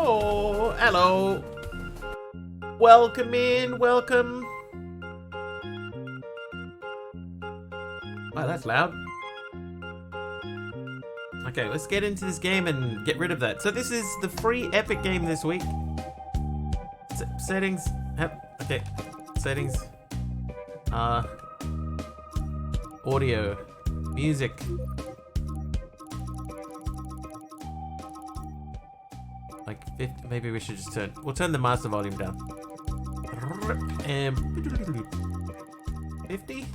Oh, hello. Welcome in, welcome. Wow, that's loud. Okay, let's get into this game and get rid of that. So this is the free Epic game this week. Settings. Okay. Settings. Audio. Music. Like 50, maybe we should just we'll turn the master volume down. And 50?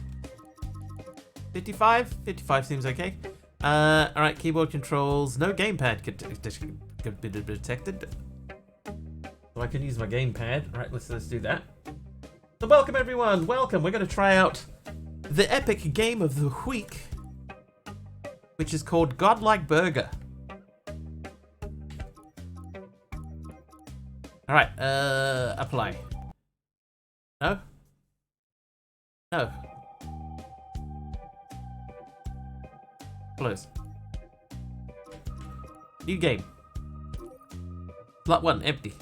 55? 55 seems okay. Alright, keyboard controls. No gamepad could be detected. So I can use my gamepad. Alright, let's do that. So welcome everyone, welcome. We're going to try out the epic game of the week, which is called Godlike Burger. Alright, apply. No? No. Close. New game. Slot 1, empty.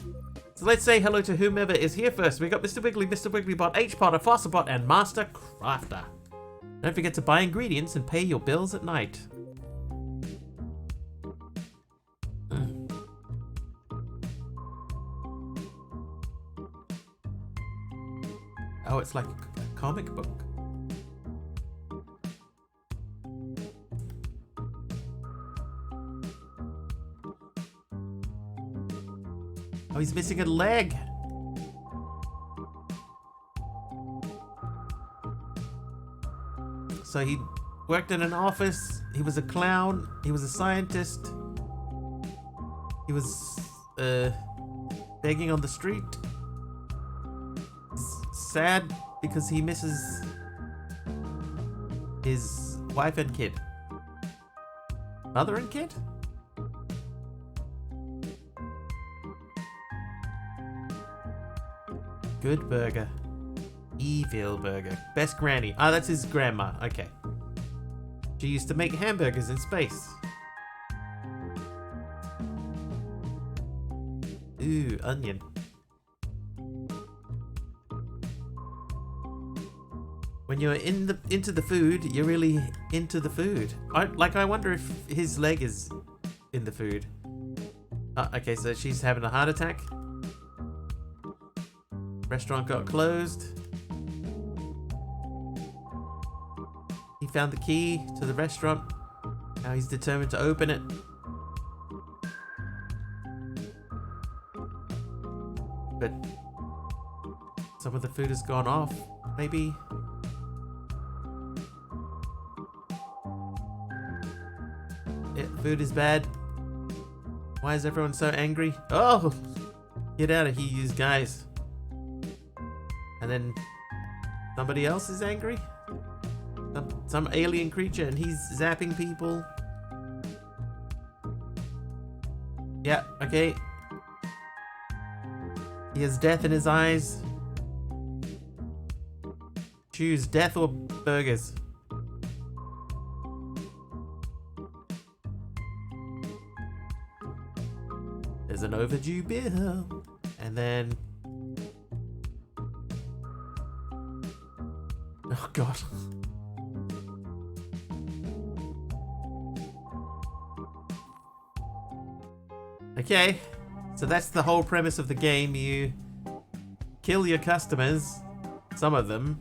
So let's say hello to whomever is here first. We got Mr. Wiggly, Mr. Wigglybot, H-Potter, Fosterbot, and Master Crafter. Don't forget to buy ingredients and pay your bills at night. Oh, it's like a comic book. Oh, he's missing a leg. So he worked in an office. He was a clown. He was a scientist. He was begging on the street. He's sad because he misses his wife and kid. Mother and kid? Good burger. Evil burger. Best granny. Ah, that's his grandma. Okay. She used to make hamburgers in space. Ooh, onion. When you're into the food, you're really into the food. I wonder if his leg is in the food. Okay, so she's having a heart attack. Restaurant got closed. He found the key to the restaurant. Now he's determined to open it. But some of the food has gone off, maybe. Yeah, food is bad. Why is everyone so angry? Oh! Get out of here, you guys. And then somebody else is angry? Some alien creature and he's zapping people. Yeah, okay. He has death in his eyes. Choose death or burgers. There's an overdue bill. And then... Oh god. Okay, so that's the whole premise of the game. You kill your customers, some of them,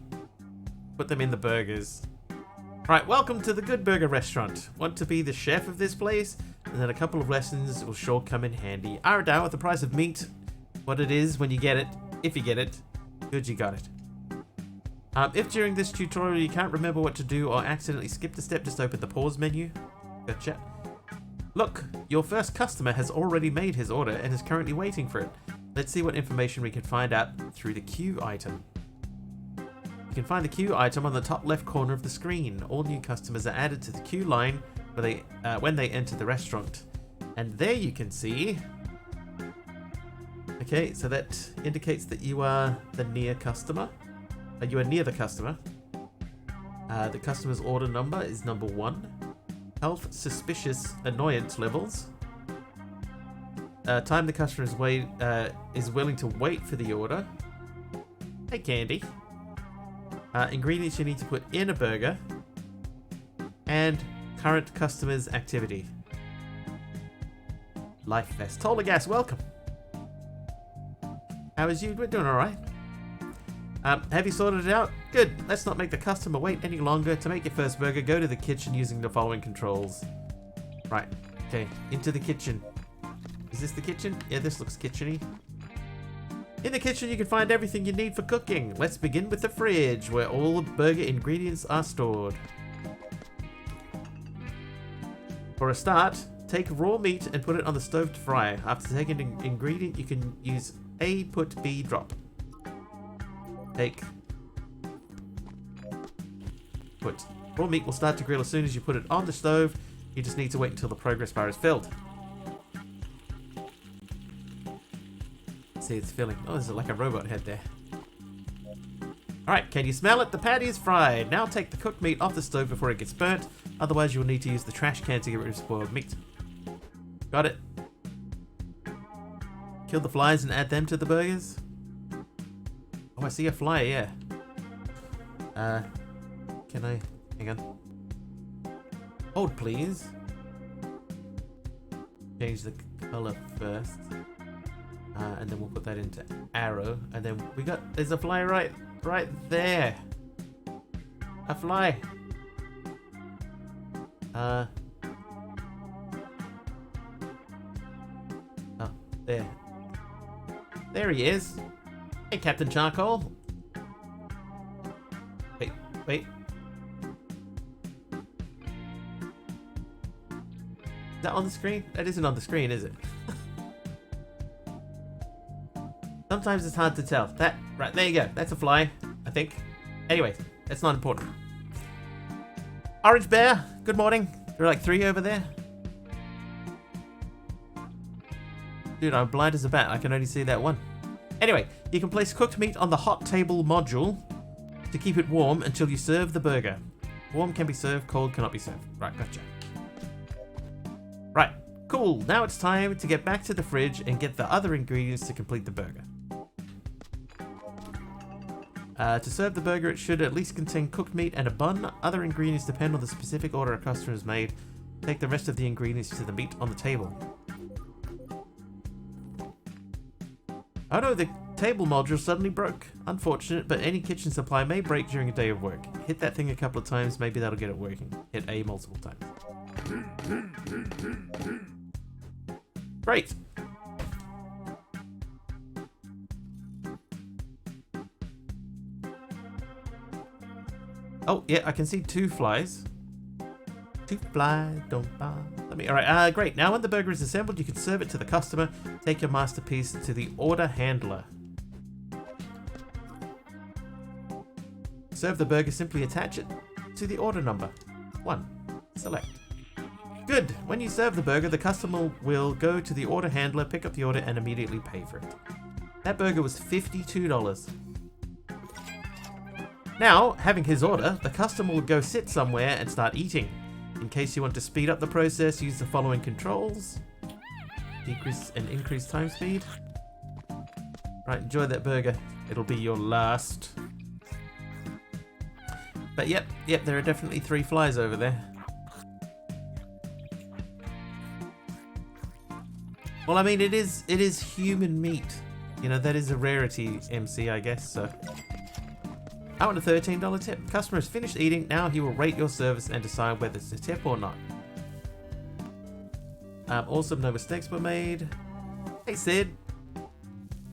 put them in the burgers. Right, welcome to the Good Burger Restaurant. Want to be the chef of this place? And then a couple of lessons will sure come in handy. Down with the price of meat, what it is when you get it, if you get it, good you got it. If during this tutorial you can't remember what to do or accidentally skipped a step, just open the pause menu. Gotcha. Look, your first customer has already made his order and is currently waiting for it. Let's see what information we can find out through the queue item. You can find the queue item on the top left corner of the screen. All new customers are added to the queue line when they enter the restaurant. And there you can see... Okay, so that indicates that you are the near customer. You are near the customer. The customer's order number is number 1. Health suspicious annoyance levels. time the customer is willing to wait for the order. Hey, Candy. Ingredients you need to put in a burger. And current customer's activity. Life vest. Gas, welcome. How is you? We're doing alright. Have you sorted it out? Good. Let's not make the customer wait any longer. To make your first burger, go to the kitchen using the following controls. Right. Okay. Into the kitchen. Is this the kitchen? Yeah, this looks kitcheny. In the kitchen, you can find everything you need for cooking. Let's begin with the fridge, where all the burger ingredients are stored. For a start, take raw meat and put it on the stove to fry. After taking an ingredient, you can use A, put B, drop. Put. Raw meat will start to grill as soon as you put it on the stove. You just need to wait until the progress bar is filled. See, it's filling. Oh, there's like a robot head there. Alright, can you smell it? The patty is fried. Now take the cooked meat off the stove before it gets burnt. Otherwise, you'll need to use the trash can to get rid of spoiled meat. Got it. Kill the flies and add them to the burgers. Oh, I see a fly, yeah. Can I... Hang on. Hold, please. Change the color first. And then we'll put that into arrow. And then we got... There's a fly right there. A fly. Oh, there. There he is. Hey, Captain Charcoal. Wait. Is that on the screen? That isn't on the screen, is it? Sometimes it's hard to tell. Right, there you go. That's a fly, I think. Anyway, that's not important. Orange Bear, good morning. There are like 3 over there. Dude, I'm blind as a bat. I can only see that one. Anyway, you can place cooked meat on the hot table module to keep it warm until you serve the burger. Warm can be served, cold cannot be served. Right, gotcha. Right, cool. Now it's time to get back to the fridge and get the other ingredients to complete the burger. To serve the burger, it should at least contain cooked meat and a bun. Other ingredients depend on the specific order a customer has made. Take the rest of the ingredients to the meat on the table. Oh no, the table module suddenly broke. Unfortunate, but any kitchen supply may break during a day of work. Hit that thing a couple of times, maybe that'll get it working. Hit A multiple times. Great! Oh, yeah, I can see 2 flies. 2 flies, don't buy. Alright, great. Now when the burger is assembled, you can serve it to the customer. Take your masterpiece to the order handler. Serve the burger, simply attach it to the order number. 1. Select. Good. When you serve the burger, the customer will go to the order handler, pick up the order, and immediately pay for it. That burger was $52. Now, having his order, the customer will go sit somewhere and start eating. In case you want to speed up the process, use the following controls. Decrease and increase time speed. Right, enjoy that burger. It'll be your last. But yep, there are definitely 3 flies over there. Well, I mean, it is human meat. You know, that is a rarity, MC, I guess, so... I want a $13 tip. Customer has finished eating. Now he will rate your service and decide whether it's a tip or not. Awesome, no mistakes were made. Hey, Sid.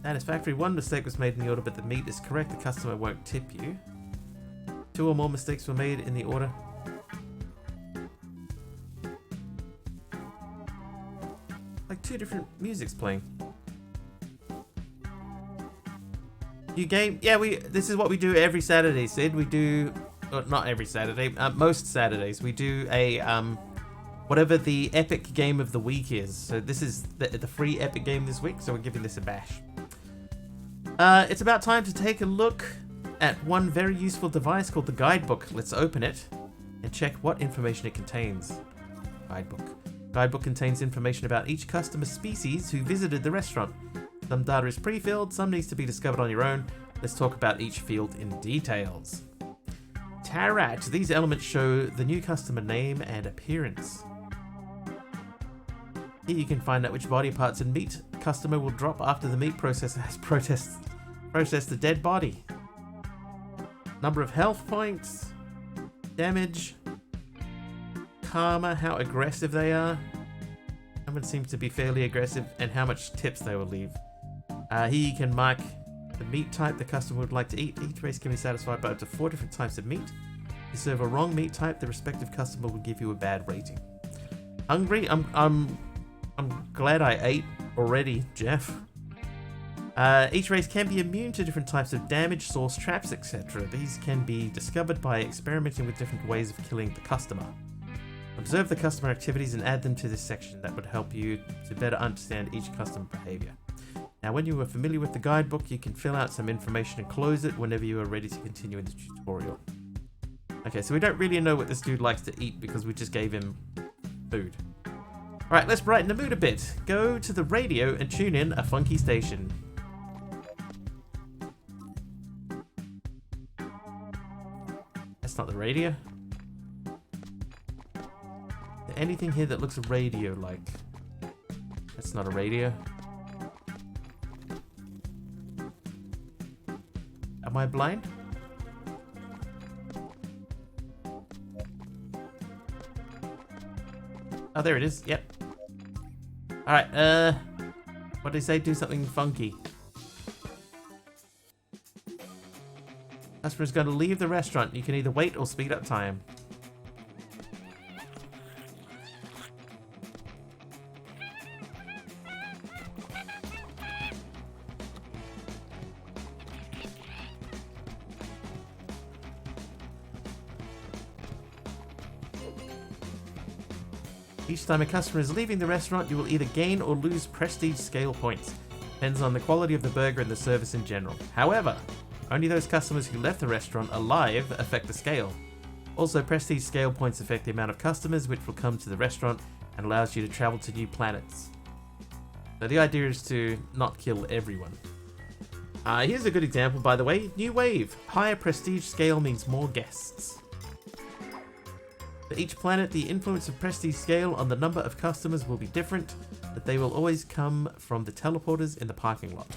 Satisfactory. 1 mistake was made in the order, but the meat is correct. The customer won't tip you. 2 or more mistakes were made in the order. Like 2 different musics playing. You game? Yeah, this is what we do every Saturday, Sid. We do, well, not every Saturday, most Saturdays. We do a, whatever the epic game of the week is. So this is the free epic game this week, so we're giving this a bash. It's about time to take a look at one very useful device called the guidebook. Let's open it and check what information it contains. Guidebook. Guidebook contains information about each customer species who visited the restaurant. Some data is pre-filled, some needs to be discovered on your own. Let's talk about each field in details. Tarat. These elements show the new customer name and appearance. Here you can find out which body parts and meat customer will drop after the meat processor has processed the dead body. Number of health points, damage, karma, how aggressive they are. Someone seems to be fairly aggressive, and how much tips they will leave. Here you can mark the meat type the customer would like to eat. Each race can be satisfied by up to 4 different types of meat. If you serve a wrong meat type, the respective customer will give you a bad rating. Hungry? I'm glad I ate already, Jeff. Each race can be immune to different types of damage, source, traps, etc. These can be discovered by experimenting with different ways of killing the customer. Observe the customer activities and add them to this section. That would help you to better understand each customer behavior. Now, when you are familiar with the guidebook, you can fill out some information and close it whenever you are ready to continue in the tutorial. Okay, so we don't really know what this dude likes to eat because we just gave him food. Alright, let's brighten the mood a bit. Go to the radio and tune in a funky station. That's not the radio. Is there anything here that looks radio-like? That's not a radio. Am I blind? Oh, there it is. Yep. Alright, what did they say? Do something funky. Customer is going to leave the restaurant. You can either wait or speed up time. Each time a customer is leaving the restaurant, you will either gain or lose prestige scale points. Depends on the quality of the burger and the service in general. However, only those customers who left the restaurant alive affect the scale. Also, prestige scale points affect the amount of customers which will come to the restaurant and allows you to travel to new planets. So the idea is to not kill everyone. Here's a good example, by the way. New wave. Higher prestige scale means more guests. For each planet, the influence of prestige scale on the number of customers will be different, but they will always come from the teleporters in the parking lot.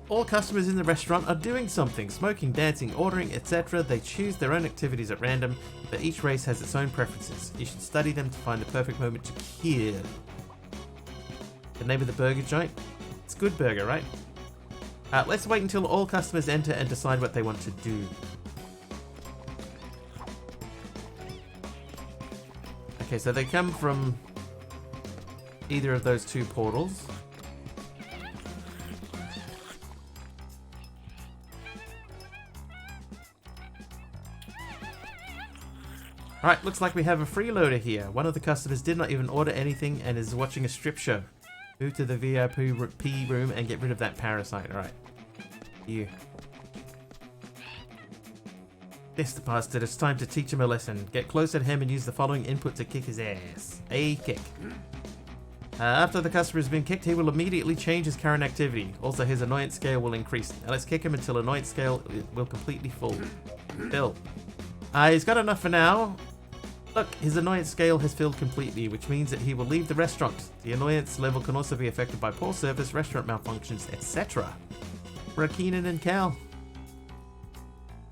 All customers in the restaurant are doing something, smoking, dancing, ordering, etc. They choose their own activities at random, but each race has its own preferences. You should study them to find the perfect moment to kill. The name of the burger joint? It's Good Burger, right? Let's wait until all customers enter and decide what they want to do. Okay, so they come from either of those two portals. Alright, looks like we have a freeloader here. One of the customers did not even order anything and is watching a strip show. Move to the VIP room and get rid of that parasite. Alright. You. Mr. Bastard, it's time to teach him a lesson. Get close at him and use the following input to kick his ass. A kick. After the customer has been kicked, he will immediately change his current activity. Also, his annoyance scale will increase. Now let's kick him until annoyance scale will completely fill. He's got enough for now. Look, his annoyance scale has filled completely, which means that he will leave the restaurant. The annoyance level can also be affected by poor service, restaurant malfunctions, etc. For Keenan and Cal.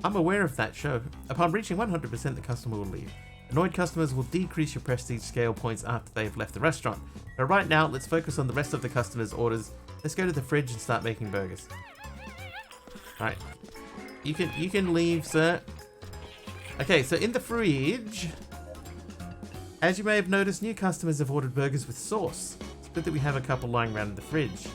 I'm aware of that show. Upon reaching 100%, the customer will leave. Annoyed customers will decrease your prestige scale points after they have left the restaurant. But right now, let's focus on the rest of the customers' orders. Let's go to the fridge and start making burgers. Alright. You can leave, sir. Okay, so in the fridge, as you may have noticed, new customers have ordered burgers with sauce. It's good that we have a couple lying around in the fridge.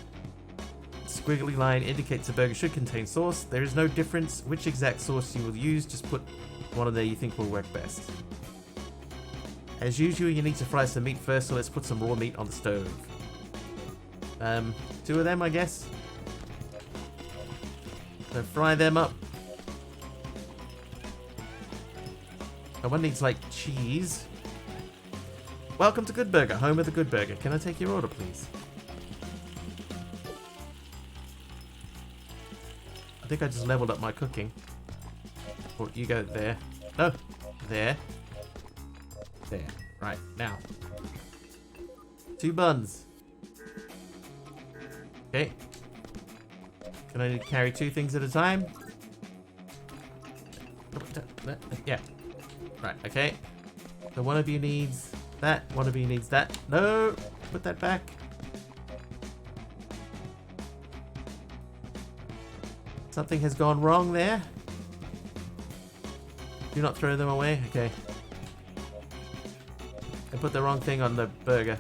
Squiggly line indicates the burger should contain sauce. There is no difference which exact sauce you will use, just put one of there you think will work best. As usual, you need to fry some meat first, so let's put some raw meat on the stove. 2 of them, I guess. So fry them up. One needs like cheese. welcome to Good Burger, home of the Good Burger. Can I take your order, please? I think I just leveled up my cooking. Oh, you go there. No, there. There. Right, now. 2 buns. Okay. Can I carry 2 things at a time? Yeah. Right, okay. So one of you needs that, one of you needs that. No! Put that back. Something has gone wrong there. Do not throw them away. Okay. I put the wrong thing on the burger.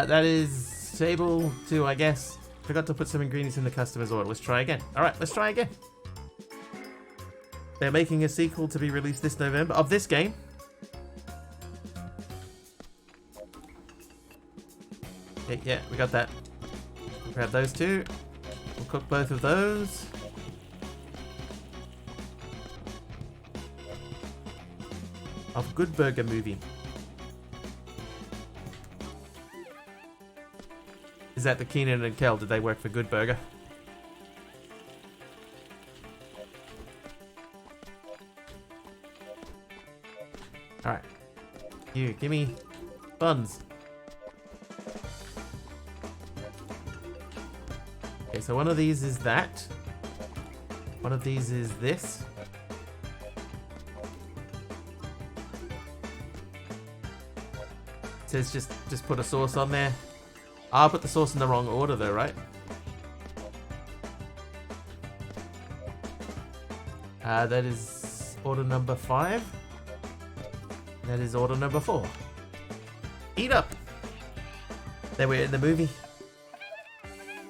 That is table 2, I guess. Forgot to put some ingredients in the customer's order. Let's try again. Alright, let's try again. They're making a sequel to be released this November of this game. Okay, yeah, we got that. We'll grab those 2. We'll cook both of those. Of Good Burger movie. Is that the Keenan and Kel? Did they work for Good Burger? Alright. You, give me buns. Okay, so one of these is that. One of these is this. It says just put a sauce on there. I'll put the sauce in the wrong order though, right? That is order number 5. That is order number 4. Eat up! There we're in the movie.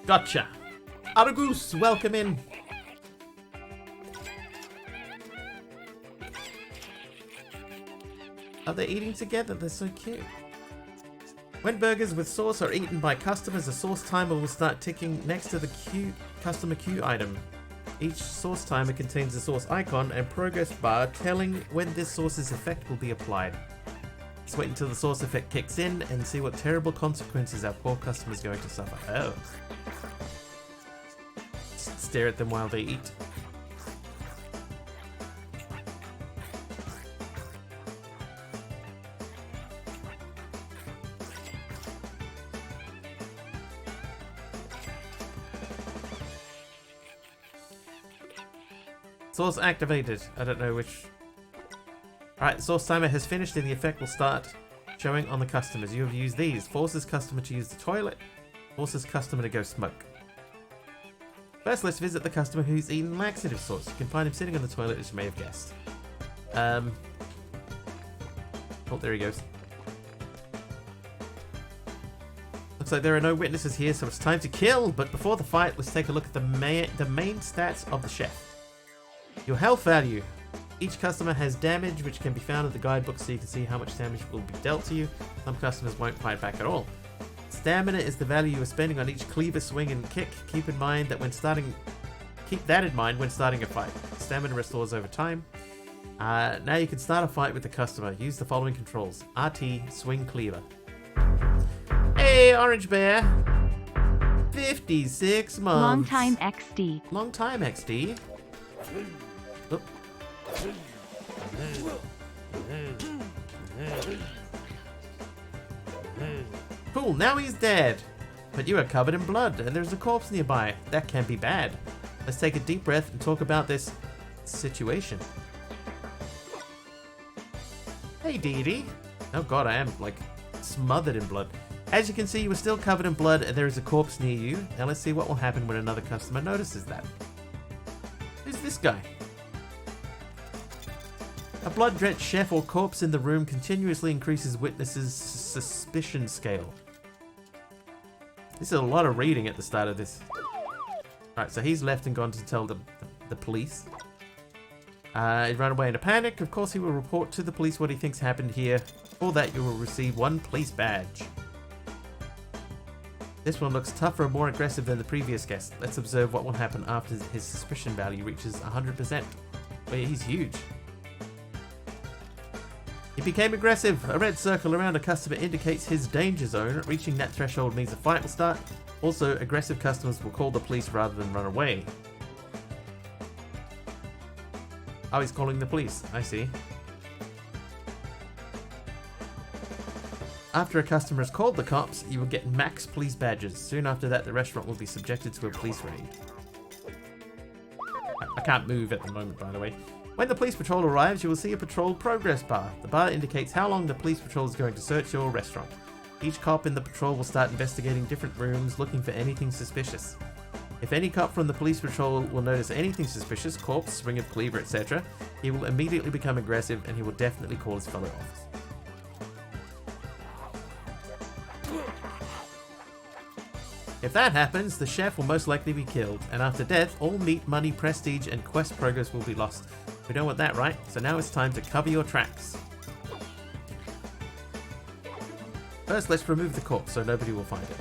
Gotcha! Argus, welcome in! Are they eating together? They're so cute. When burgers with sauce are eaten by customers, a sauce timer will start ticking next to the customer queue item. Each sauce timer contains a sauce icon and progress bar telling when this sauce's effect will be applied. Let's wait until the sauce effect kicks in and see what terrible consequences our poor customer is going to suffer. Oh. Just stare at them while they eat. Sauce activated. I don't know which. Alright, sauce timer has finished and the effect will start showing on the customers. You have used these. Forces customer to use the toilet. Forces customer to go smoke. First, let's visit the customer who's eaten laxative sauce. You can find him sitting on the toilet, as you may have guessed. Oh, there he goes. Looks like there are no witnesses here, so it's time to kill. But before the fight, let's take a look at the main stats of the chef. Your health value. Each customer has damage, which can be found in the guidebook so you can see how much damage will be dealt to you. Some customers won't fight back at all. Stamina is the value you are spending on each cleaver, swing, and kick. Keep that in mind when starting a fight. Stamina restores over time. Now you can start a fight with the customer. Use the following controls. RT, swing, cleaver. Hey, Orange Bear! 56 months. Long time XD. Long time XD. Oh. Cool, now he's dead. But you are covered in blood, and there's a corpse nearby. That can be bad. Let's take a deep breath and talk about this situation. Hey, Dee Dee. Oh god, I am, like, smothered in blood. As you can see, you are still covered in blood, and there is a corpse near you. Now let's see what will happen when another customer notices that. Who's this guy? A blood-drenched chef or corpse in the room continuously increases witnesses' suspicion scale. This is a lot of reading at the start of this. Alright, so he's left and gone to tell the police. He ran away in a panic. Of course, he will report to the police what he thinks happened here. For that, you will receive 1 police badge. This one looks tougher and more aggressive than the previous guest. Let's observe what will happen after his suspicion value reaches 100%. Oh yeah, he's huge. He became aggressive. A red circle around a customer indicates his danger zone. Reaching that threshold means a fight will start. Also, aggressive customers will call the police rather than run away. Oh, he's calling the police. I see. After a customer has called the cops, you will get max police badges. Soon after that, the restaurant will be subjected to a police raid. I can't move at the moment, by the way. When the police patrol arrives, you will see a patrol progress bar. The bar indicates how long the police patrol is going to search your restaurant. Each cop in the patrol will start investigating different rooms, looking for anything suspicious. If any cop from the police patrol will notice anything suspicious, corpse, ring of cleaver, etc., he will immediately become aggressive and he will definitely call his fellow officers. If that happens, the chef will most likely be killed, and after death, all meat, money, prestige, and quest progress will be lost. We don't want that, right? So now it's time to cover your tracks. First, let's remove the corpse so nobody will find it.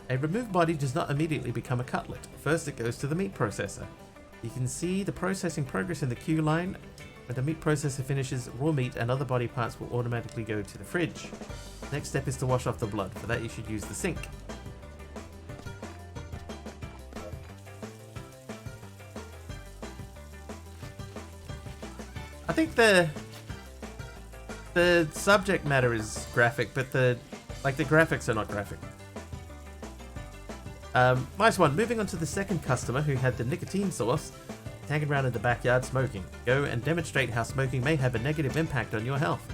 A removed body does not immediately become a cutlet. First, it goes to the meat processor. You can see the processing progress in the queue line. When the meat processor finishes, raw meat and other body parts will automatically go to the fridge. Next step is to wash off the blood. For that, you should use the sink. I think the subject matter is graphic, but the graphics are not graphic. Nice one. Moving on to the second customer who had the nicotine sauce, hanging around in the backyard smoking. Go and demonstrate how smoking may have a negative impact on your health.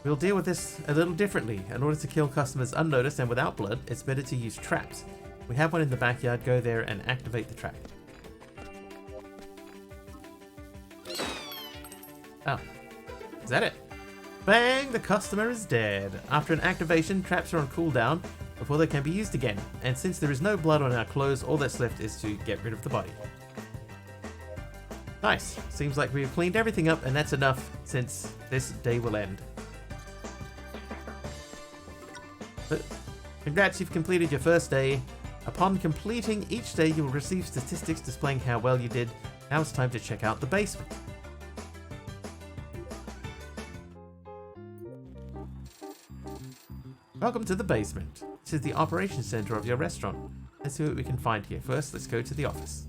We'll deal with this a little differently. In order to kill customers unnoticed and without blood, it's better to use traps. We have one in the backyard. Go there and activate the trap. Oh, is that it? Bang! The customer is dead. After an activation, traps are on cooldown before they can be used again. And since there is no blood on our clothes, all that's left is to get rid of the body. Nice. Seems like we've cleaned everything up, and that's enough since this day will end. But congrats, you've completed your first day. Upon completing each day, you will receive statistics displaying how well you did. Now it's time to check out the basement. Welcome to the basement. This is the operations center of your restaurant. Let's see what we can find here. First, let's go to the office.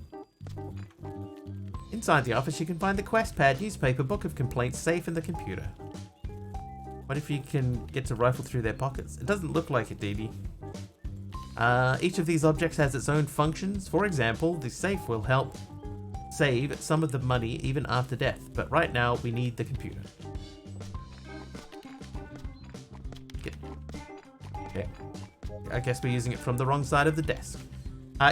Inside the office, you can find the quest pad, newspaper, book of complaints, safe, and the computer. What if you can get to rifle through their pockets? It doesn't look like it, DD. Each of these objects has its own functions. For example, the safe will help save some of the money even after death. But right now, we need the computer. Okay. I guess we're using it from the wrong side of the desk.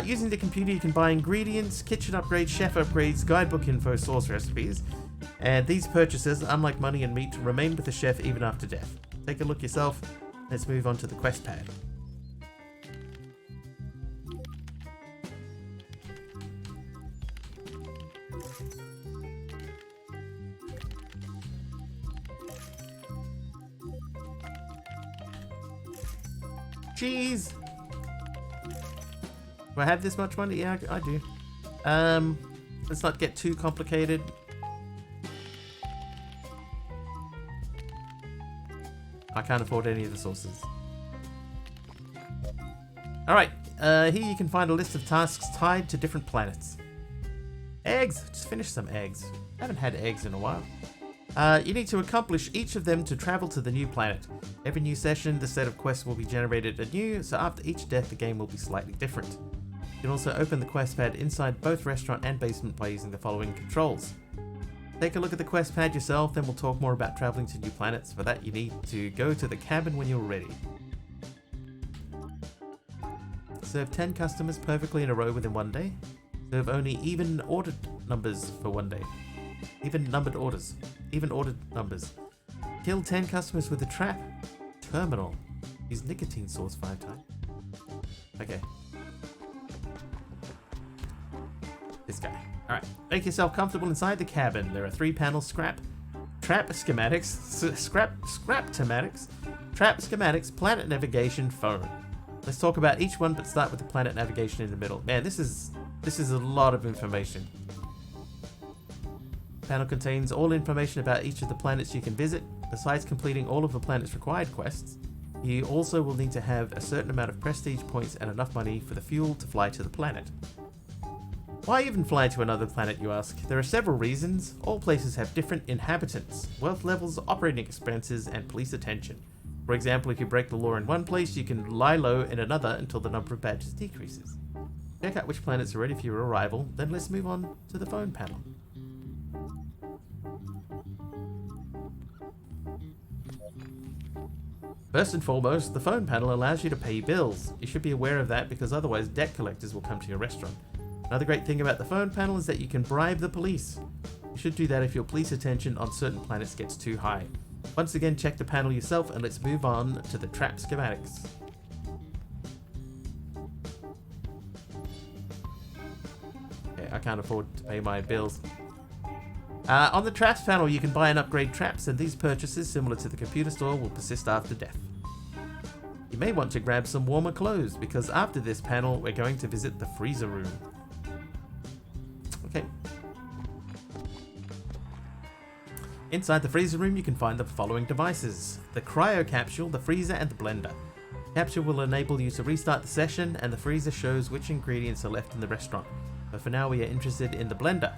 Using the computer, you can buy ingredients, kitchen upgrades, chef upgrades, guidebook info, source recipes. And these purchases, unlike money and meat, remain with the chef even after death. Take a look yourself. Let's move on to the quest pad. Jeez! Do I have this much money? Yeah, I do. Let's not get too complicated. I can't afford any of the sources. Alright, here you can find a list of tasks tied to different planets. Eggs! Just finished some eggs. I haven't had eggs in a while. You need to accomplish each of them to travel to the new planet. Every new session, the set of quests will be generated anew, so after each death, the game will be slightly different. You can also open the quest pad inside both restaurant and basement by using the following controls. Take a look at the quest pad yourself, then we'll talk more about traveling to new planets. For that, you need to go to the cabin when you're ready. Serve 10 customers perfectly in a row within one day. Serve only even ordered numbers for one day. Even numbered orders. Even ordered numbers. Kill 10 customers with a trap. Terminal. Use nicotine source 5 times. Okay. This guy. Alright. Make yourself comfortable inside the cabin. There are 3 panels: trap schematics, planet navigation, phone. Let's talk about each one, but start with the planet navigation in the middle. Man, this is a lot of information. The panel contains all information about each of the planets you can visit. Besides completing all of the planet's required quests, you also will need to have a certain amount of prestige points and enough money for the fuel to fly to the planet. Why even fly to another planet, you ask? There are several reasons. All places have different inhabitants, wealth levels, operating expenses, and police attention. For example, if you break the law in one place, you can lie low in another until the number of badges decreases. Check out which planets are ready for your arrival, then let's move on to the phone panel. First and foremost, the phone panel allows you to pay bills. You should be aware of that because otherwise debt collectors will come to your restaurant. Another great thing about the phone panel is that you can bribe the police. You should do that if your police attention on certain planets gets too high. Once again, check the panel yourself and let's move on to the trap schematics. Okay, I can't afford to pay my bills. On the traps panel, you can buy and upgrade traps, and these purchases, similar to the computer store, will persist after death. You may want to grab some warmer clothes, because after this panel, we're going to visit the freezer room. Okay. Inside the freezer room, you can find the following devices: the cryo capsule, the freezer, and the blender. The capsule will enable you to restart the session, and the freezer shows which ingredients are left in the restaurant. But for now, we are interested in the blender.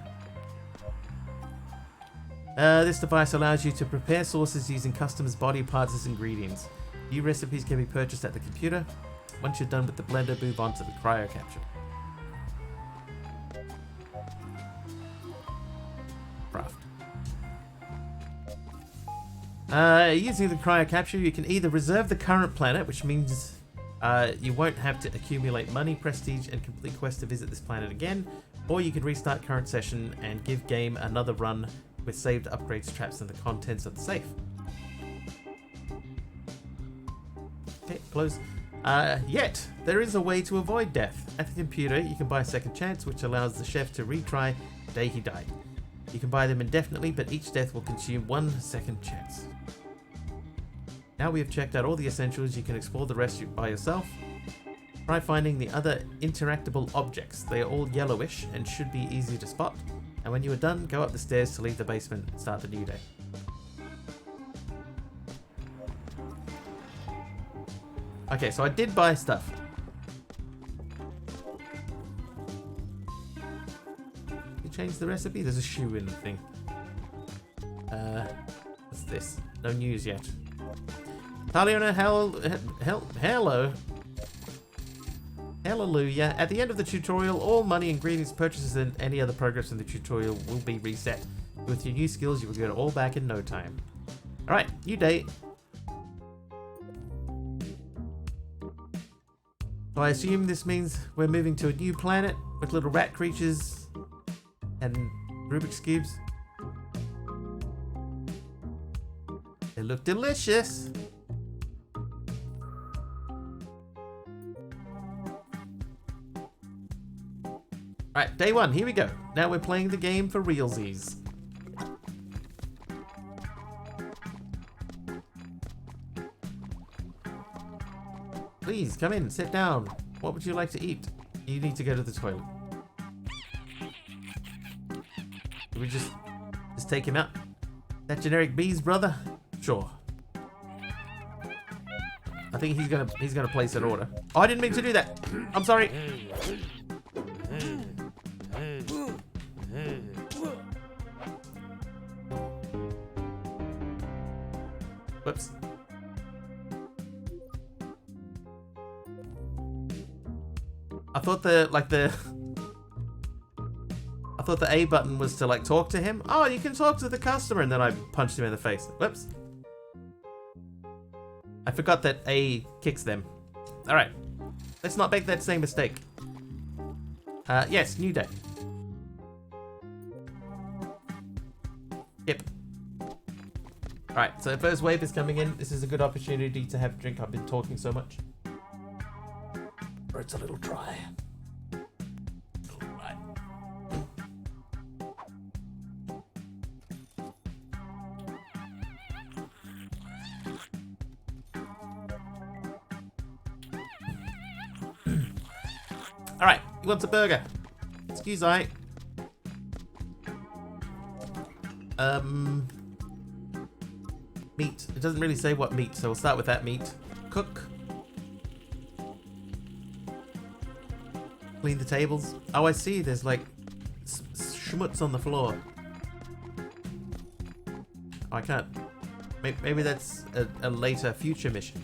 This device allows you to prepare sauces using customers' body parts as ingredients. New recipes can be purchased at the computer. Once you're done with the blender, move on to the cryo capsule. Craft. Using the cryo capsule, you can either reserve the current planet, which means you won't have to accumulate money, prestige, and complete quests to visit this planet again, or you can restart current session and give game another run with saved upgrades, traps, and the contents of the safe. Okay, close. Yet, there is a way to avoid death. At the computer, you can buy a second chance, which allows the chef to retry the day he died. You can buy them indefinitely, but each death will consume 1 second chance. Now we have checked out all the essentials, you can explore the rest by yourself. Try finding the other interactable objects. They are all yellowish and should be easy to spot. And when you are done, go up the stairs to leave the basement and start the new day. Okay, so I did buy stuff. You change the recipe? There's a shoe in the thing. What's this? No news yet. Taliona, hello. Hallelujah. At the end of the tutorial, all money, ingredients, purchases, and any other progress in the tutorial will be reset. With your new skills, you will get it all back in no time. Alright, new day. So I assume this means we're moving to a new planet with little rat creatures and Rubik's Cubes. They look delicious. Alright, day 1, here we go. Now we're playing the game for realsies. Please, come in, sit down. What would you like to eat? You need to go to the toilet. Can we just take him out? That generic bees, brother? Sure. I think he's gonna place an order. Oh, I didn't mean to do that. I'm sorry. Whoops. I thought the A button was to like talk to him. Oh, you can talk to the customer, and then I punched him in the face. Whoops. I forgot that A kicks them. All right, let's not make that same mistake. Yes, new day. Yep. Alright, so first wave is coming in. This is a good opportunity to have a drink. I've been talking so much. Or it's a little dry. Alright. Alright, he wants a burger. Excuse I. Meat. It doesn't really say what meat, so we'll start with that meat. Cook. Clean the tables. Oh, I see. There's like schmutz on the floor. Oh, I can't. Maybe that's a later future mission.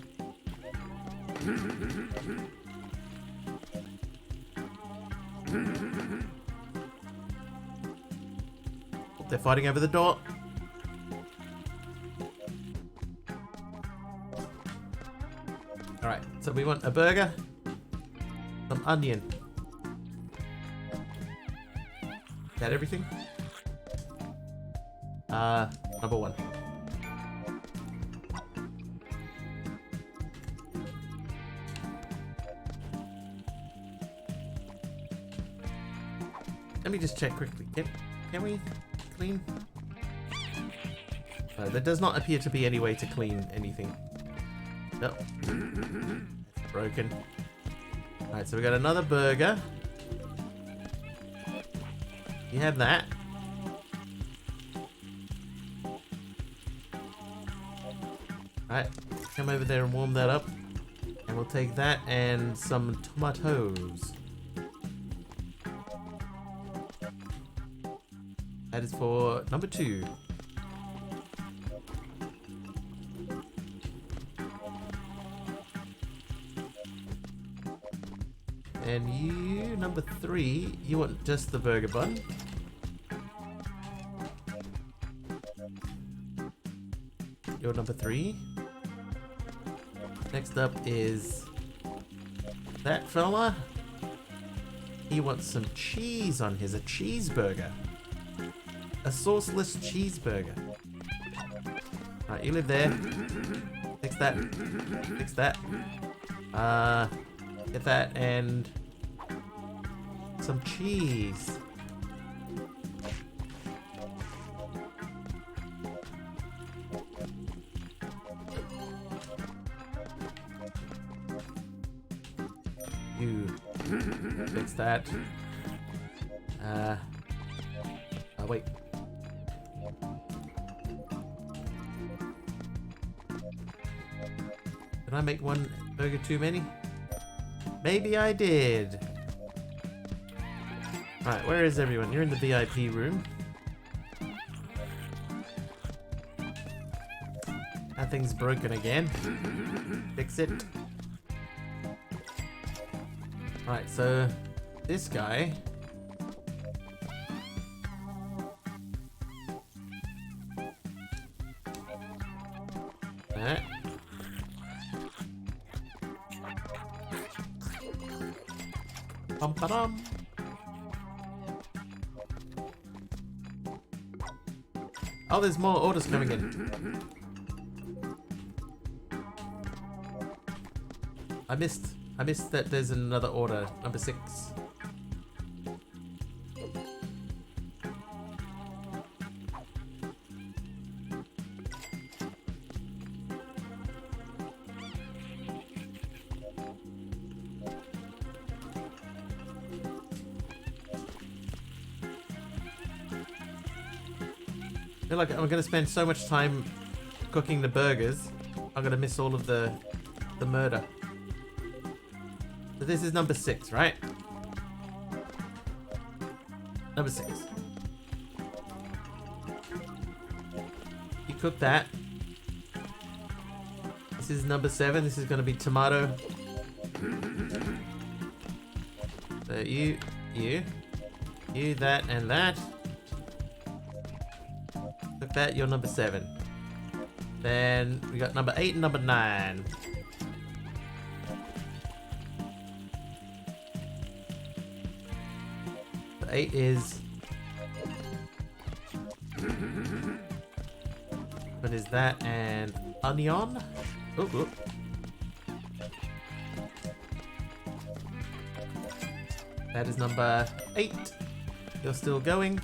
They're fighting over the door. Alright, so we want a burger, some onion. Is that everything? Number 1. Let me just check quickly. Can we clean? There does not appear to be any way to clean anything. Nope. Broken. Alright, so we got another burger. You have that. Alright, come over there and warm that up. And we'll take that and some tomatoes. That is for number 2. And you, number 3, you want just the burger bun. You're number 3. Next up is that fella. He wants some cheese on his, a cheeseburger. A sauceless cheeseburger. Alright, you live there. Fix that. Fix that. Get that and some cheese. You fix that. Oh wait. Did I make one burger too many? Maybe I did. Alright, where is everyone? You're in the VIP room. That thing's broken again. Fix it. Alright, so this guy. Alright. Bum-ba-dum. Oh, there's more orders coming in. I missed that there's another order, number 6. I feel like I'm gonna spend so much time cooking the burgers, I'm gonna miss all of the murder. So this is number 6, right? Number 6. You cook that. This is number 7. This is gonna be tomato. So you, that, and that. Cook that, you're number 7. Then we got number 8 and number 9. The 8 is... What is that? And onion? Oh, oh. That is number 8. You're still going.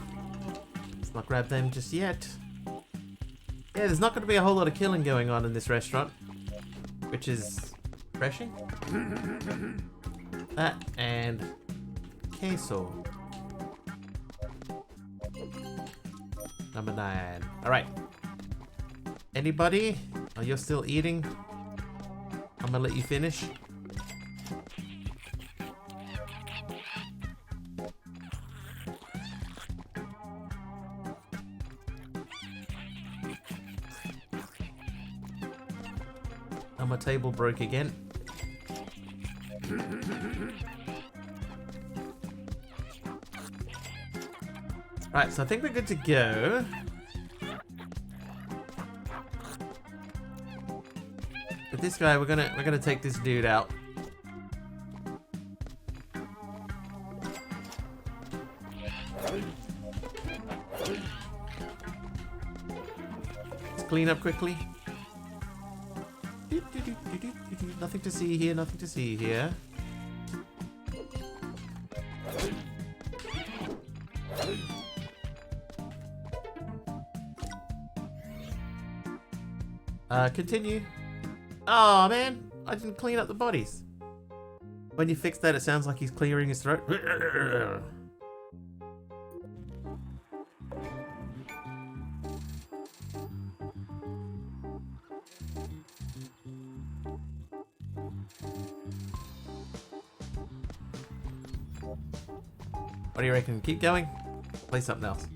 Let's not grab them just yet. Yeah, there's not going to be a whole lot of killing going on in this restaurant, which is refreshing. That and queso. Number 9. Alright. Anybody? Oh, you're still eating? I'm gonna let you finish. And my table broke again. Right, so I think we're good to go. With this guy, we're gonna take this dude out. Let's clean up quickly. Nothing to see here, nothing to see here. Continue. Oh man, I didn't clean up the bodies. When you fix that, it sounds like he's clearing his throat. What do you reckon? Keep going? Play something else.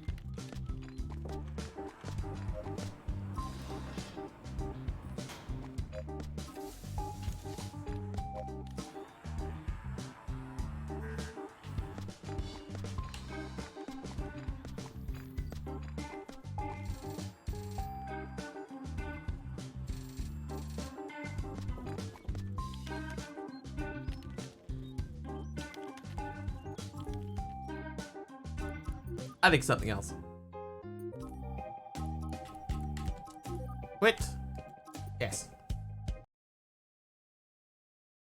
I think something else. Quit. Yes.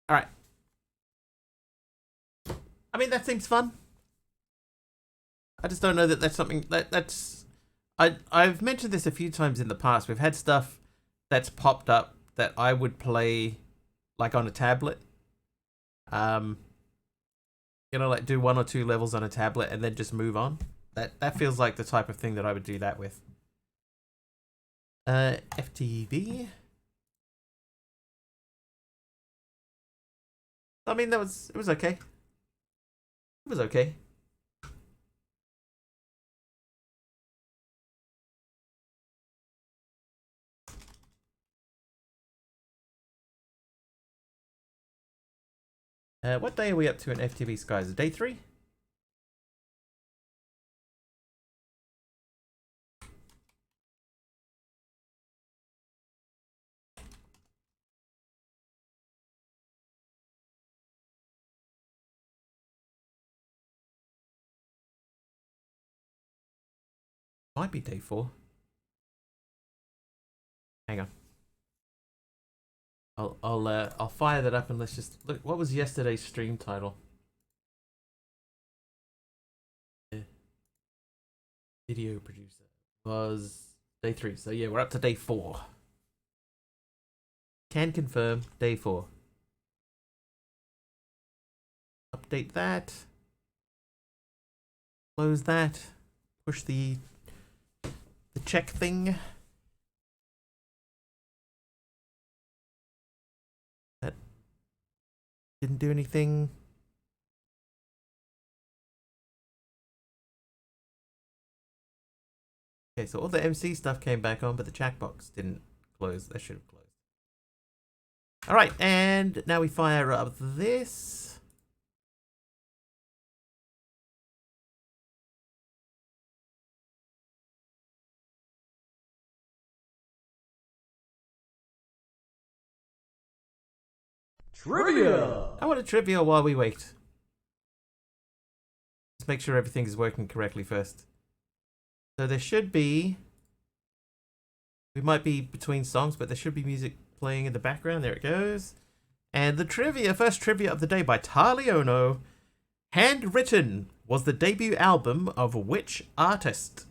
Alright. I mean, that seems fun. I just don't know that that's something that's... I've mentioned this a few times in the past. We've had stuff that's popped up that I would play like on a tablet. You know, like do 1 or 2 levels on a tablet and then just move on. That feels like the type of thing that I would do that with. FTB. I mean, it was okay. It was okay. What day are we up to in FTB Skies? Day 3? Might be day 4. Hang on. I'll fire that up and let's just look. What was yesterday's stream title? Video producer was day 3. So yeah, we're up to day 4. Can confirm day 4. Update that. Close that. Push the check thing. That didn't do anything. Okay, so all the MC stuff came back on, but the chat box didn't close. That should have closed. Alright, and now we fire up this. Trivia! I want a trivia while we wait. Let's make sure everything is working correctly first. So there should be... We might be between songs, but there should be music playing in the background. There it goes. And the trivia, first trivia of the day by Tarliono. Handwritten was the debut album of which artist?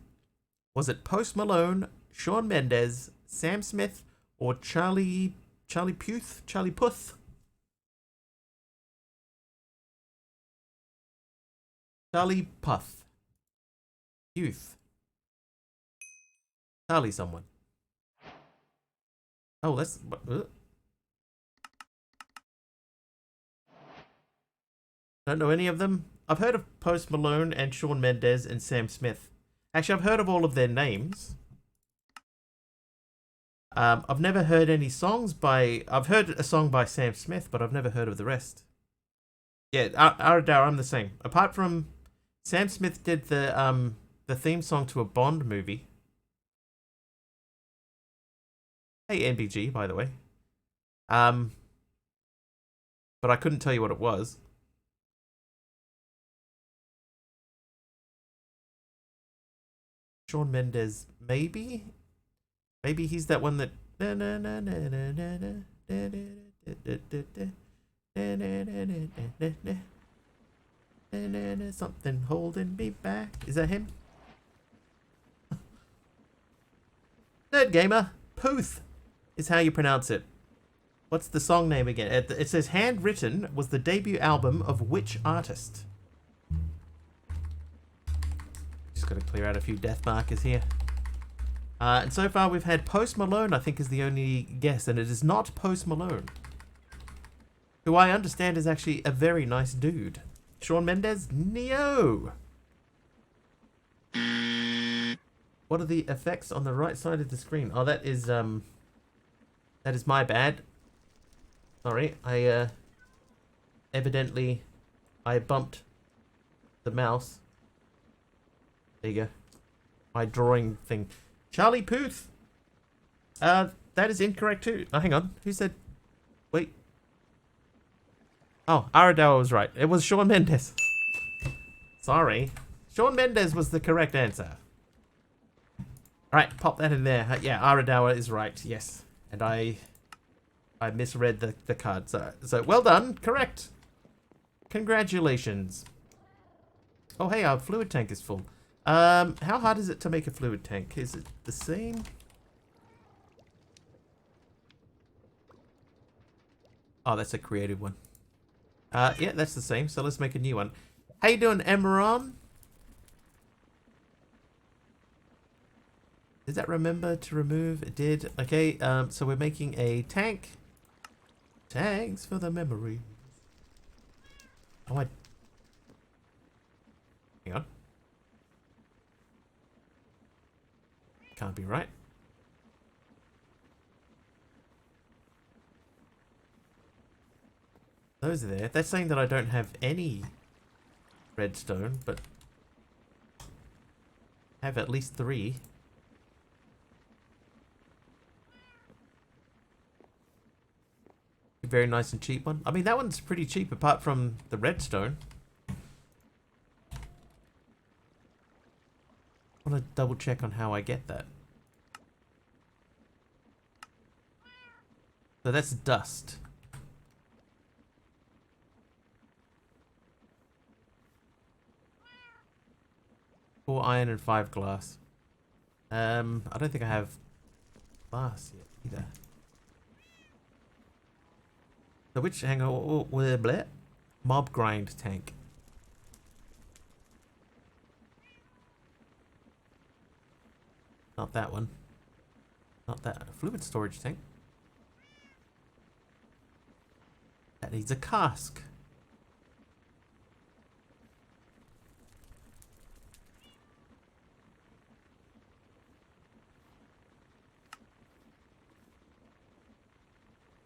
Was it Post Malone, Shawn Mendes, Sam Smith, or Charlie Puth? Charlie Puth. Youth. Charlie someone. Oh, that's... Don't know any of them. I've heard of Post Malone and Shawn Mendes and Sam Smith. Actually, I've heard of all of their names. I've never heard any songs by... I've heard a song by Sam Smith, but I've never heard of the rest. Yeah, Aradar, I'm the same. Apart from... Sam Smith did the theme song to a Bond movie. Hey, NBG, by the way. But I couldn't tell you what it was. Shawn Mendes, maybe? Maybe he's that one that... Something holding me back. Is that him? Nerd Gamer, Puth is how you pronounce it. What's the song name again? It says Handwritten was the debut album of which artist? Just got to clear out a few death markers here. And so far we've had Post Malone, I think, is the only guess, and it is not Post Malone, who I understand is actually a very nice dude. Shawn Mendes? Neo! What are the effects on the right side of the screen? Oh, that is my bad. Sorry, evidently I bumped the mouse. There you go. My drawing thing. Charlie Puth. That is incorrect too. Oh, hang on. Who said... Wait. Oh, Aradawa was right. It was Shawn Mendes. Sorry. Shawn Mendes was the correct answer. Alright, pop that in there. Yeah, Aradawa is right. Yes. And I misread the card. So well done. Correct. Congratulations. Oh, hey, our fluid tank is full. How hard is it to make a fluid tank? Is it the same? Oh, that's a creative one. Yeah, that's the same. So let's make a new one. How you doing, Emeron? Did that remember to remove? It did. Okay, so we're making a tank. Thanks for the memory. Oh, hang on. Can't be right. Those are there. That's saying that I don't have any redstone, but have at least 3. A very nice and cheap one. I mean, that one's pretty cheap apart from the redstone. I want to double check on how I get that. So that's dust. 4 iron and 5 glass. I don't think I have glass yet either. So which, hang on, bleh, mob grind tank. Not that one. Not that. Fluid storage tank. That needs a cask.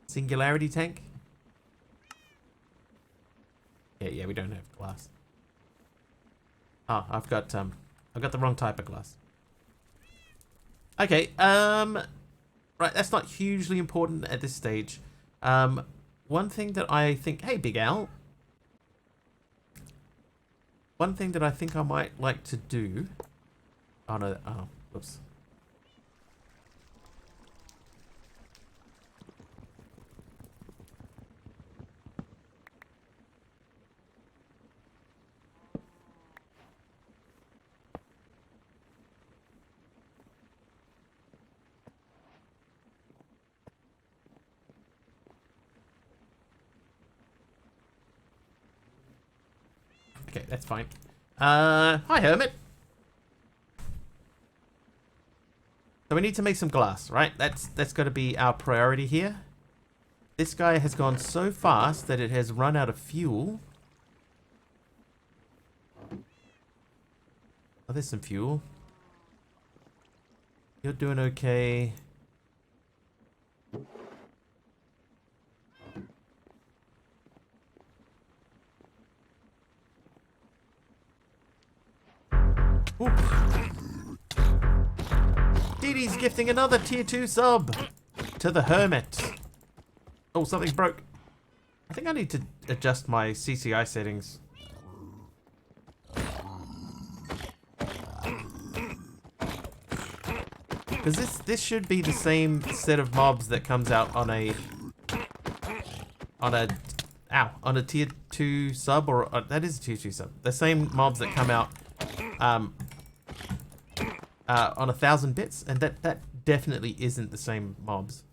Singularity tank. Yeah, we don't have glass. Oh, I've got the wrong type of glass. Okay, right, that's not hugely important at this stage. One thing that I think, hey, Big Al. One thing that I think I might like to do. Oh no, oh, whoops. Okay, that's fine. Hi, Hermit. So we need to make some glass, right? That's got to be our priority here. This guy has gone so fast that it has run out of fuel. Oh, there's some fuel. You're doing okay. Ooh. Dee Dee's gifting another tier 2 sub to the Hermit. Oh, something broke. I think I need to adjust my CCI settings. Because this should be the same set of mobs that comes out on a tier 2 sub, or that is a tier 2 sub. The same mobs that come out on 1,000 bits, and that definitely isn't the same mobs.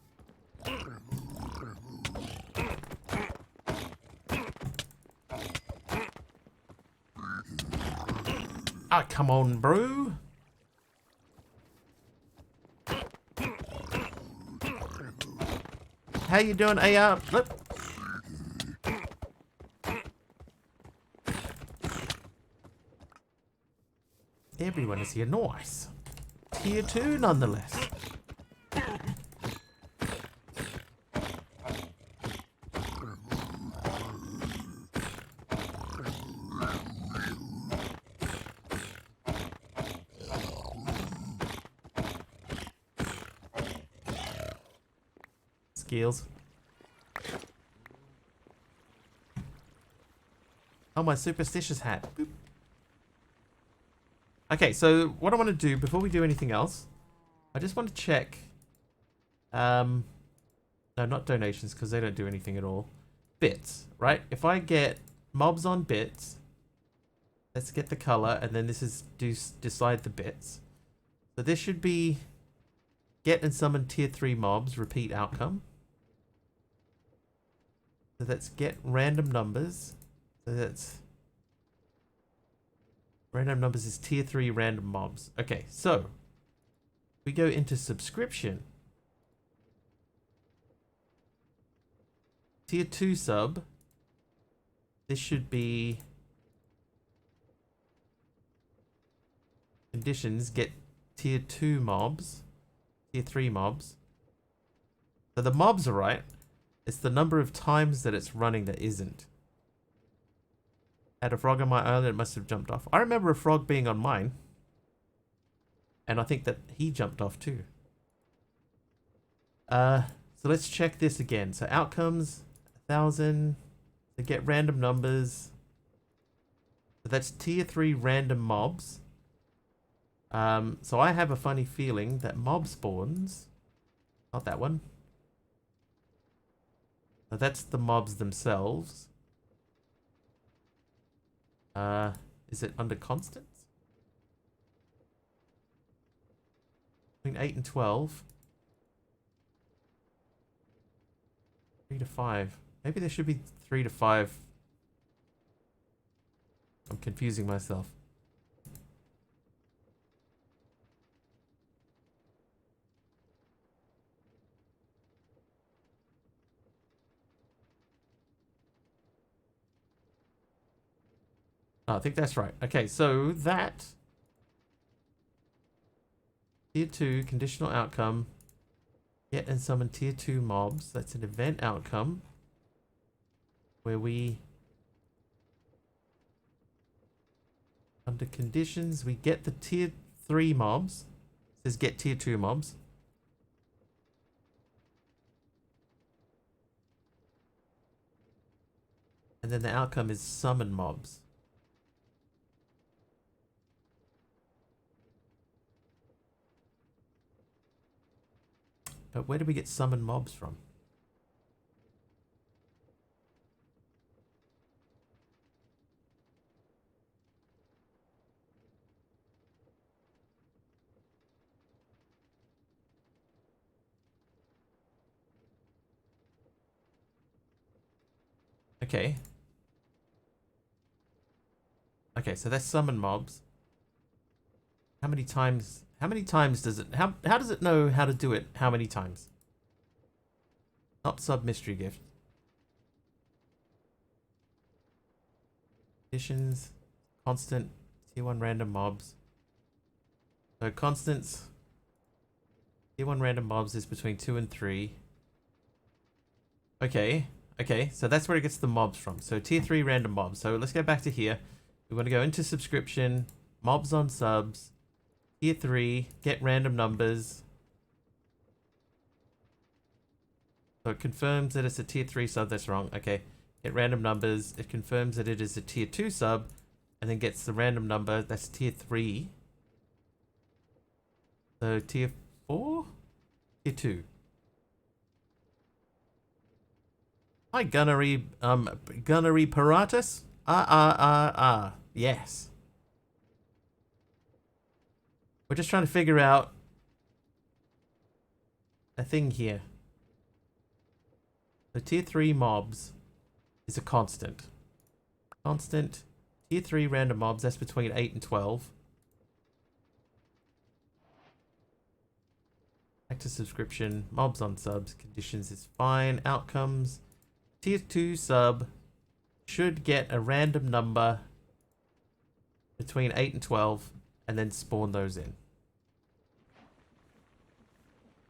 Ah, come on, bro. How you doing, AR? Look. Everyone is here. Nice. Tier 2 nonetheless. Skills. Oh, my superstitious hat. Boop. Okay, so what I want to do before we do anything else, I just want to check. No, not donations, because they don't do anything at all. Bits, right? If I get mobs on bits, let's get the color, and then this is decide the bits. So this should be get and summon tier 3 mobs, repeat outcome. So that's get random numbers. So that's random numbers is tier 3 random mobs. Okay, so we go into subscription. Tier 2 sub. This should be conditions, get tier 2 mobs, tier 3 mobs. So the mobs are right. It's the number of times that it's running that isn't. Had a frog on my island, it must have jumped off. I remember a frog being on mine. And I think that he jumped off too. So let's check this again. So outcomes, 1,000. To get random numbers. So that's tier 3 random mobs. So I have a funny feeling that mob spawns. Not that one. So that's the mobs themselves. Is it under constants? Between 8 and 12. 3 to 5. Maybe there should be 3 to 5. I'm confusing myself. Oh, I think that's right. Okay, so that tier 2 conditional outcome, get and summon tier 2 mobs. That's an event outcome where we, under conditions, we get the tier 3 mobs. It says get tier 2 mobs. And then the outcome is summon mobs. But where do we get summon mobs from? Okay. Okay, so that's summon mobs. How many times does it, how does it know how to do it? How many times? Not sub mystery gift. Conditions, constant, tier 1 random mobs. So constants, tier 1 random mobs is between 2 and 3. Okay, so that's where it gets the mobs from. So tier 3 random mobs. So let's go back to here. We want to go into subscription, mobs on subs, tier 3, get random numbers. So it confirms that it's a tier 3 sub. That's wrong. Okay, get random numbers. It confirms that it is a tier 2 sub, and then gets the random number. That's tier 3. So tier 4? Tier 2. Hi, Gunnery Paratus? Yes. We're just trying to figure out a thing here. So tier 3 mobs is a constant. Constant. Tier 3 random mobs, that's between 8 and 12. Back to subscription. Mobs on subs. Conditions is fine. Outcomes. Tier 2 sub should get a random number between 8 and 12 and then spawn those in.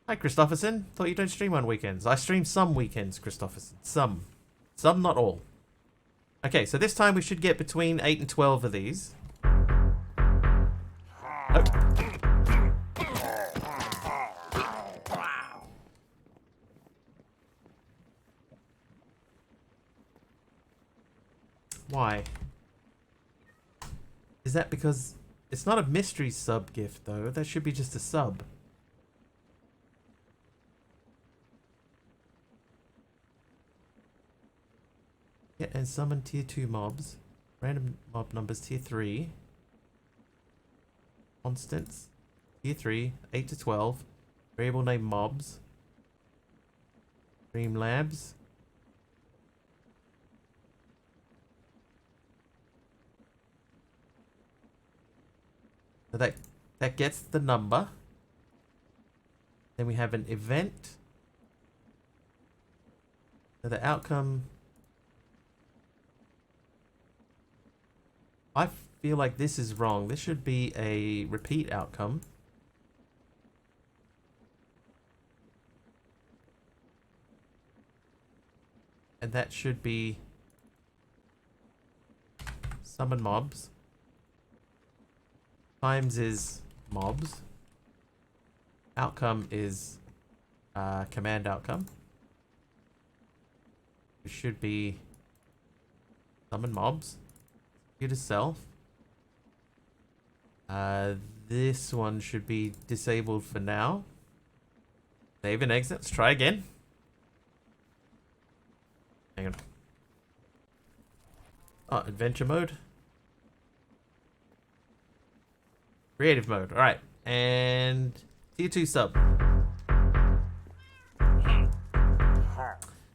Hi, Christopherson. Thought you don't stream on weekends. I stream some weekends, Christopherson. Some. Some, not all. Okay, so this time we should get between 8 and 12 of these. Oh. Why? Is that because it's not a mystery sub gift though? That should be just a sub. Get and summon tier 2 mobs. Random mob numbers tier 3. Constants. Tier 3. 8 to 12. Variable name mobs. Dream labs. So that gets the number. Then we have an event. So the outcome. I feel like this is wrong. This should be a repeat outcome. And that should be summon mobs. Times is mobs. Outcome is command outcome. It should be summon mobs. Computer self. This one should be disabled for now. Save and exit. Let's try again. Hang on. Oh, adventure mode. Creative mode. Alright. And tier 2 sub.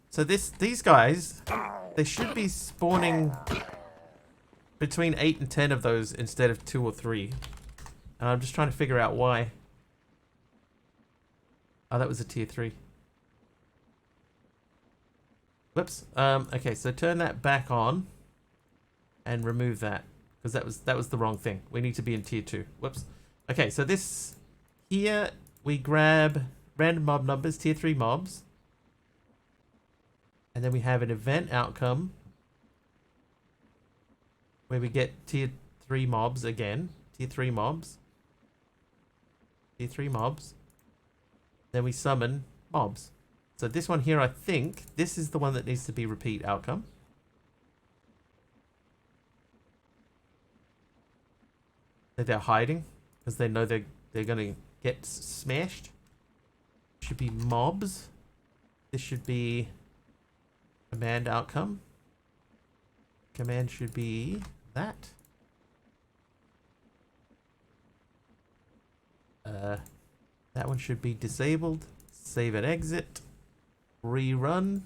So these guys, they should be spawning between 8 and 10 of those instead of 2 or 3. And I'm just trying to figure out why. Oh, that was a tier 3. Whoops. Okay, so turn that back on and remove that, because that was the wrong thing. We need to be in tier 2. Whoops. Okay, so this here we grab random mob numbers, tier 3 mobs. And then we have an event outcome where we get tier 3 mobs again. Tier 3 mobs. Tier 3 mobs. Then we summon mobs. So this one here, I think, this is the one that needs to be repeat outcome. That they're hiding because they know they're going to get smashed. Should be mobs. This should be command outcome. Command should be that. That one should be disabled. Save and exit. Rerun.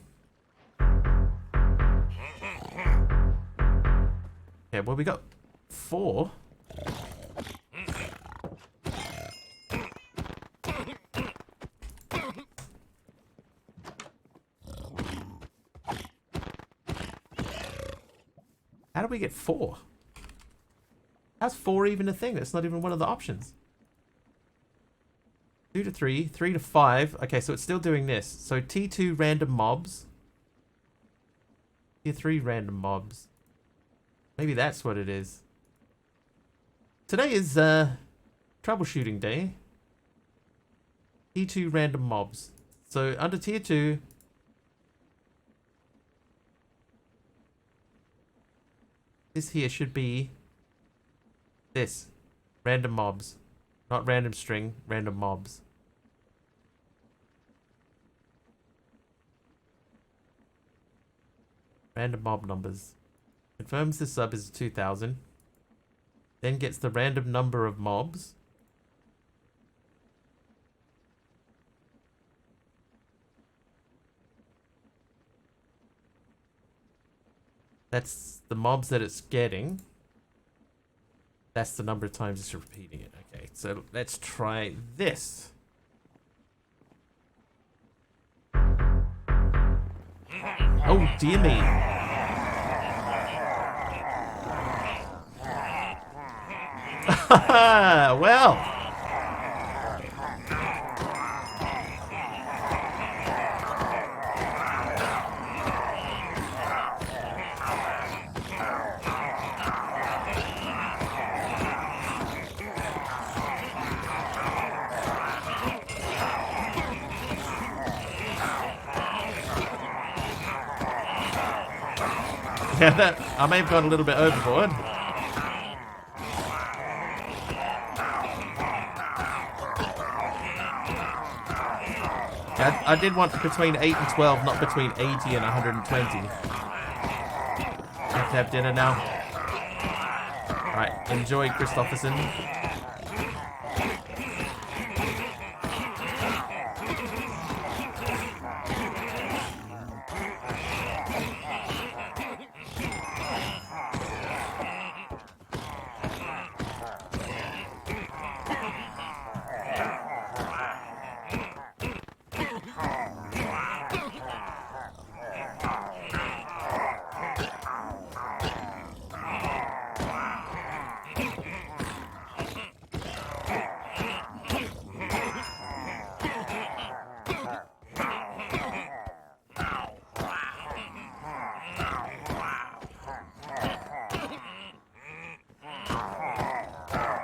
Okay, what we got? 4. How do we get 4? How's 4 even a thing? That's not even one of the options. 2 to 3, 3 to 5. Okay, so it's still doing this. So T2 random mobs. Tier 3 random mobs. Maybe that's what it is. Today is troubleshooting day. T2 random mobs. So under tier 2, this here should be this. Random mobs. Not random string, random mobs. Random mob numbers. Confirms the sub is 2000. Then gets the random number of mobs. That's the mobs that it's getting. That's the number of times it's repeating it. Okay, so let's try this. Oh, dear me. Well. Yeah, that, I may have gone a little bit overboard. I did want between 8 and 12, not between 80 and 120. I have to have dinner now. Alright, enjoy, Christopherson.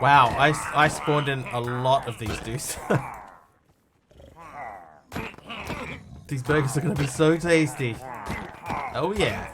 Wow, I spawned in a lot of these dudes. These burgers are gonna be so tasty. Oh yeah.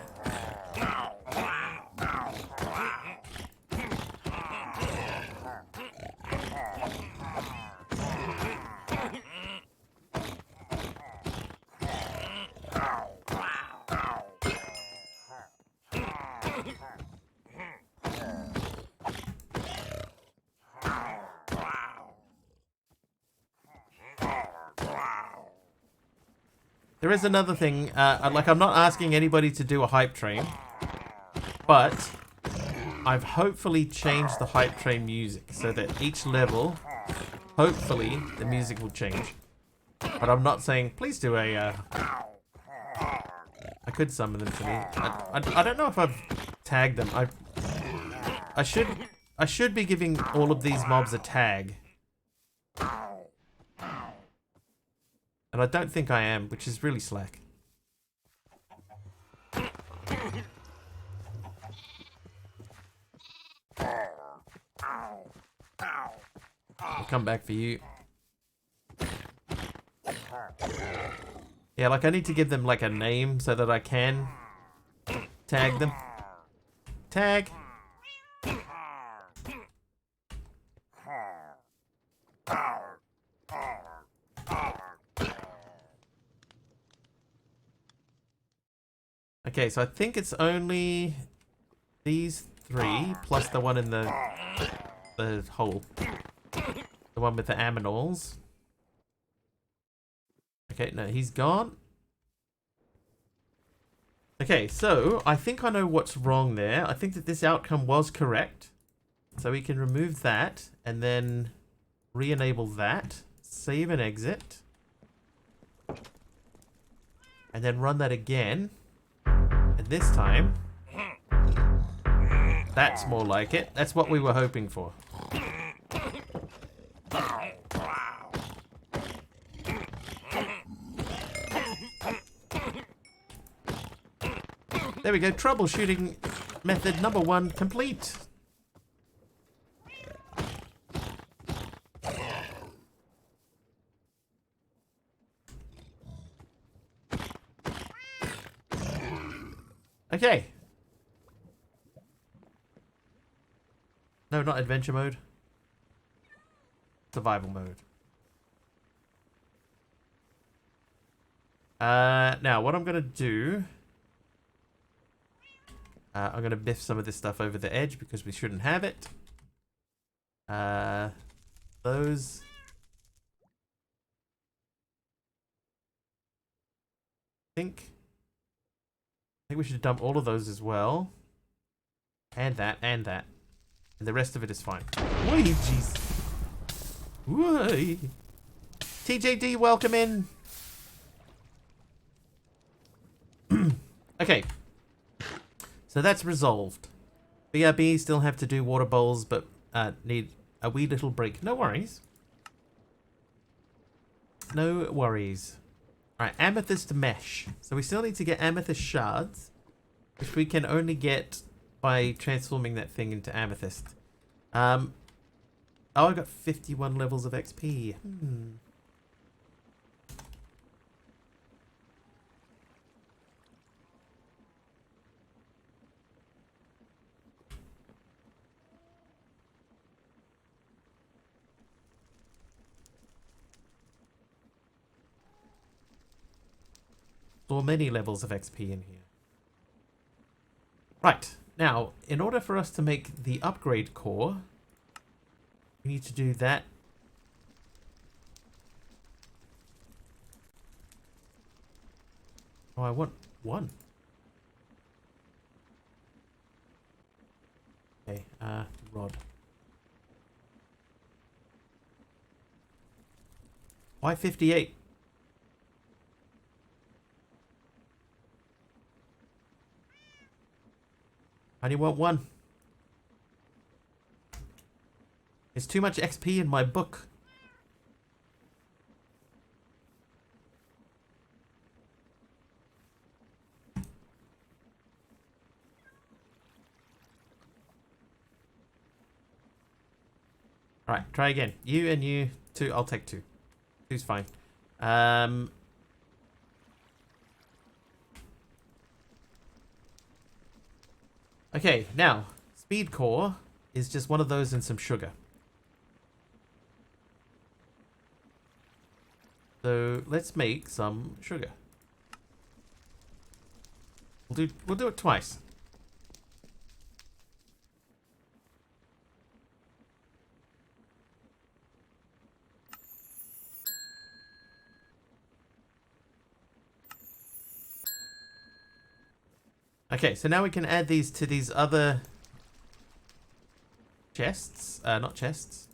There is another thing, like I'm not asking anybody to do a hype train, but I've hopefully changed the hype train music so that each level, hopefully, the music will change. But I'm not saying, please do a, I could summon them to me. I don't know if I've tagged them. I should be giving all of these mobs a tag. And I don't think I am, which is really slack. I'll come back for you. Yeah, like I need to give them like a name so that I can tag them. Tag. Okay, so I think it's only these 3 plus the one in the hole. The one with the aminals. Okay, no, he's gone. Okay, so I think I know what's wrong there. I think that this outcome was correct. So we can remove that and then re-enable that. Save and exit. And then run that again. And this time, that's more like it. That's what we were hoping for. There we go. Troubleshooting method number 1 complete. Okay. No, not adventure mode. Survival mode. Now, what I'm going to do... I'm going to biff some of this stuff over the edge because we shouldn't have it. Those... I think we should dump all of those as well. And that, and that. And the rest of it is fine. Whee, jeez. Whee. TJD, welcome in. Okay. So that's resolved. BRB still have to do water bowls, but need a wee little break. No worries. No worries. Alright, amethyst mesh. So we still need to get amethyst shards, which we can only get by transforming that thing into amethyst. Oh, I got 51 levels of XP. So many levels of XP in here. Right, now, in order for us to make the upgrade core, we need to do that. Oh, I want 1. Okay, rod. Why 58? I only want 1. There's too much XP in my book. Alright, try again. You and you. 2. I'll take 2. 2's fine. Okay, now, speed core is just one of those and some sugar. So let's make some sugar. We'll do it twice. Okay, so now we can add these to these other chests. Not chests.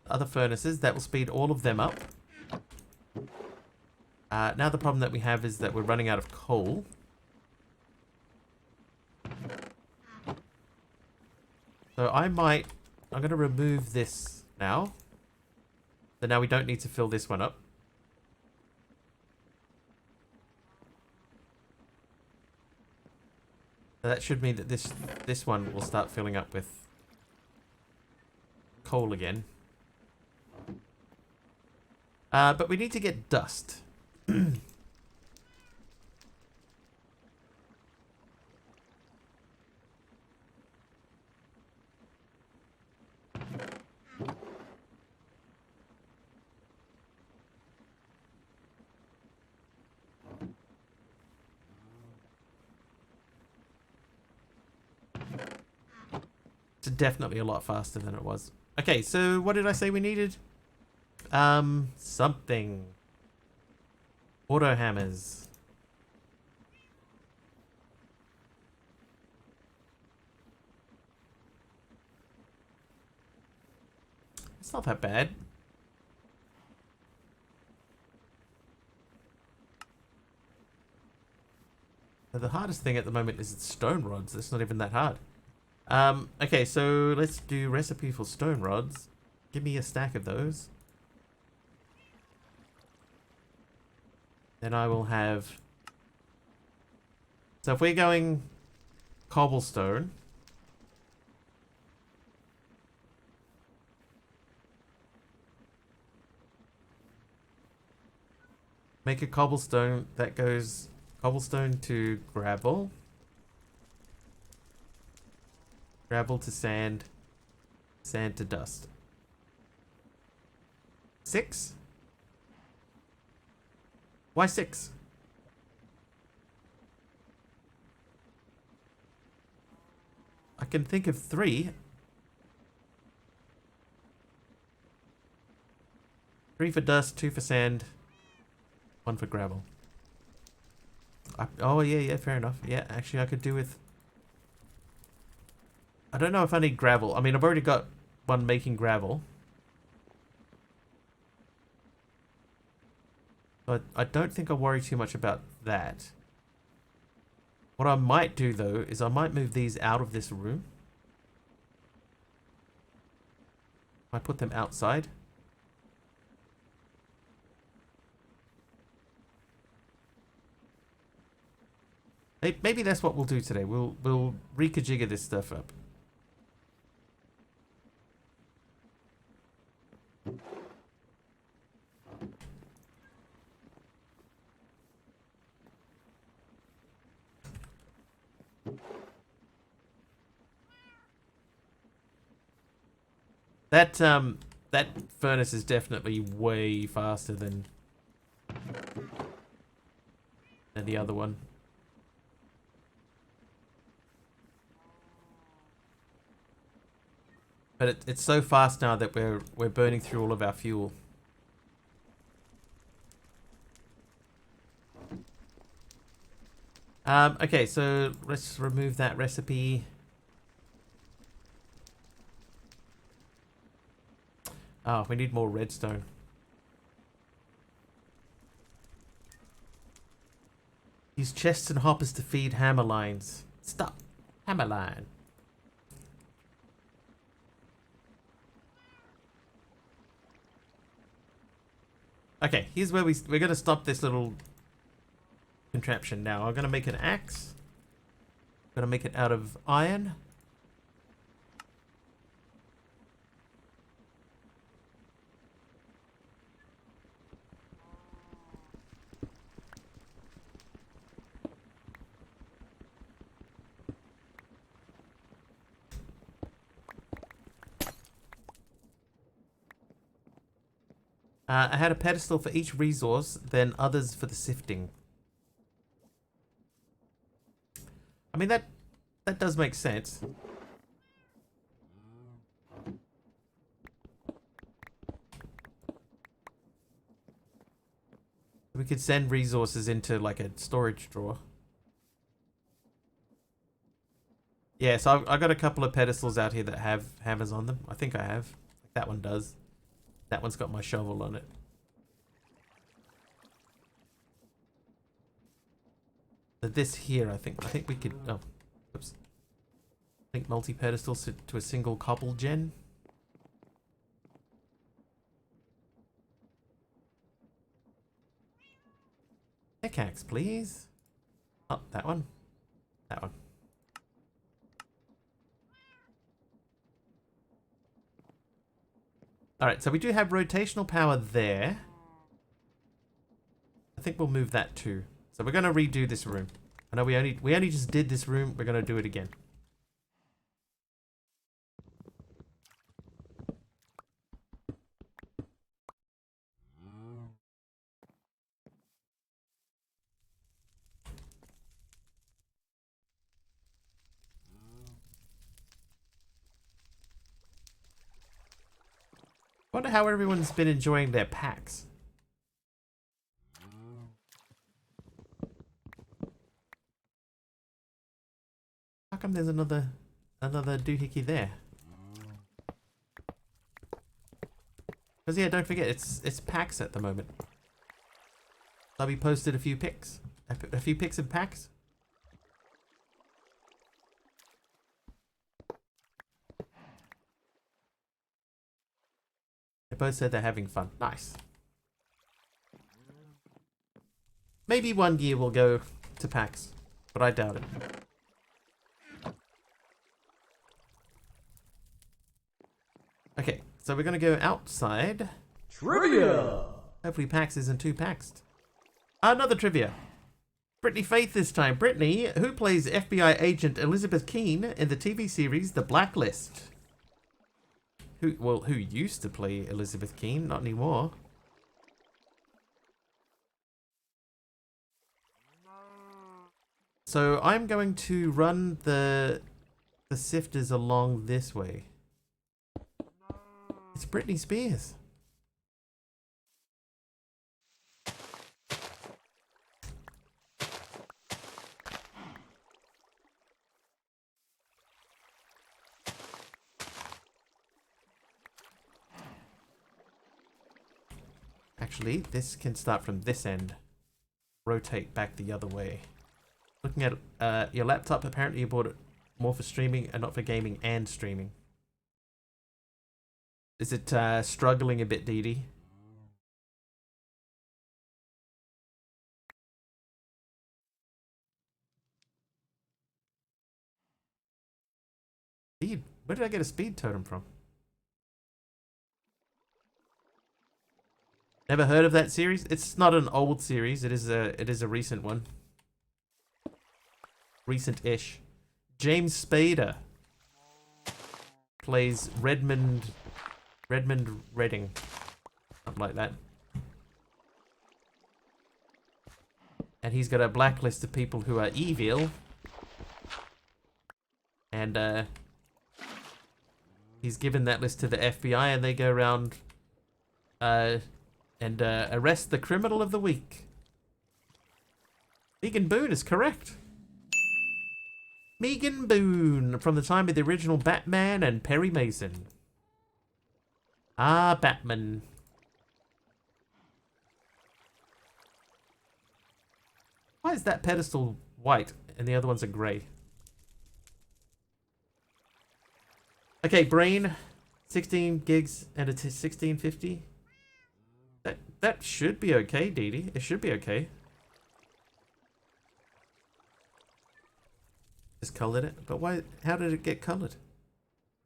Other furnaces. That will speed all of them up. Now the problem that we have is that we're running out of coal. So I'm going to remove this now. So now we don't need to fill this one up. So that should mean that this one will start filling up with coal again. But we need to get dust. It's definitely a lot faster than it was. Okay, so what did I say we needed? Something. Auto hammers. It's not that bad. The hardest thing at the moment is stone rods. That's not even that hard. Okay, so let's do recipe for stone rods. Give me a stack of those. Then I will have... So if we're going cobblestone... Make a cobblestone that goes cobblestone to gravel. Gravel to sand. Sand to dust. 6? Why 6? I can think of 3. 3 for dust, 2 for sand, 1 for gravel. Oh, yeah, fair enough. Yeah, actually I could do with... I don't know if I need gravel. I mean, I've already got one making gravel. But I don't think I'll worry too much about that. What I might do, though, is I might move these out of this room. I put them outside. Maybe that's what we'll do today. We'll rekajigger this stuff up. That furnace is definitely way faster than the other one. But it's so fast now that we're burning through all of our fuel. Okay, so let's remove that recipe. Oh, we need more redstone. Use chests and hoppers to feed hammer lines. Stop. Hammer line. Okay, here's where we're going to stop this little contraption now. I'm going to make an axe. I'm going to make it out of iron. I had a pedestal for each resource, then others for the sifting. I mean, that does make sense. We could send resources into like a storage drawer. Yeah, so I've got a couple of pedestals out here that have hammers on them. I think I have. That one does. That one's got my shovel on it. But this here, I think we could... Oh, oops. Link multi-pedestals to a single cobble gen. Pickaxe, please. Oh, that one. That one. Alright, so we do have rotational power there. I think we'll move that too. So we're going to redo this room. I know we only just did this room. We're going to do it again. Wonder how everyone's been enjoying their packs. How come there's another doohickey there? Because yeah, don't forget, it's PAX at the moment. I'll be posted a few pics. A few pics of PAX. They both said they're having fun. Nice. Maybe one year we'll go to PAX, but I doubt it. Okay, so we're gonna go outside. Trivia! Hopefully PAX isn't too paxed. Another trivia. Brittany Faith this time. Brittany, who plays FBI agent Elizabeth Keene in the TV series The Blacklist? Who used to play Elizabeth Keene, not anymore. So I'm going to run the sifters along this way. It's Britney Spears. Actually, this can start from this end. Rotate back the other way. Looking at your laptop, apparently you bought it more for streaming and not for gaming and streaming. Is it struggling a bit, Dee Dee? Speed? Where did I get a speed totem from? Never heard of that series? It's not an old series. It is a recent one. Recent-ish. James Spader plays Redmond Redding. Something like that. And he's got a blacklist of people who are evil. And he's given that list to the FBI and they go around and arrest the criminal of the week. Megan Boone is correct. Megan Boone, from the time of the original Batman and Perry Mason. Ah, Batman. Why is that pedestal white and the other ones are grey? Okay, brain, 16 gigs and a 1650. That should be okay, Dee Dee. It should be okay. Just colored it, but why? How did it get colored?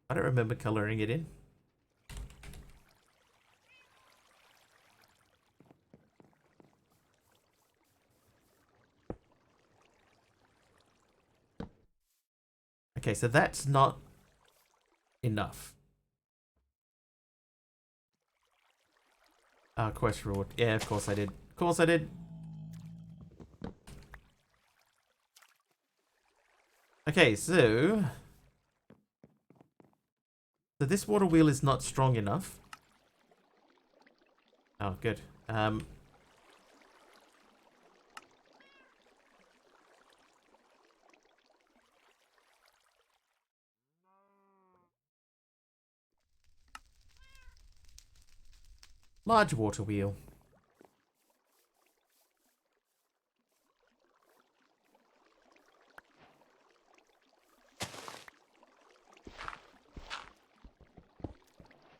I don't remember coloring it in. Okay, so that's not enough. Quest reward. Yeah, of course I did. Of course I did. Okay, so this water wheel is not strong enough. Oh, good. Large water wheel.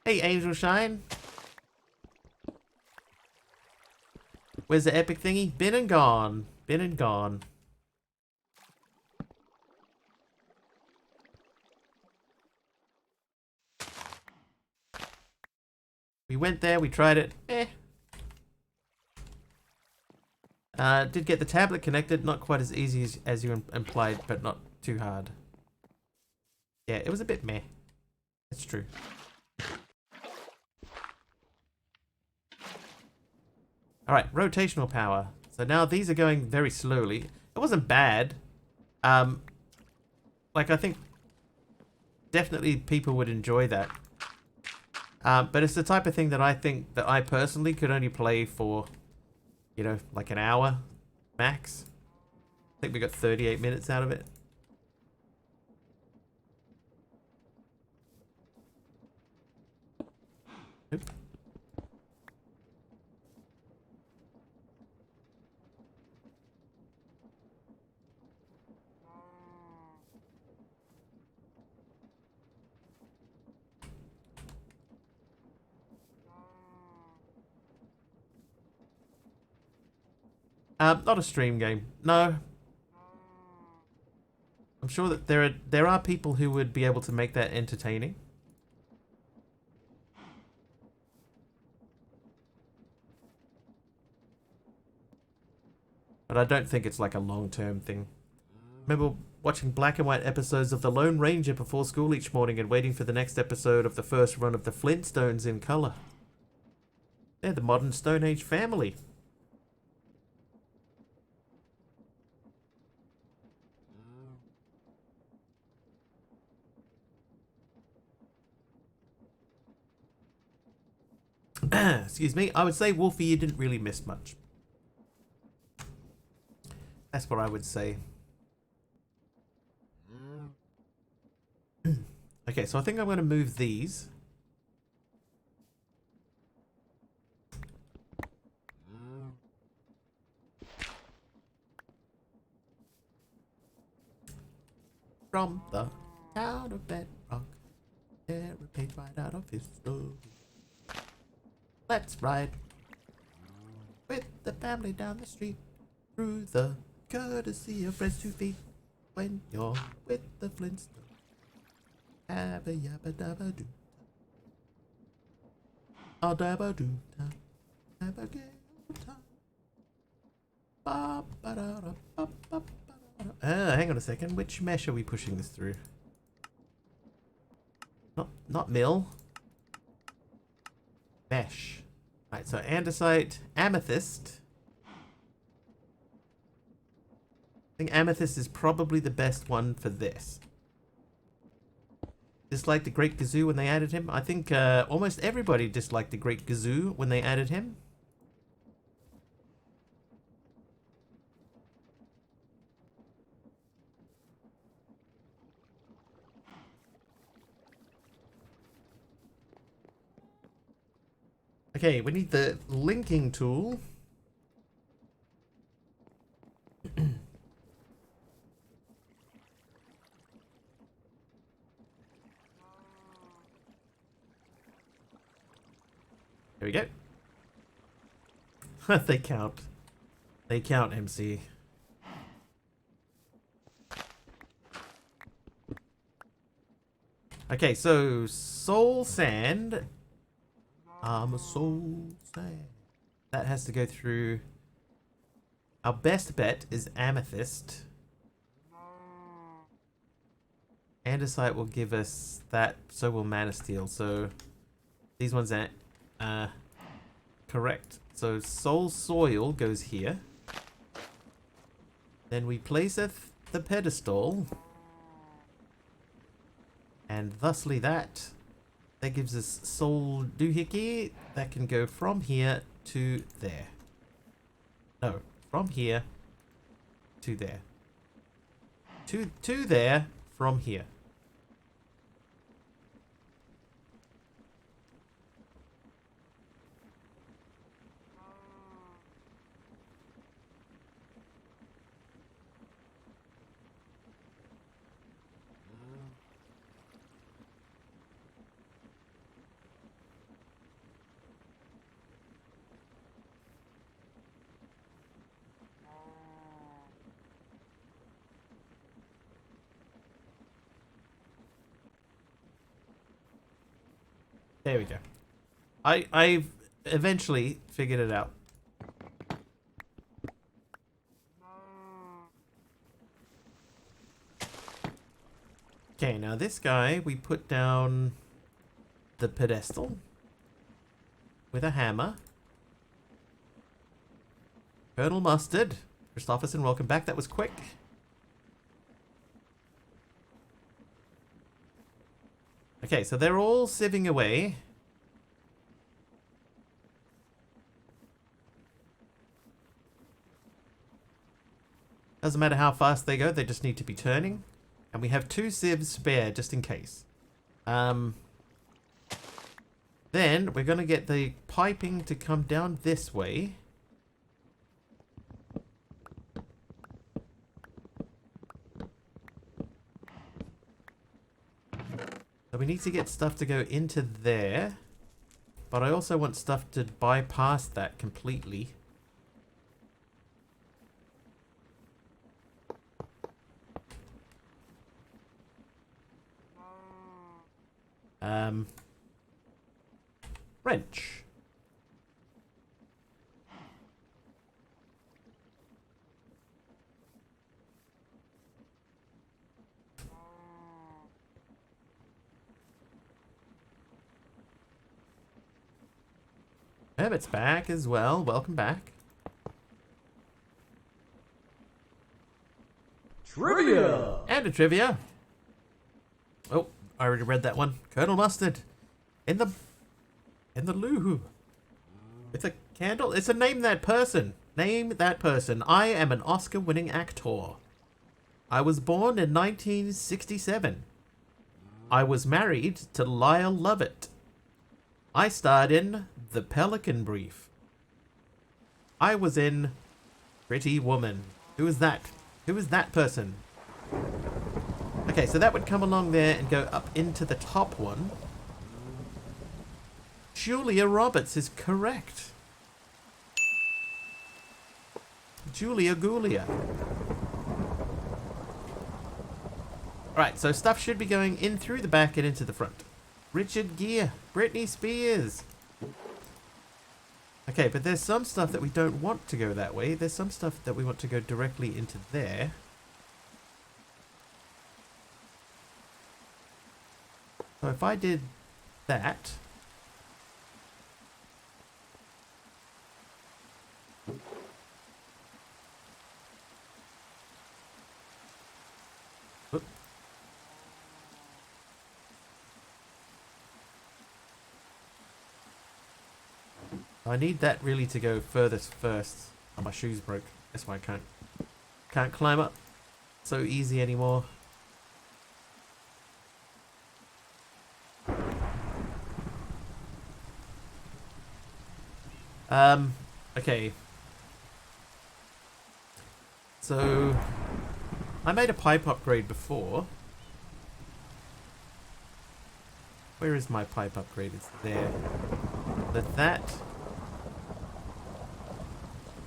Hey, Angel Shine. Where's the epic thingy? Been and gone. Been and gone. We went there, we tried it. Did get the tablet connected. Not quite as easy as you implied, but not too hard. Yeah, it was a bit meh. It's true. Alright, rotational power. So now these are going very slowly. It wasn't bad. Like, I think definitely people would enjoy that. But it's the type of thing that I think that I personally could only play for, you know, like an hour max. I think we got 38 minutes out of it. Oop. Not a stream game. No. I'm sure that there are people who would be able to make that entertaining. But I don't think it's like a long-term thing. Remember watching black and white episodes of The Lone Ranger before school each morning and waiting for the next episode of the first run of the Flintstones in color. They're the modern Stone Age family. Excuse me. I would say, Wolfie, you didn't really miss much. That's what I would say. Okay, so I think I'm going to move these. From the town of Bedrock, there a page right out of history. Let's ride with the family down the street through the courtesy of friends 2 feet. When you're with the Flintstones, have a yabba dabba doo. I'll dabba doo da, have a good time. Ba ba da da ba ba ba da. Hang on a second. Which mesh are we pushing this through? Not mill. Mesh. Right, so andesite, amethyst. I think amethyst is probably the best one for this. Disliked the Great Gazoo when they added him. I think almost everybody disliked the Great Gazoo when they added him. Okay, we need the linking tool. There we go. They count. They count, MC. Okay, so soul sand. I'm a soul sand. That has to go through. Our best bet is amethyst. Andesite will give us that, so will mana steel. So these ones are correct. So soul soil goes here. Then we placeth the pedestal. And thusly that gives us soul doohickey. That can go from here to there. No, from here to there. To there from here. There we go. I've eventually figured it out. Okay, now this guy, we put down the pedestal with a hammer. Colonel Mustard, Christopherson, welcome back. That was quick. Okay, so they're all sieving away. Doesn't matter how fast they go, they just need to be turning. And we have 2 sieves spare, just in case. Then we're going to get the piping to come down this way. So we need to get stuff to go into there. But I also want stuff to bypass that completely. Wrench. Hermit's back as well. Welcome back. Trivia! And a trivia. Oh, I already read that one. Colonel Mustard. In the loo. It's a candle. It's a name that person. Name that person. I am an Oscar-winning actor. I was born in 1967. I was married to Lyle Lovett. I starred in The Pelican Brief. I was in Pretty Woman. Who is that? Who is that person? Okay, so that would come along there and go up into the top one. Julia Roberts is correct. Julia Gulia. Alright, so stuff should be going in through the back and into the front. Richard Gere. Britney Spears. Okay, but there's some stuff that we don't want to go that way. There's some stuff that we want to go directly into there. So if I did that... Oop. I need that really to go furthest first. Oh, my shoes broke. That's why I can't climb up so easy anymore. Okay. So I made a pipe upgrade before. Where is my pipe upgrade? It's there. But that,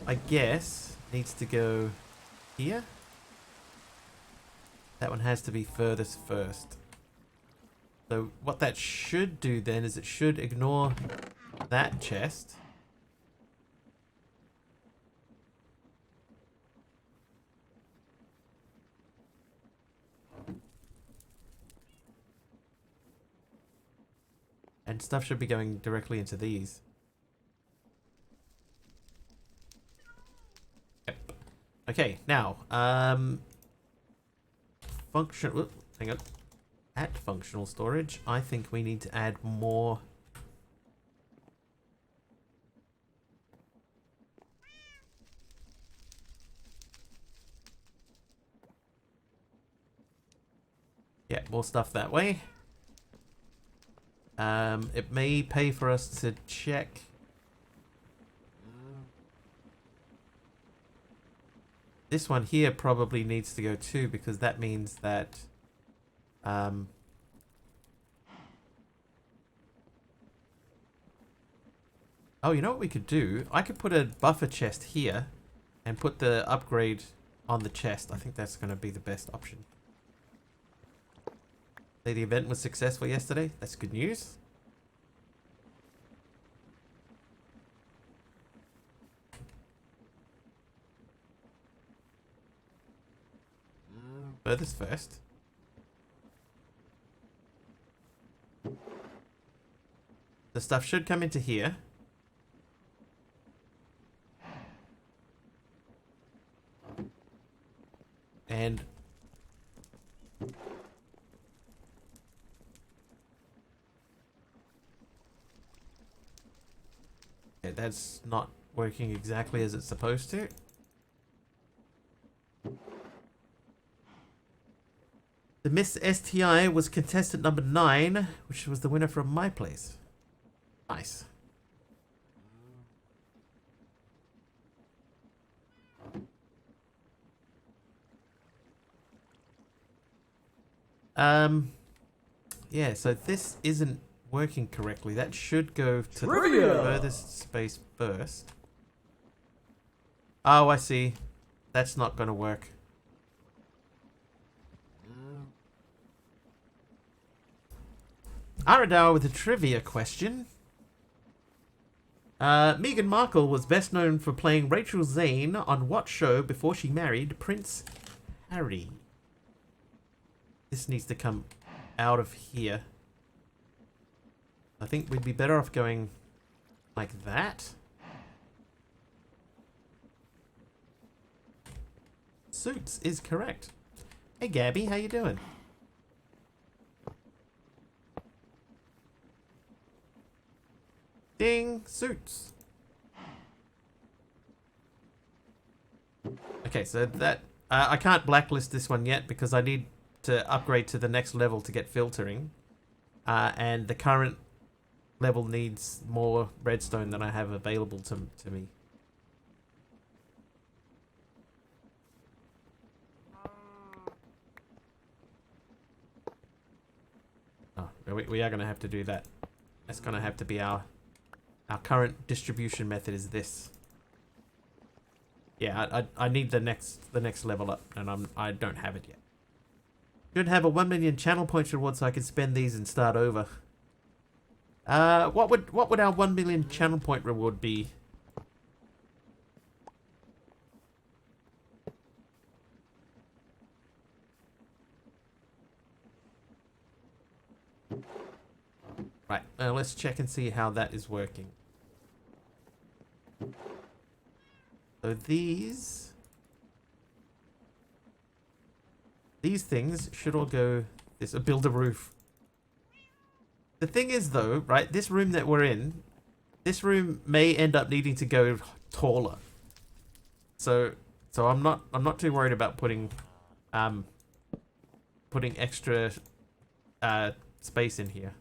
I guess, needs to go here. That one has to be furthest first. So what that should do then is it should ignore that chest. And stuff should be going directly into these. Yep. Okay, now, whoop, hang on. At functional storage, I think we need to add more. Yeah, more stuff that way. It may pay for us to check. This one here probably needs to go too, because that means that oh, you know what we could do? I could put a buffer chest here and put the upgrade on the chest. I think that's going to be the best option. The event was successful yesterday. That's good news. Furthest first. The stuff should come into here. And okay, that's not working exactly as it's supposed to. The Miss STI was contestant number 9, which was the winner from my place. Nice. Yeah, so this isn't working correctly. That should go to Trivia! the furthest space first. Oh, I see. That's not going to work. Aradar with a trivia question. Meghan Markle was best known for playing Rachel Zane on what show before she married Prince Harry? This needs to come out of here. I think we'd be better off going like that. Suits is correct. Hey Gabby, how you doing? Ding, Suits. Okay, so that I can't blacklist this one yet because I need to upgrade to the next level to get filtering, and the current level needs more redstone than I have available to me. Oh, we are going to have to do that. That's going to have to be our current distribution method is this. Yeah, I need the next level up, and I don't have it yet. Should have a 1 million channel points reward so I can spend these and start over. What would our 1 million channel point reward be? Right, let's check and see how that is working. So these things should all go this, build a roof. The thing is though, right, this room that we're in, this room may end up needing to go taller. So I'm not too worried about putting extra space in here.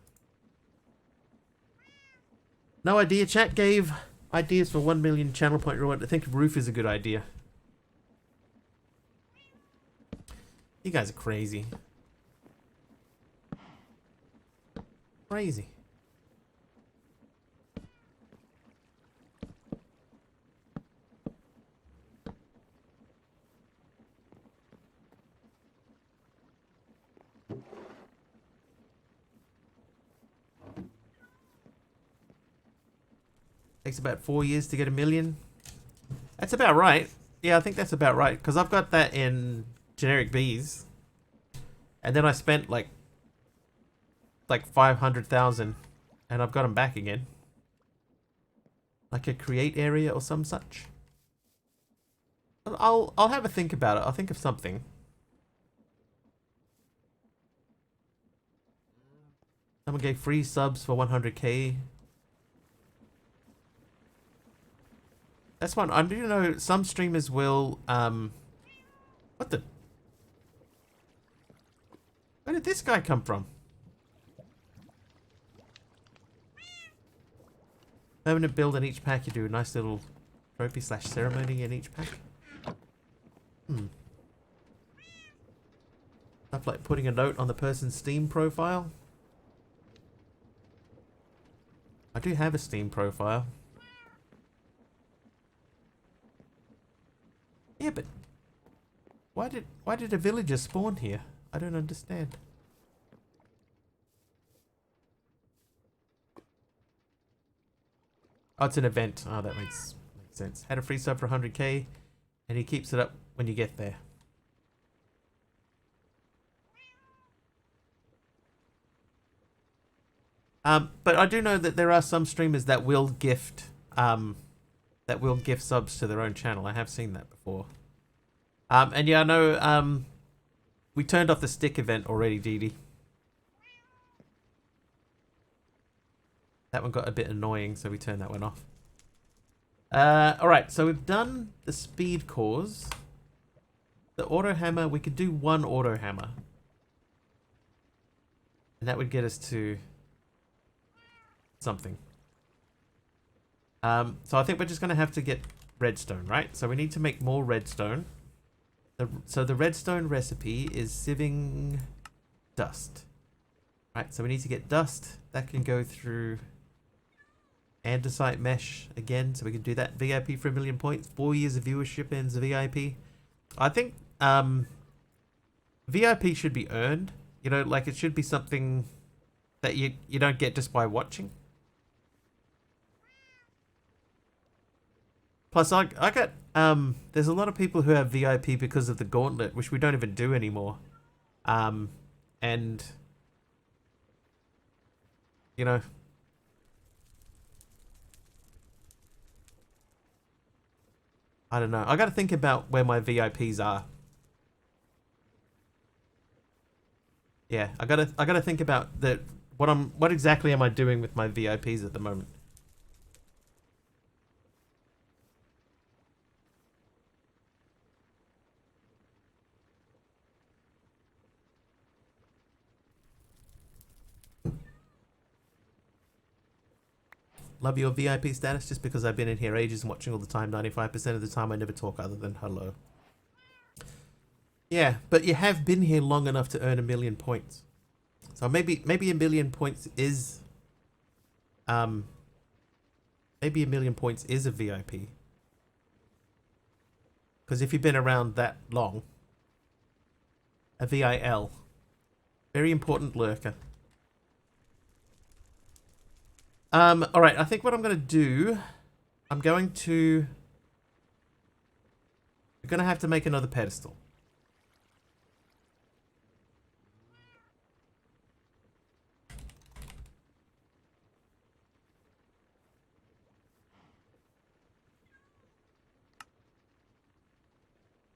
No idea, chat gave ideas for 1 million channel point reward. I think roof is a good idea. You guys are crazy. Crazy. Takes about 4 years to get 1 million. That's about right. Yeah, I think that's about right. Because I've got that in generic bees. And then I spent like 500,000. And I've got them back again. Like a create area or some such. I'll have a think about it. I'll think of something. Someone gave free subs for 100k. That's fine. I do know some streamers will, what the? Where did this guy come from? Permanent build in each pack. You do a nice little trophy / ceremony in each pack. Stuff like putting a note on the person's Steam profile. I do have a Steam profile. Yeah, but why did a villager spawn here? I don't understand. Oh, it's an event. Oh, that makes sense. Had a free sub for 100k, and he keeps it up when you get there. But I do know that there are some streamers that will gift subs to their own channel. I have seen that before. And yeah, I know we turned off the stick event already, Dee Dee. That one got a bit annoying, so we turned that one off. Alright, so we've done the speed cores. The auto hammer, we could do one auto hammer. And that would get us to something. So I think we're just going to have to get redstone, right? So we need to make more redstone. So the redstone recipe is sieving dust. Right, so we need to get dust. That can go through andesite mesh again, so we can do that. VIP for 1 million points. 4 years of viewership ends VIP. I think VIP should be earned. You know, like it should be something that you don't get just by watching. Plus, I got there's a lot of people who have VIP because of the gauntlet, which we don't even do anymore. And you know, I don't know. I got to think about where my VIPs are. Yeah, I gotta think about what exactly am I doing with my VIPs at the moment. Love your VIP status just because I've been in here ages and watching all the time. 95% of the time I never talk other than hello. Yeah, but you have been here long enough to earn 1,000,000 points. So maybe 1,000,000 points is maybe 1,000,000 points is a VIP. Because if you've been around that long, a VIL, very important lurker. All right, I think what I'm going to do, we're going to have to make another pedestal.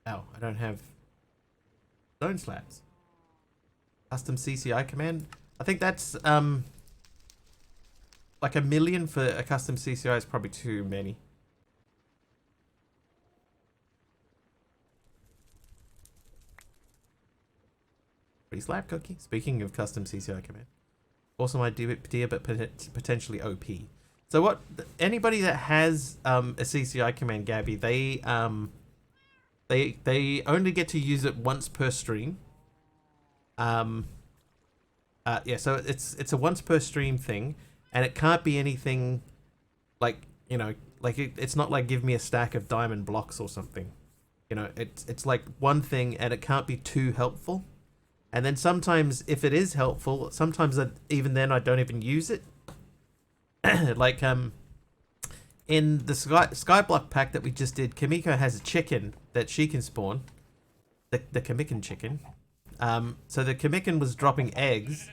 Oh, I don't have stone slabs. Custom CCI command. I think that's like 1,000,000 for a custom CCI is probably too many. Free slab cookie. Speaking of custom CCI command, awesome idea, but potentially OP. So what? Anybody that has a CCI command, Gabby, they only get to use it once per stream. Yeah, so it's a once per stream thing. And it can't be anything like, you know, like it's not like give me a stack of diamond blocks or something. You know, it's like one thing and it can't be too helpful. And then sometimes if it is helpful, sometimes even then I don't even use it. Like in the Skyblock pack that we just did, Kamiko has a chicken that she can spawn. The Kamikan chicken. So the Kamikan was dropping eggs,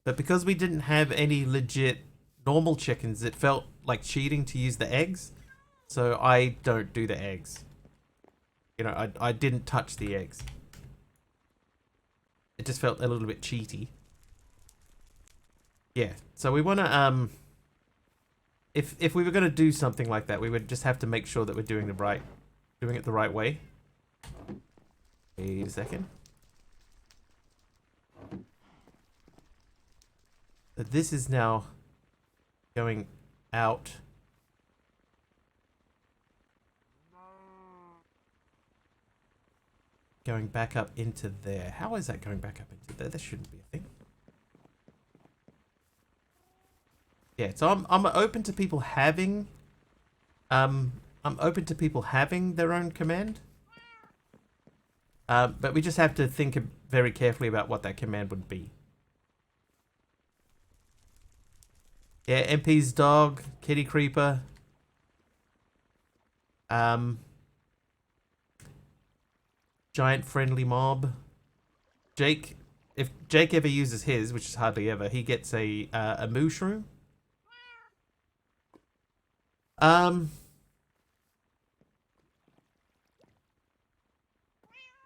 but because we didn't have any legit normal chickens, it felt like cheating to use the eggs, so I don't do the eggs. You know, I didn't touch the eggs. It just felt a little bit cheaty. Yeah, so we want to if we were going to do something like that, we would just have to make sure that we're doing it the right way. Wait a second. So this is now going out. Going back up into there. How is that going back up into there? That shouldn't be a thing. Yeah, so I'm open to people having I'm open to people having their own command. But we just have to think very carefully about what that command would be. Yeah, MP's dog, kitty creeper. Giant friendly mob. Jake, if Jake ever uses his, which is hardly ever, he gets a mushroom.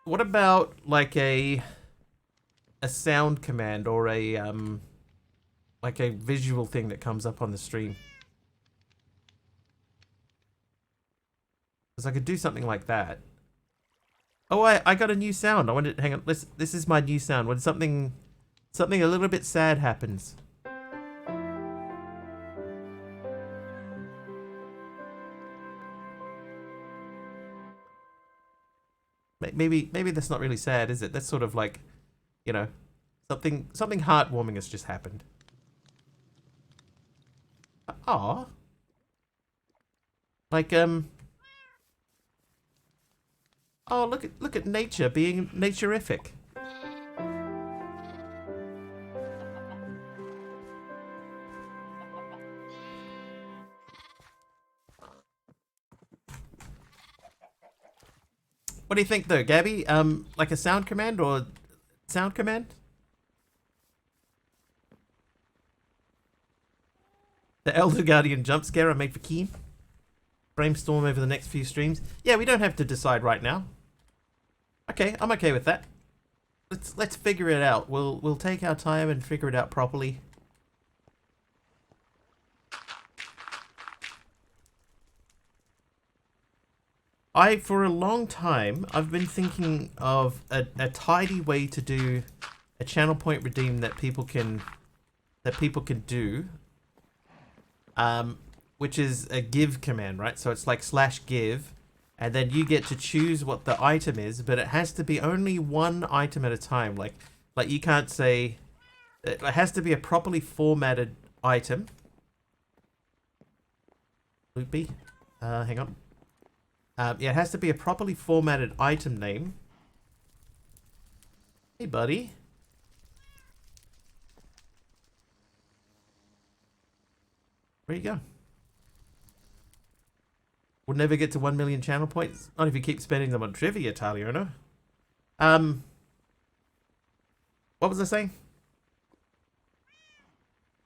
What about like a sound command or a like a visual thing that comes up on the stream? Because I could do something like that. Oh, I got a new sound. I wanted. Hang on. This is my new sound. When something a little bit sad happens. Maybe that's not really sad, is it? That's sort of like, you know, something heartwarming has just happened. Aw. Like oh, look at nature being naturific. What do you think though, Gabby? Like a sound command or sound command? The Elder Guardian jump scare I made for Keen. Brainstorm over the next few streams. Yeah, we don't have to decide right now. Okay, I'm okay with that. Let's figure it out. We'll take our time and figure it out properly. For a long time, I've been thinking of a tidy way to do a channel point redeem that people can do. Which is a give command, right? So it's like /give, and then you get to choose what the item is, but it has to be only one item at a time. Like you can't say, it has to be a properly formatted item. Loopy, hang on. Yeah, it has to be a properly formatted item name. Hey, buddy. Where you go? We'll never get to 1 million channel points. Not if you keep spending them on trivia, Taliona. What was I saying?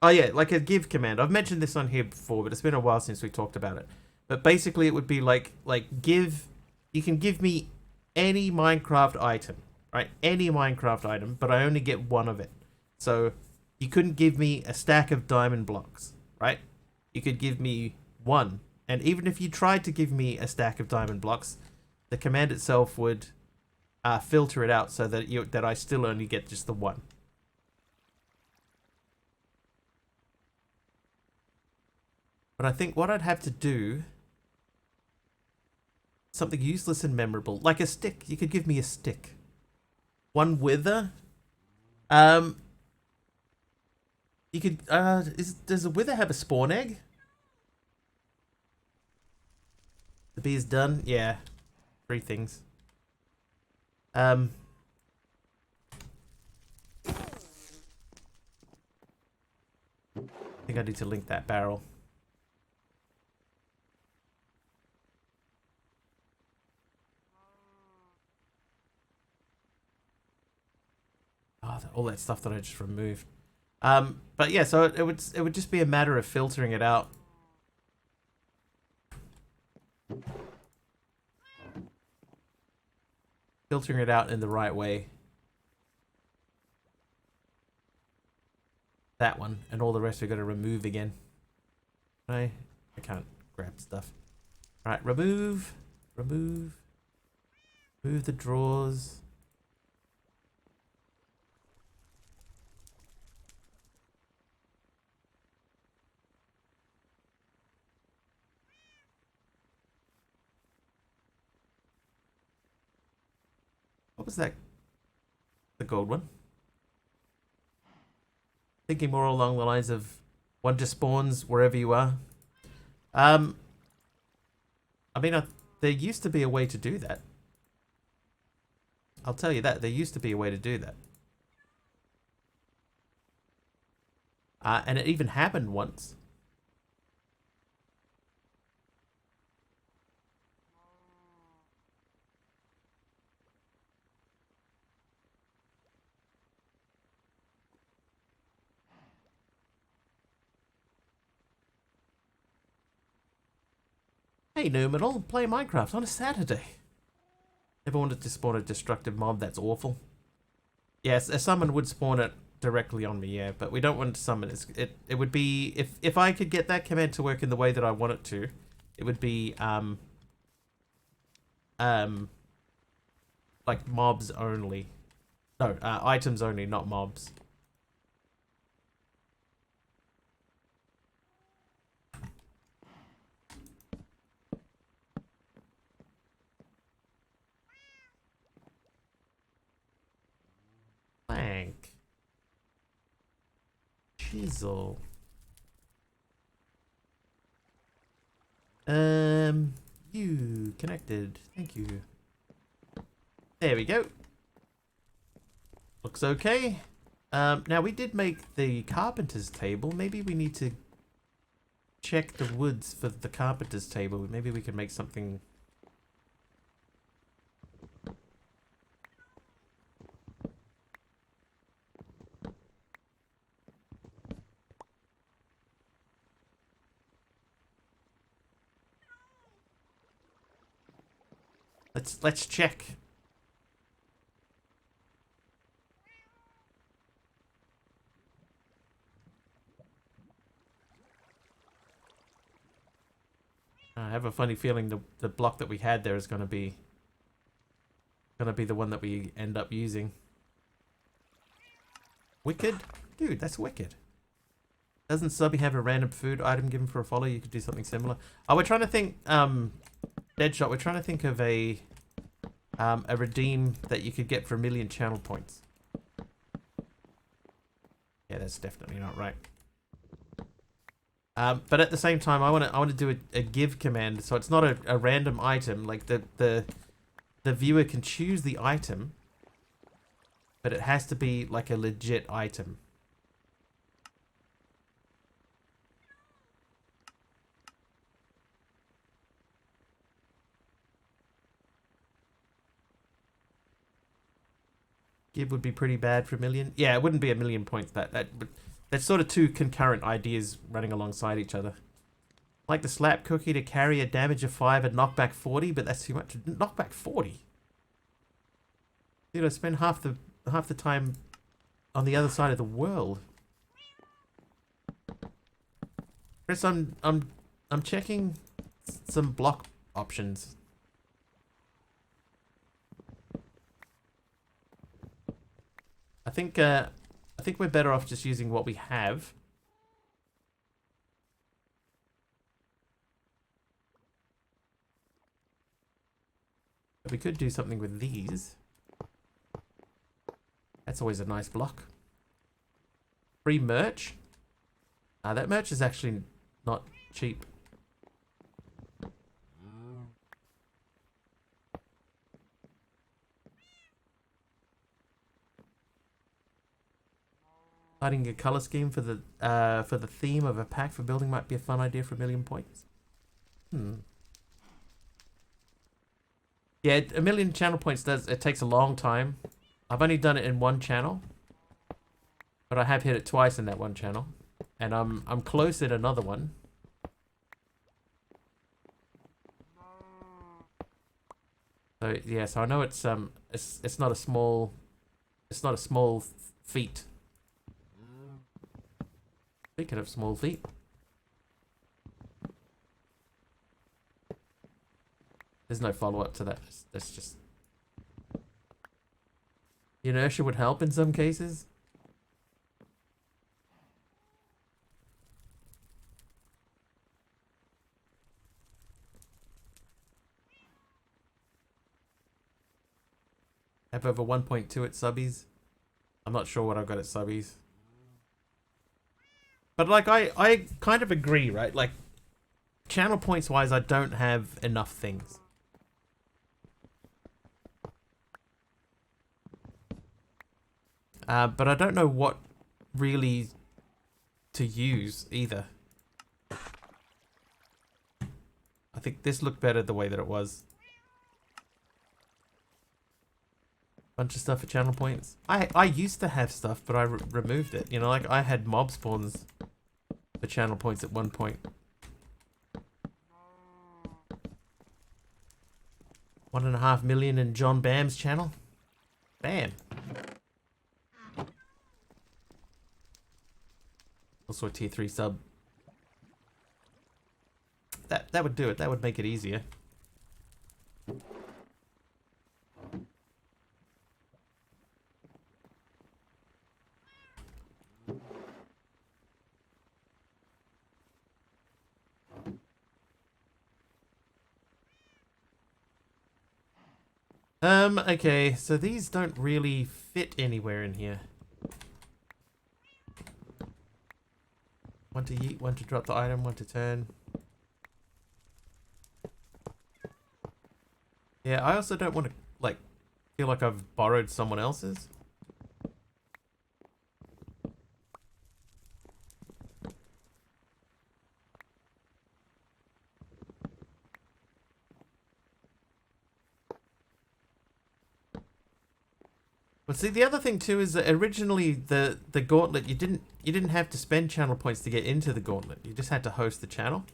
Oh yeah, like a give command. I've mentioned this on here before, but it's been a while since we talked about it. But basically it would be like give, you can give me any Minecraft item, right? Any Minecraft item, but I only get one of it. So you couldn't give me a stack of diamond blocks, right? You could give me one. And even if you tried to give me a stack of diamond blocks, the command itself would filter it out so that I still only get just the one. But I think what I'd have to do, something useless and memorable, like a stick. You could give me a stick. One wither. You could. Does a wither have a spawn egg? The bee is done. Yeah, 3 things. I think I need to link that barrel. Oh, all that stuff that I just removed. But yeah, so it would just be a matter of filtering it out. Filtering it out in the right way. That one, and all the rest we've got to remove again. I can't grab stuff. Alright, remove the drawers. What was that? The gold one? Thinking more along the lines of one just spawns wherever you are. I mean, there used to be a way to do that. I'll tell you that. There used to be a way to do that. And it even happened once. Hey, Numinal, play Minecraft on a Saturday. Never wanted to spawn a destructive mob, that's awful. Yes, a summon would spawn it directly on me, yeah, but we don't want to summon it. It would be, if I could get that command to work in the way that I want it to, it would be, like mobs only. No, items only, not mobs. Plank. Chisel. You connected. Thank you. There we go. Looks okay. Now we did make the carpenter's table. Maybe we need to check the woods for the carpenter's table. Maybe we can make something Let's check. I have a funny feeling the block that we had there is gonna be the one that we end up using. Wicked? Dude, that's wicked. Doesn't Subby have a random food item given for a follow? You could do something similar. Oh, we're trying to think, Deadshot, we're trying to think of a redeem that you could get for 1,000,000 channel points. Yeah, that's definitely not right. But at the same time, I want to do a give command, so it's not a random item. Like the viewer can choose the item, but it has to be like a legit item. Give would be pretty bad for 1,000,000. Yeah, it wouldn't be 1,000,000 points. That's sort of two concurrent ideas running alongside each other. Like the slap cookie to carry a damage of 5 and knockback 40, but that's too much. Knockback 40. Dude, I spend half the time on the other side of the world. Chris, I'm checking some block options. I think we're better off just using what we have. But we could do something with these. That's always a nice block. Free merch. That merch is actually not cheap. Lighting a color scheme for the theme of a pack for building might be a fun idea for 1,000,000 points. Yeah, 1,000,000 channel points it takes a long time. I've only done it in one channel, but I have hit it twice in that one channel, and I'm close in another one. So yeah, so I know it's not a small feat. Speaking of small feet. There's no follow-up to that. That's just... Inertia would help in some cases. Have over 1.2 at subbies. I'm not sure what I've got at subbies. But like I kind of agree, right? Like channel points wise, I don't have enough things. But I don't know what really to use either. I think this looked better the way that it was. Bunch of stuff for channel points. I used to have stuff, but I removed it. You know, like I had mob spawns for channel points at one point. 1.5 million in John Bam's channel. Bam. Also a tier 3 sub. That would do it. That would make it easier. Okay, so these don't really fit anywhere in here. One to yeet, one to drop the item, one to turn. Yeah, I also don't want to, like, feel like I've borrowed someone else's. But see, the other thing too is that originally the gauntlet you didn't have to spend channel points to get into the gauntlet. You just had to host the channel.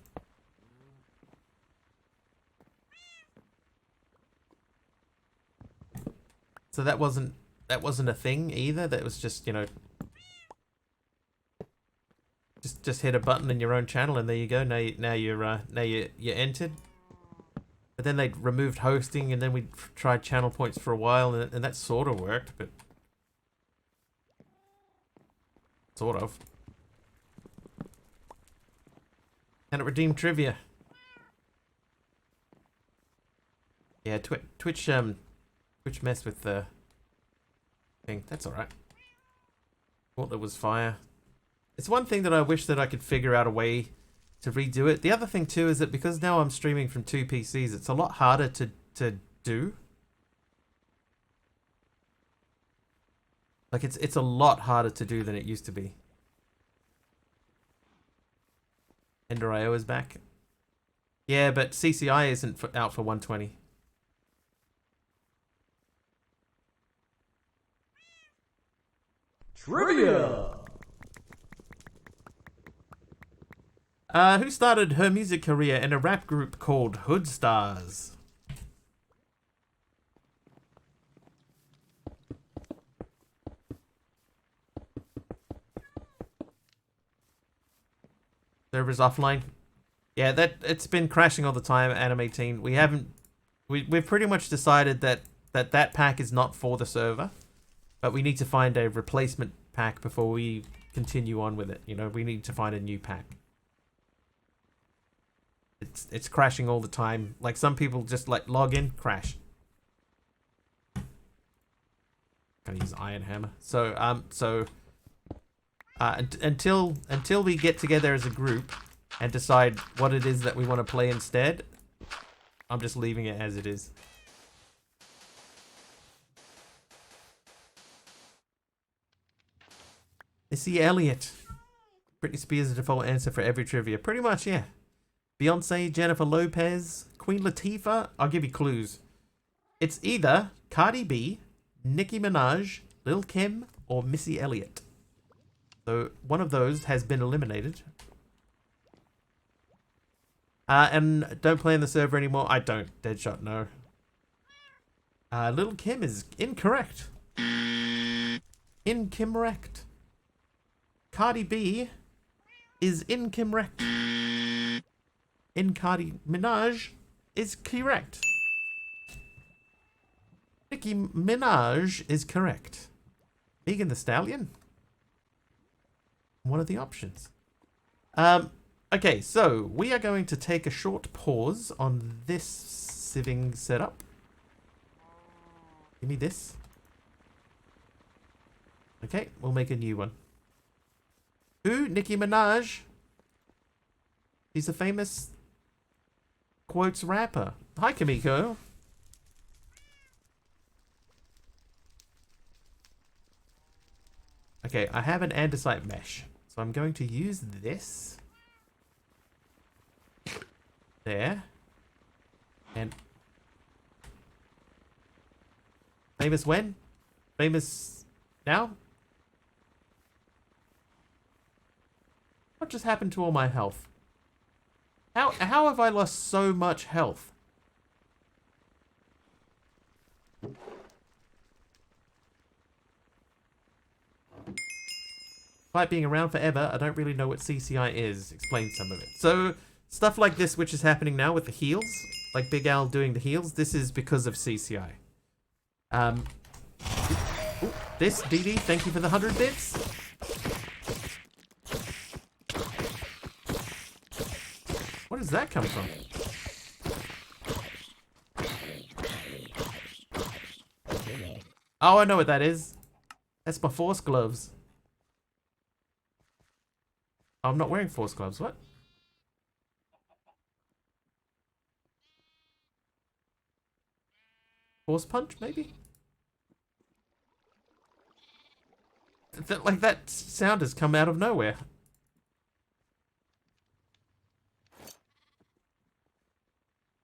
So that wasn't a thing either. That was just, you know, just hit a button in your own channel and there you go. Now you're entered. But then they removed hosting and then we tried channel points for a while and that sort of worked, but sort of. Can it redeem trivia? Yeah, Twitch messed with the thing. That's alright. Thought there was fire. It's one thing that I wish that I could figure out a way to redo it. The other thing too is that because now I'm streaming from 2 PCs, it's a lot harder to do. Like it's a lot harder to do than it used to be. Ender.io is back. Yeah, but CCI isn't out for 120. Trivia! Who started her music career in a rap group called Hood Stars? Servers offline. Yeah, it's been crashing all the time, Anime Teen. We've pretty much decided that pack is not for the server, but we need to find a replacement pack before we continue on with it. You know, we need to find a new pack. It's crashing all the time. Like some people just like log in, crash. Gotta use Iron Hammer. So until we get together as a group and decide what it is that we want to play instead, I'm just leaving it as it is. Missy Elliott. Britney Spears is the default answer for every trivia. Pretty much, yeah. Beyonce, Jennifer Lopez, Queen Latifah. I'll give you clues. It's either Cardi B, Nicki Minaj, Lil Kim, or Missy Elliott. So one of those has been eliminated. And don't play in the server anymore. I don't. Deadshot, no. Lil Kim is incorrect. Incorrect. Cardi B is incorrect. Cardi Minaj is correct. Nicki Minaj is correct. Megan Thee Stallion? One of the options. Okay, so we are going to take a short pause on this sieving setup. Give me this. Okay, we'll make a new one. Who? Nicki Minaj. She's a famous quotes rapper. Hi, Kamiko. Okay, I have an andesite mesh. So I'm going to use this. There. And famous when? Famous now? What just happened to all my health? How have I lost so much health? Despite being around forever, I don't really know what CCI is. Explain some of it. So, stuff like this which is happening now with the heals, like Big Al doing the heals, this is because of CCI. This, DD, thank you for the 100 bits. Where does that come from? Oh, I know what that is. That's my force gloves. Oh, I'm not wearing force gloves. What? Force punch, maybe? Like that sound has come out of nowhere.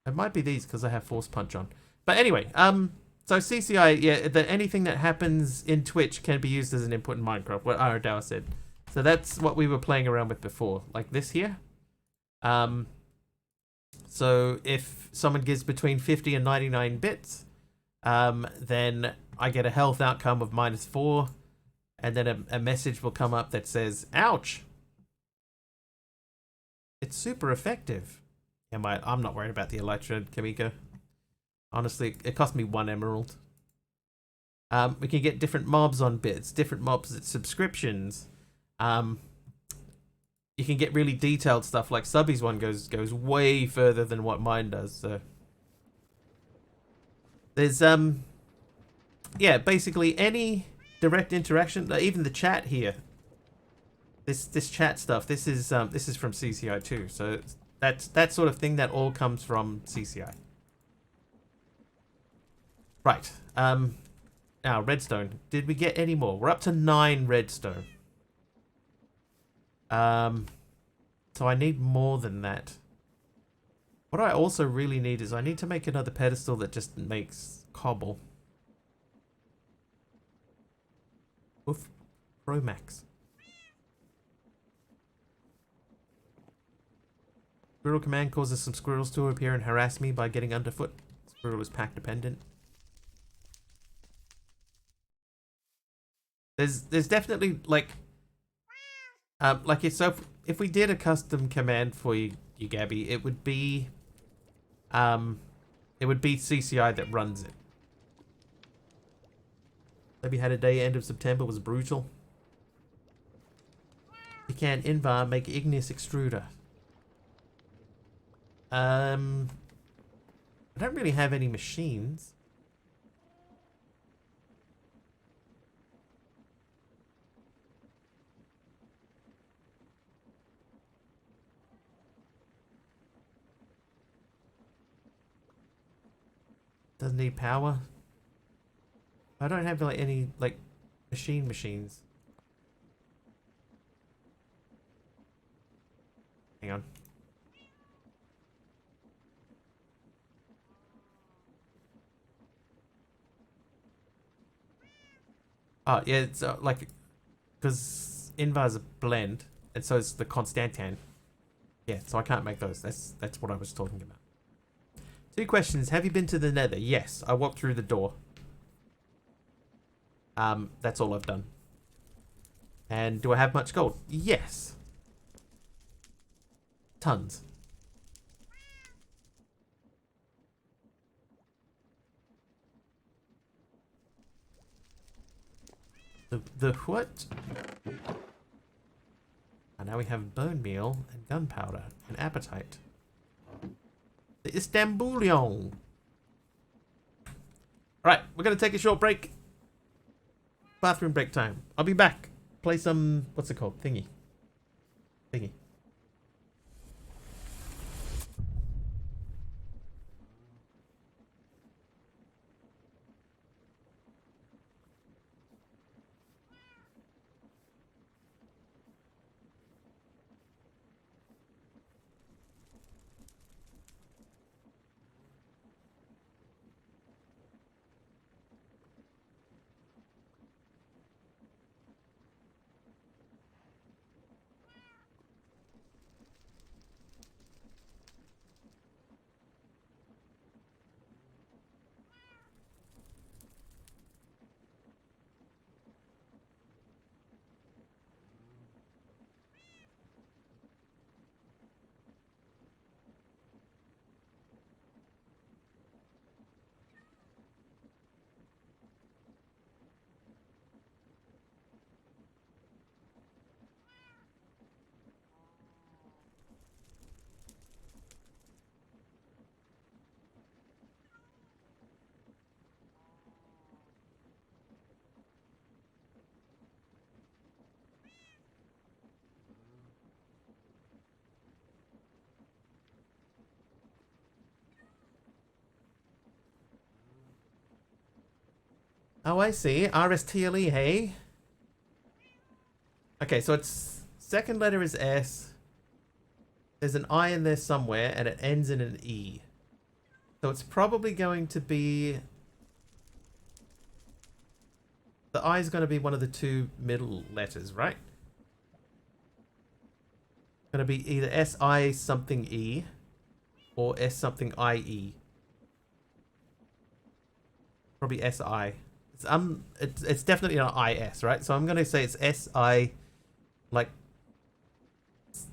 It might be these because I have force punch on. But anyway, so CCI, yeah, anything that happens in Twitch can be used as an input in Minecraft, what Aradawa said. So that's what we were playing around with before, like this here. So if someone gives between 50 and 99 bits, then I get a health outcome of -4, and then a message will come up that says, ouch! It's super effective. I'm not worried about the Elytra, Kamika. Honestly, it cost me 1 emerald. We can get different mobs on bits, different mobs at subscriptions. You can get really detailed stuff, like Subby's one goes way further than what mine does, so. There's, yeah, basically any direct interaction, even the chat here. This chat stuff, this is from CCI too, so that's that sort of thing that all comes from CCI. Right, now redstone. Did we get any more? We're up to 9 redstone. So I need more than that. What I also really need is I need to make another pedestal that just makes cobble. Oof, Pro Max. Squirrel command causes some squirrels to appear and harass me by getting underfoot. Squirrel is pack dependent. There's definitely like so if we did a custom command for you Gabby, it would be CCI that runs it. Maybe had a day end of September was brutal. You can Invar make igneous extruder. I don't really have any machines. Doesn't need power. I don't have like any like machines. Hang on. Oh yeah, it's like because Invar's a blend, and so is the Constantan. Yeah, so I can't make those. That's what I was talking about. 2 questions. Have you been to the Nether? Yes, I walked through the door. That's all I've done. And do I have much gold? Yes. Tons. The what? And now we have bone meal and gunpowder and appetite. The Istanbulion. Alright, we're gonna take a short break. Bathroom break time. I'll be back. Play some, what's it called? Thingy. Oh, I see. RSTLE, hey? Okay, so its second letter is S. There's an I in there somewhere, and it ends in an E. So it's probably going to be... The I is going to be one of the 2 middle letters, right? Going to be either SI something E or S something IE. Probably SI. It's definitely not IS, right? So I'm gonna say it's SI, like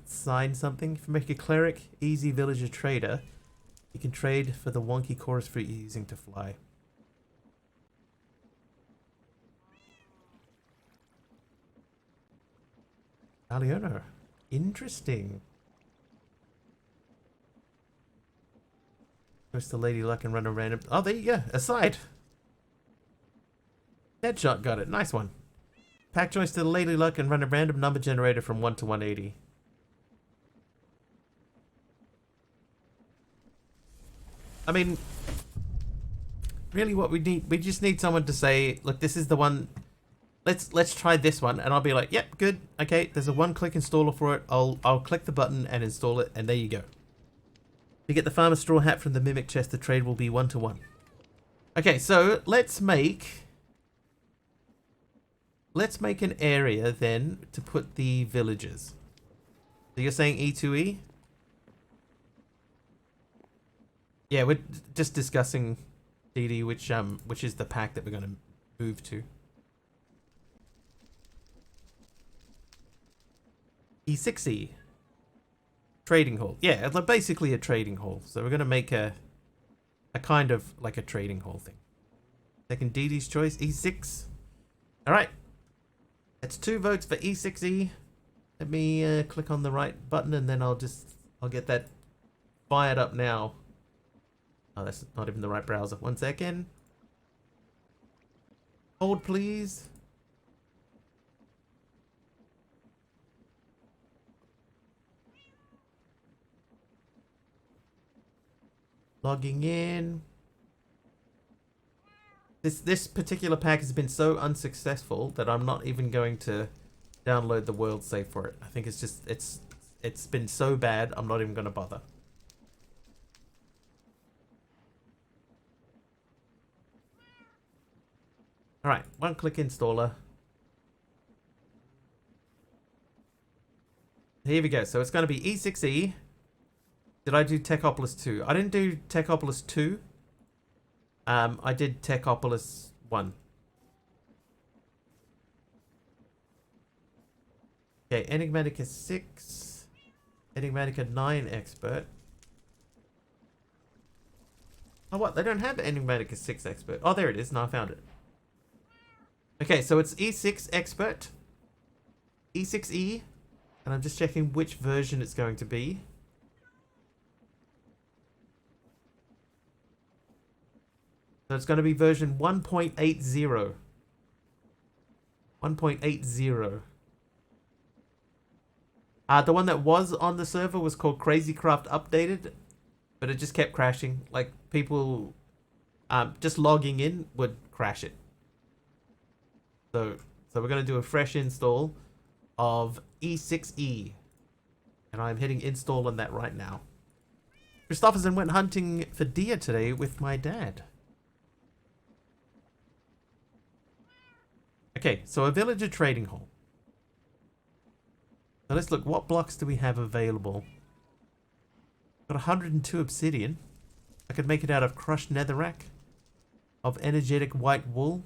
sign something. If you make a cleric, easy villager trader, you can trade for the wonky chorus fruit you're using to fly. Aliona. Interesting. Press the Lady Luck and run a random... Oh, there you go. Aside. Headshot got it. Nice one. Pack choice to the Lady Luck and run a random number generator from 1 to 180. I mean, really what we just need someone to say, look, this is the one... Let's try this one, and I'll be like, yep, good, okay, there's a one-click installer for it. I'll click the button and install it, and there you go. You get the farmer straw hat from the mimic chest. The trade will be 1 to 1. Okay, so let's make an area then to put the villagers. So you're saying E2E? Yeah, we're just discussing DD, which is the pack that we're going to move to. E6E. Trading hall. Yeah, it's basically a trading hall. So we're going to make a kind of like a trading hall thing. Second DD's choice, E6. Alright. That's 2 votes for E6E. Let me click on the right button and then I'll get that fired up now. Oh, that's not even the right browser. 1 second. Hold, please. Logging in. This particular pack has been so unsuccessful that I'm not even going to download the world save for it. I think it's just it's been so bad I'm not even going to bother. Alright, 1-click installer. Here we go. So it's going to be E6E. Did I do Techopolis 2? I didn't do Techopolis 2. I did Techopolis 1. Okay, Enigmatica 6. Enigmatica 9 Expert. Oh, what? They don't have Enigmatica 6 Expert. Oh, there it is. No, I found it. Okay, so it's E6 Expert. E6E. And I'm just checking which version it's going to be. So it's going to be version 1.80. 1.80. The one that was on the server was called Crazycraft Updated, but it just kept crashing. Like, people just logging in would crash it. So we're going to do a fresh install of E6E. And I'm hitting install on that right now. Christopherson went hunting for deer today with my dad. Okay, so a villager trading hall. So let's look, what blocks do we have available? Got 102 obsidian. I could make it out of crushed netherrack, of energetic white wool,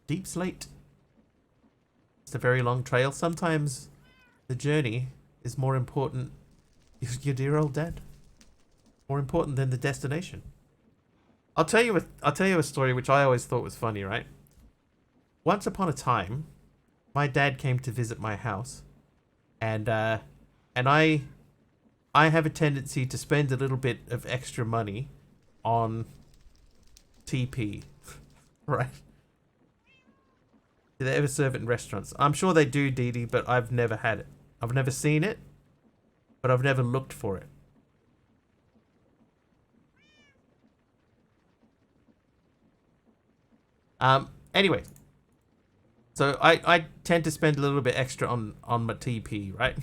deep slate. It's a very long trail. Sometimes the journey is more important. Your dear old dad. More important than the destination. I'll tell you a story which I always thought was funny, right? Once upon a time, my dad came to visit my house, and I have a tendency to spend a little bit of extra money on TP, right? Do they ever serve it in restaurants? I'm sure they do, Dee Dee, but I've never had it. I've never seen it, but I've never looked for it. Anyway, so I tend to spend a little bit extra on my TP, right?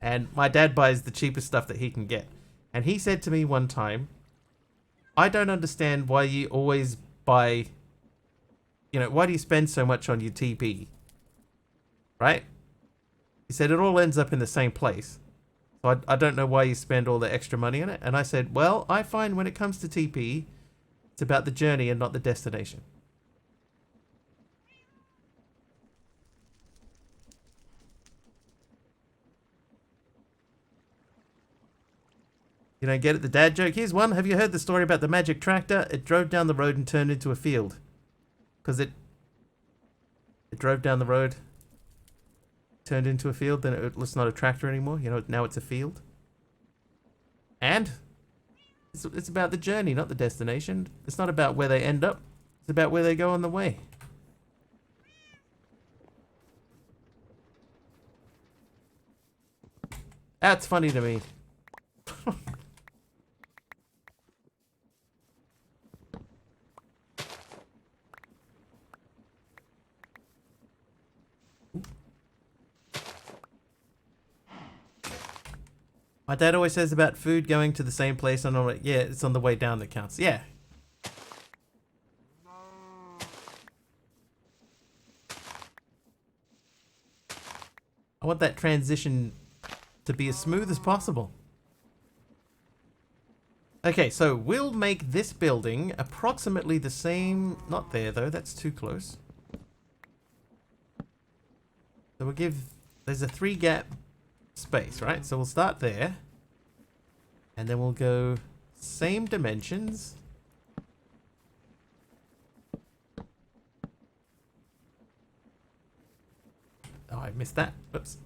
And my dad buys the cheapest stuff that he can get. And he said to me one time, I don't understand why you always buy, why do you spend so much on your TP? Right? He said it all ends up in the same place. So I don't know why you spend all the extra money on it. And I said, well, I find when it comes to TP, it's about the journey and not the destination. You don't get it? The dad joke? Here's one. Have you heard the story about the magic tractor? It drove down the road and turned into a field. Because it drove down the road, turned into a field, then it's not a tractor anymore. You know, now it's a field. And it's about the journey, not the destination. It's not about where they end up. It's about where they go on the way. That's funny to me. My dad always says about food going to the same place, and I'm like, yeah, it's on the way down that counts. Yeah. I want that transition to be as smooth as possible. Okay, so we'll make this building approximately the same. Not there, though. That's too close. So we'll give... There's a 3-gap space, right? So we'll start there. And then we'll go same dimensions. Oh, I missed that. Whoops.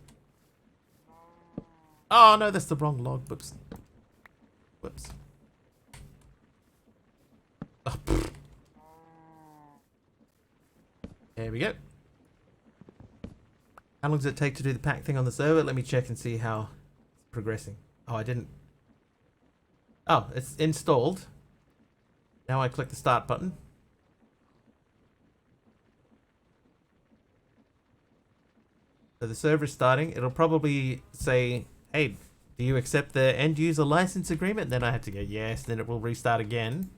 Oh, no, that's the wrong log. Whoops. Whoops. Oh, there we go. How long does it take to do the pack thing on the server? Let me check and see how it's progressing. Oh, I didn't. Oh, it's installed. Now I click the start button. So the server is starting. It'll probably say, hey, do you accept the end user license agreement? Then I have to go yes, then it will restart again.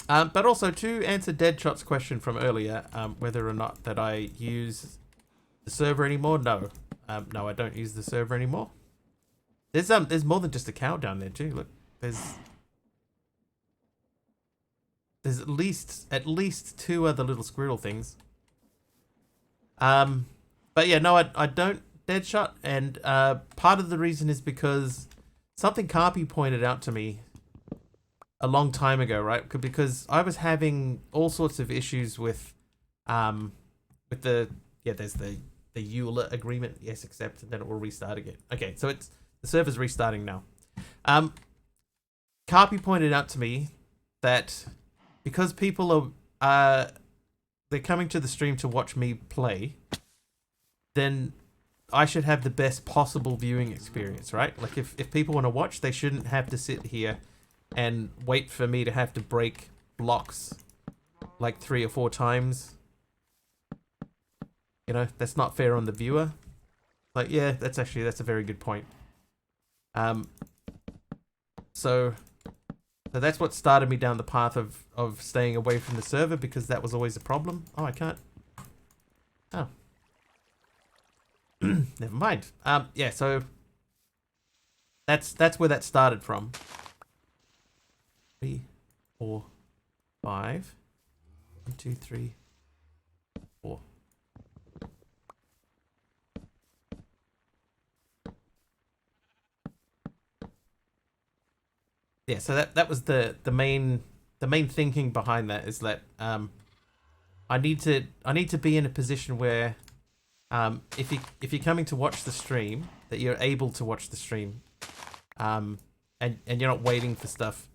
But also to answer Deadshot's question from earlier, whether or not that I use the server anymore, no. No, I don't use the server anymore. There's more than just a cow down there too. Look, there's at least 2 other little squirrel things. But yeah, no, I don't Deadshot, and part of the reason is because something Carpy pointed out to me a long time ago, right? Because I was having all sorts of issues with the there's the EULA agreement, yes, accept, and then it will restart again. Okay, so the server's restarting now. Carpy pointed out to me that because people are they're coming to the stream to watch me play, then I should have the best possible viewing experience, right? Like if people want to watch, they shouldn't have to sit here and wait for me to have to break blocks like 3 or 4 times. You know, that's not fair on the viewer. Like, yeah, that's a very good point. So that's what started me down the path of staying away from the server, because that was always a problem. Oh, I can't. Oh. Never mind. Yeah, so that's where that started from. 3, 4, 5. 1, 2, 3, 4. Yeah, so that was the main thinking behind that, is that I need to be in a position where if you're coming to watch the stream, that you're able to watch the stream, and you're not waiting for stuff.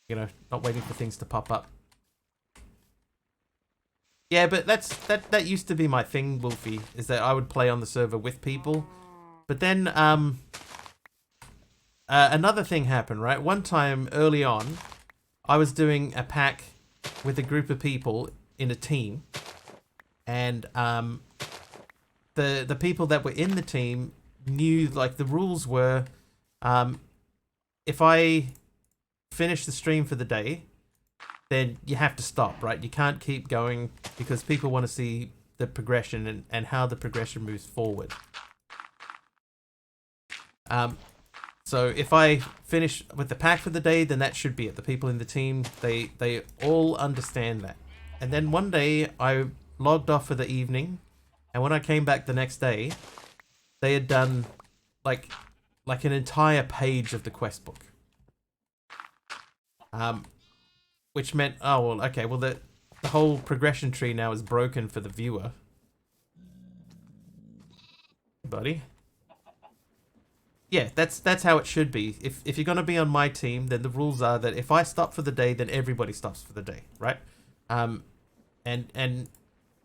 You know, not waiting for things to pop up. Yeah, but that used to be my thing, Wolfie, is that I would play on the server with people. But then another thing happened, right? One time early on, I was doing a pack with a group of people in a team, and the people that were in the team knew, like, the rules were, if I finish the stream for the day, then you have to stop, right? You can't keep going because people want to see the progression and how the progression moves forward. So if I finish with the pack for the day, then that should be it. The people in the team, they all understand that. And then one day I logged off for the evening, and when I came back the next day, they had done like an entire page of the quest book. Which meant, oh well, okay, well the whole progression tree now is broken for the viewer. Buddy. Yeah, that's how it should be. If you're gonna be on my team, then the rules are that if I stop for the day, then everybody stops for the day, right? And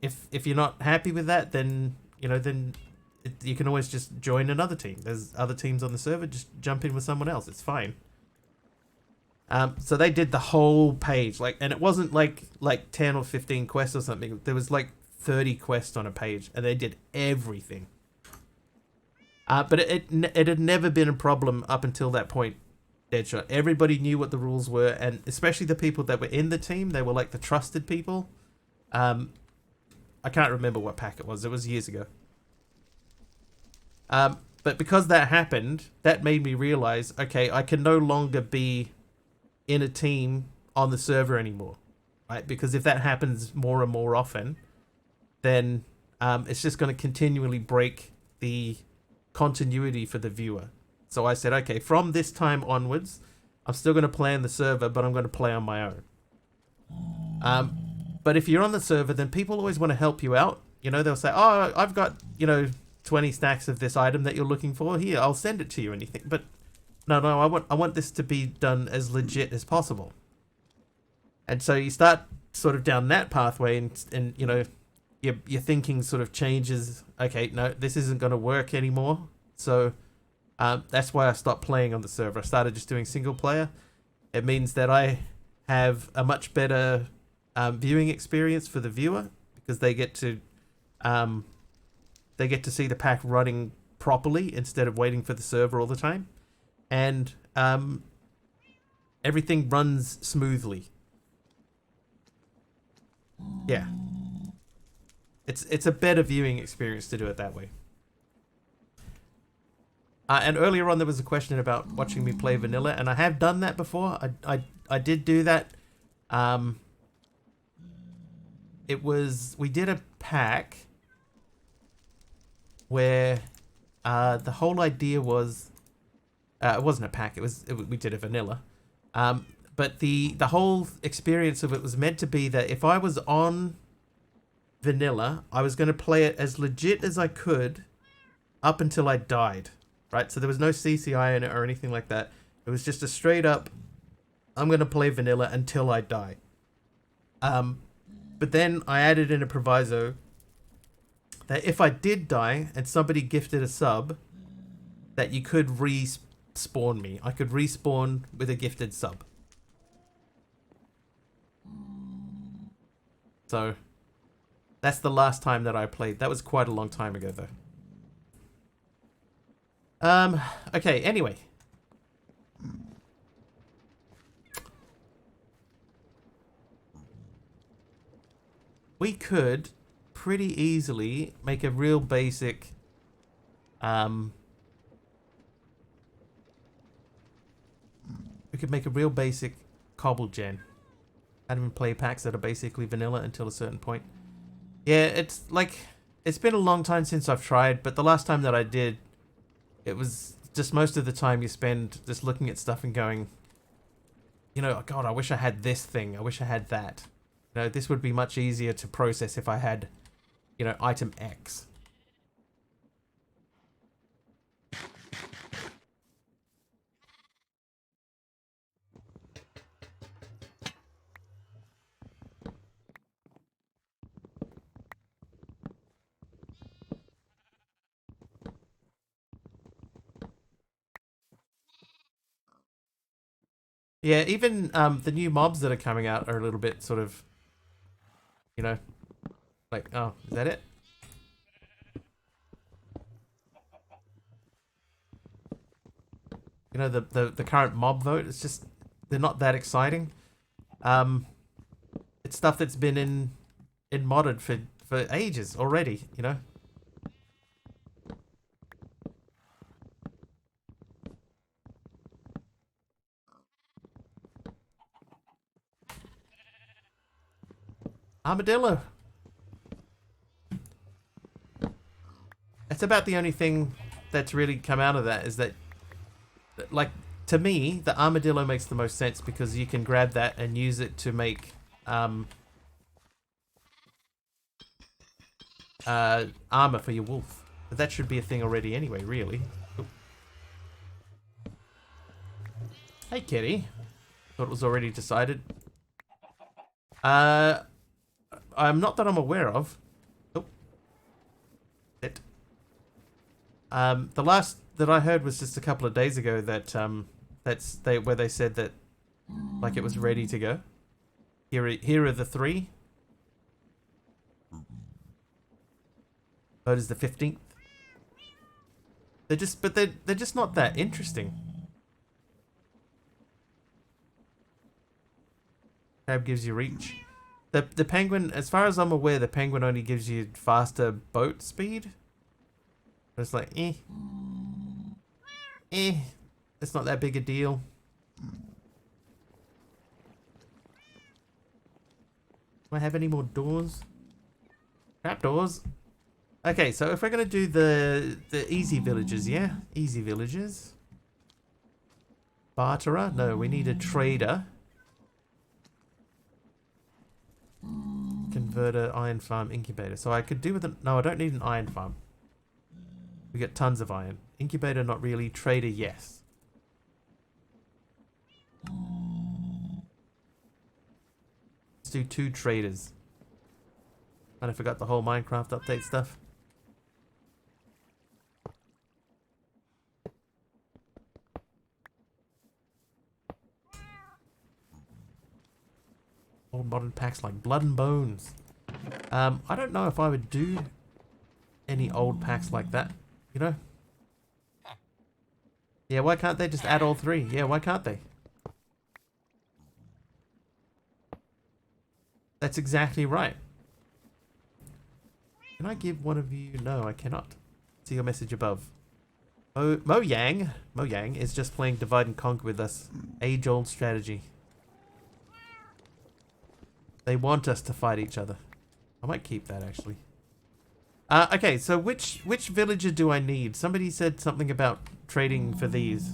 if you're not happy with that, then you can always just join another team. There's other teams on the server. Just jump in with someone else. It's fine. So they did the whole page, and it wasn't like 10 or 15 quests or something. There was like 30 quests on a page, and they did everything. But it had never been a problem up until that point, Deadshot. Everybody knew what the rules were, and especially the people that were in the team, they were like the trusted people. I can't remember what pack it was. It was years ago. But because that happened, that made me realize, okay, I can no longer be in a team on the server anymore, right? Because if that happens more and more often, then it's just going to continually break the continuity for the viewer. So I said, okay, from this time onwards, I'm still going to play on the server, but I'm going to play on my own. But if you're on the server, then people always want to help you out. They'll say, oh, I've got 20 stacks of this item that you're looking for. Here, I'll send it to you. Anything, but no, I want this to be done as legit as possible. And so you start sort of down that pathway, and your thinking sort of changes. Okay, no, this isn't going to work anymore. So that's why I stopped playing on the server. I started just doing single player. It means that I have a much better viewing experience for the viewer, because they get to see the pack running properly instead of waiting for the server all the time. And everything runs smoothly. Yeah. It's a better viewing experience to do it that way. And earlier on there was a question about watching me play vanilla, and I have done that before. I did do that. We did a pack where the whole idea was, it wasn't a pack, we did a vanilla. But the whole experience of it was meant to be that if I was on vanilla, I was going to play it as legit as I could up until I died, right? So there was no CCI in it or anything like that. It was just a straight up, I'm going to play vanilla until I die. But then I added in a proviso that if I did die and somebody gifted a sub, that you could respawn me. I could respawn with a gifted sub. So that's the last time that I played. That was quite a long time ago, though. Okay, anyway. We could pretty easily make a real basic cobble gen. I'd even play packs that are basically vanilla until a certain point. Yeah, it's been a long time since I've tried, but the last time that I did, it was just most of the time you spend just looking at stuff and going, God, I wish I had this thing. I wish I had that. This would be much easier to process if I had, item X. Yeah, even the new mobs that are coming out are a little bit sort of You know, like, oh, is that it? You know, the current mob vote, it's just, they're not that exciting. It's stuff that's been in modded for ages already, you know? Armadillo. That's about the only thing that's really come out of that, is that, like, to me, the armadillo makes the most sense because you can grab that and use it to make armor for your wolf. But that should be a thing already anyway, really. Oop. Hey, kitty. Thought it was already decided. I'm not that I'm aware of. Oh. It. The last that I heard was just a couple of days ago that where they said that, like, it was ready to go. Here are the 3. Vote is the 15th. They're just not that interesting. Crab gives you reach. The penguin, as far as I'm aware, the penguin only gives you faster boat speed. It's like, it's not that big a deal. Do I have any more doors? Trap doors. Okay, so if we're gonna do the easy villages, yeah, easy villages. Barterer? No, we need a trader. Converter, iron farm, incubator. So I could do with no, I don't need an iron farm. We get tons of iron. Incubator, not really. Trader, yes. Let's do 2 traders. And I forgot the whole Minecraft update stuff. Old modern packs like Blood and Bones. I don't know if I would do any old packs like that, you know? Yeah, why can't they just add all 3? Yeah, why can't they? That's exactly right. Can I give one of you? No, I cannot. See your message above. Mo Yang is just playing Divide and Conquer with us. Age-old strategy. They want us to fight each other. I might keep that, actually. Okay, so which villager do I need? Somebody said something about trading for these.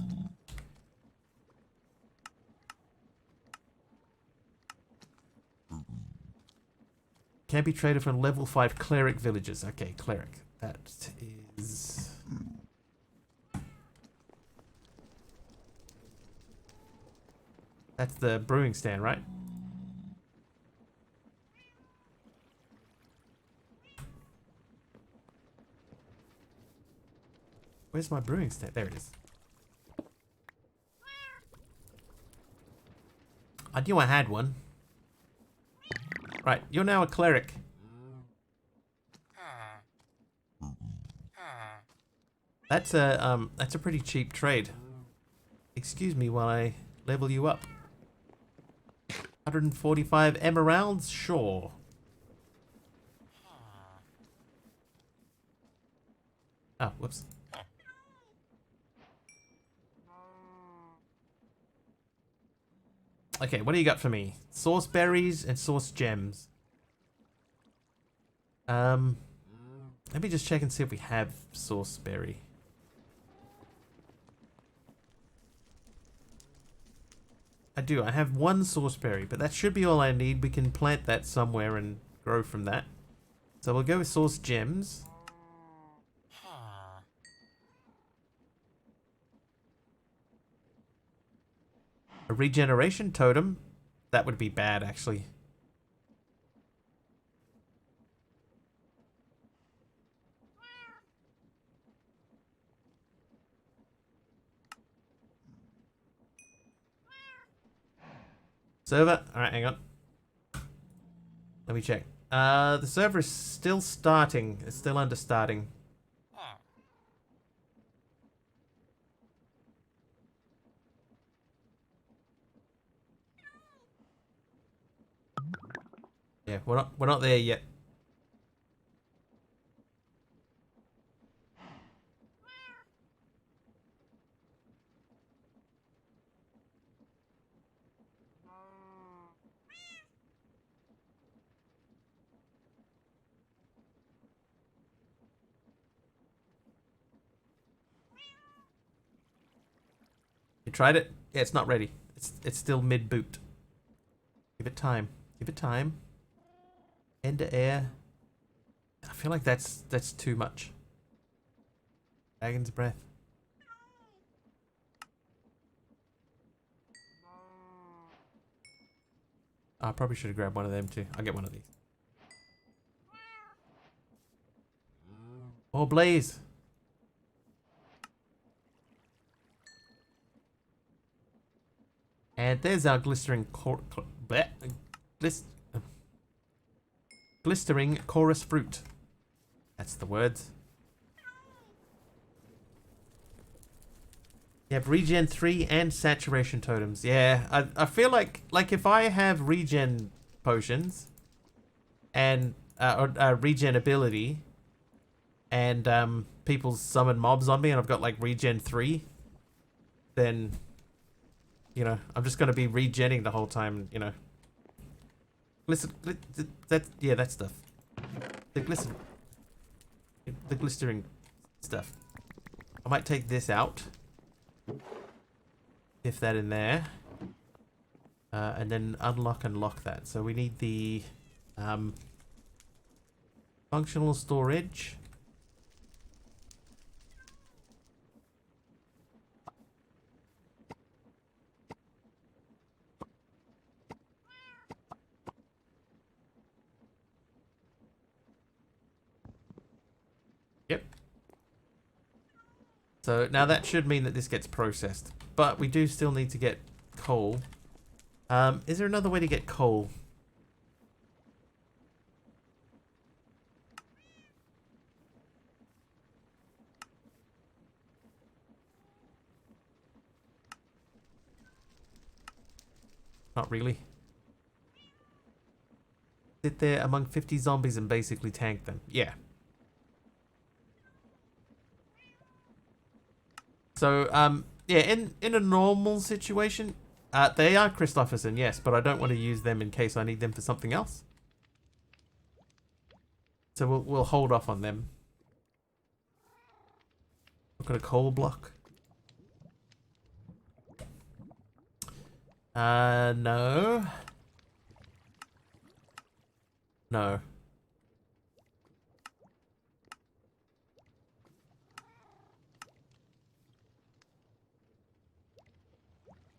Can be traded from level 5 cleric villages. Okay, cleric. That is... That's the brewing stand, right? Where's my brewing stand? There it is. I knew I had one. Right, you're now a cleric. That's a pretty cheap trade. Excuse me while I level you up. 145 emeralds? Sure. Oh, whoops. Okay, what do you got for me? Source berries and source gems. Let me just check and see if we have source berry. I do. I have 1 source berry, but that should be all I need. We can plant that somewhere and grow from that. So we'll go with source gems. A regeneration totem? That would be bad, actually. Server? Alright, hang on. Let me check. The server is still starting. It's still under starting. Yeah, we're not there yet. You tried it? Yeah, it's not ready. It's still mid boot. Give it time. Give it time. End to air. I feel like that's too much. Dragon's breath. I probably should have grabbed one of them too. I'll get one of these. Oh, blaze. And there's our glistering glistering chorus fruit. That's the words. You have regen 3 and saturation totems. Yeah, I feel like if I have regen potions and or regen ability and people summon mobs on me and I've got like regen 3, then you know, I'm just gonna be regenning the whole time, you know. Listen, that stuff. The glistering stuff. I might take this out. If that in there. And then unlock and lock that. So we need the functional storage. Yep. So now that should mean that this gets processed. But we do still need to get coal. Is there another way to get coal? Not really. Sit there among 50 zombies and basically tank them. Yeah. So, yeah, in a normal situation, they are Christopherson, yes, but I don't want to use them in case I need them for something else. So we'll hold off on them. Look at a coal block. No. No.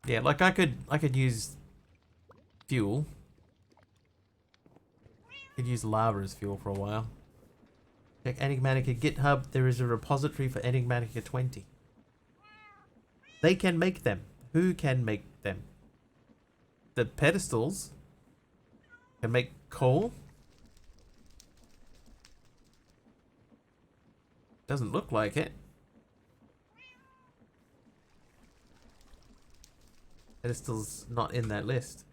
Yeah, like I could use fuel. Could use lava as fuel for a while. Check Enigmatica GitHub. There is a repository for Enigmatica 20. They can make them. Who can make them? The pedestals can make coal. Doesn't look like it. Pedestal's not in that list.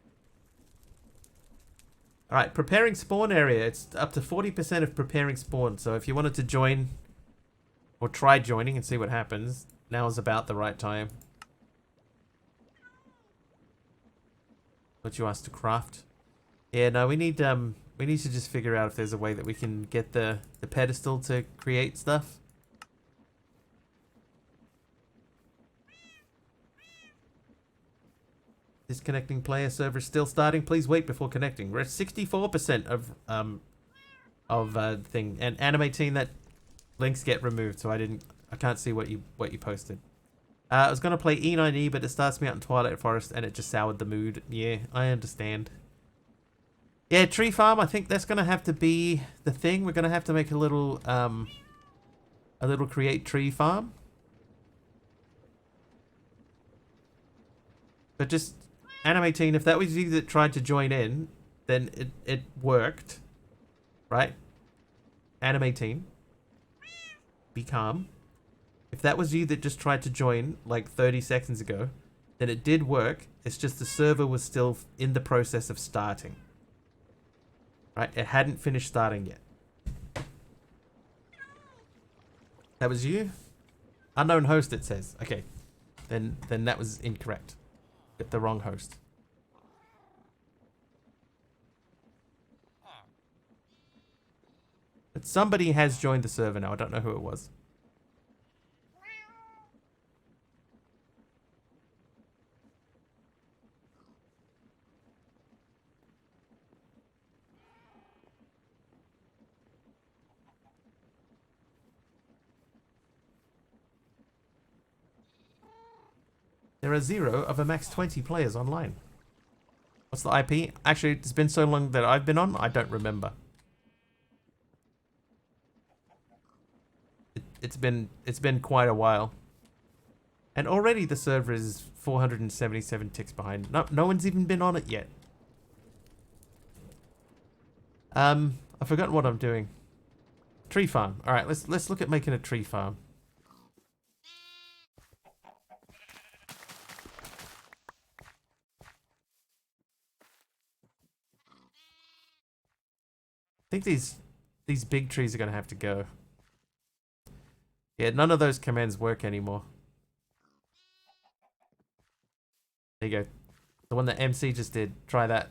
Alright, preparing spawn area. It's up to 40% of preparing spawn. So if you wanted to join or try joining and see what happens, now is about the right time. What you asked to craft. Yeah, no, we need to just figure out if there's a way that we can get the pedestal to create stuff. Disconnecting player server still starting. Please wait before connecting. We're at 64% of thing, and animating that links get removed, so I can't see what you posted. I was gonna play E9E, but it starts me out in Twilight Forest, and it just soured the mood. Yeah, I understand. Yeah, tree farm. I think that's gonna have to be the thing. We're gonna have to make a little create tree farm. But just animating, if that was you that tried to join in, then it worked. right? Anime team, be calm. If that was you that just tried to join like 30 seconds ago, then it did work. It's just the server was still in the process of starting. Right? It hadn't finished starting yet. That was you? Unknown host, it says. Okay. Then that was incorrect. Get the wrong host. But somebody has joined the server now. I don't know who it was. There are 0 of a max 20 players online. What's the IP? Actually, it's been so long that I've been on, I don't remember. It's been quite a while. And already the server is 477 ticks behind. No one's even been on it yet. I've forgotten what I'm doing. Tree farm. All right, let's look at making a tree farm. I think these big trees are gonna have to go. Yeah, none of those commands work anymore. There you go. The one that MC just did. Try that.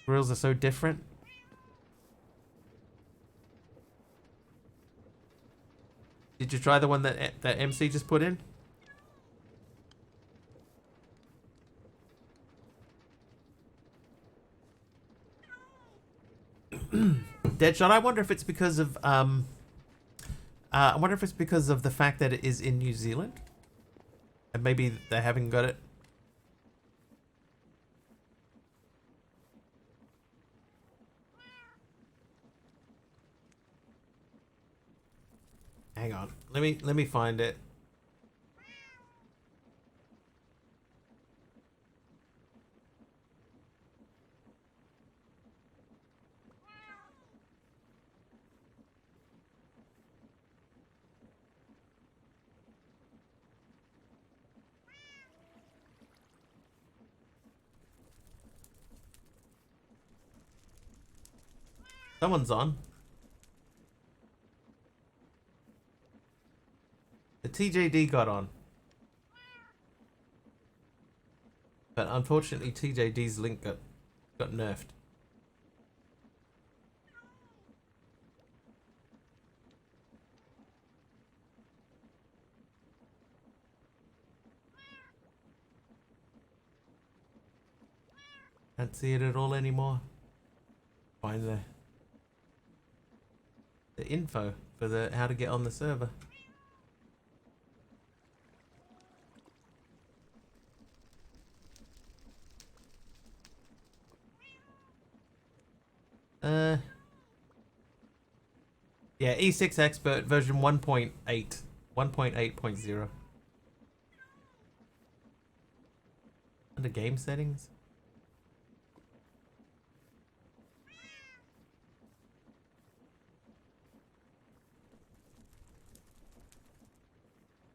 Grills are so different. Did you try the one that MC just put in? Deadshot, I wonder if it's because of I wonder if it's because of the fact that it is in New Zealand. And maybe they haven't got it. Hang on. Let me find it. Someone's on. The TJD got on. But unfortunately TJD's link got nerfed. Can't see it at all anymore. Find the info for the how to get on the server. Yeah, E6 Expert version 1.8. 1.8.0. Under game settings?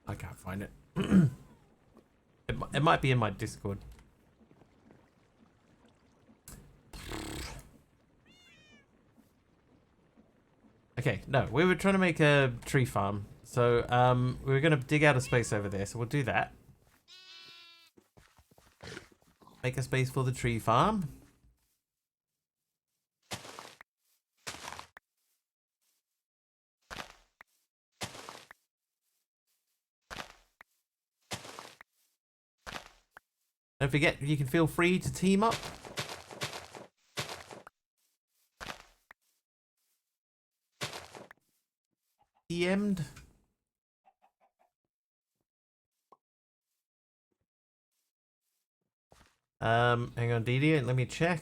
I can't find it. It might be in my Discord. Okay, no, we were trying to make a tree farm. So, we were going to dig out a space over there, so we'll do that. Make a space for the tree farm. Don't forget, you can feel free to team up. DM'd. Hang on, Didi, let me check.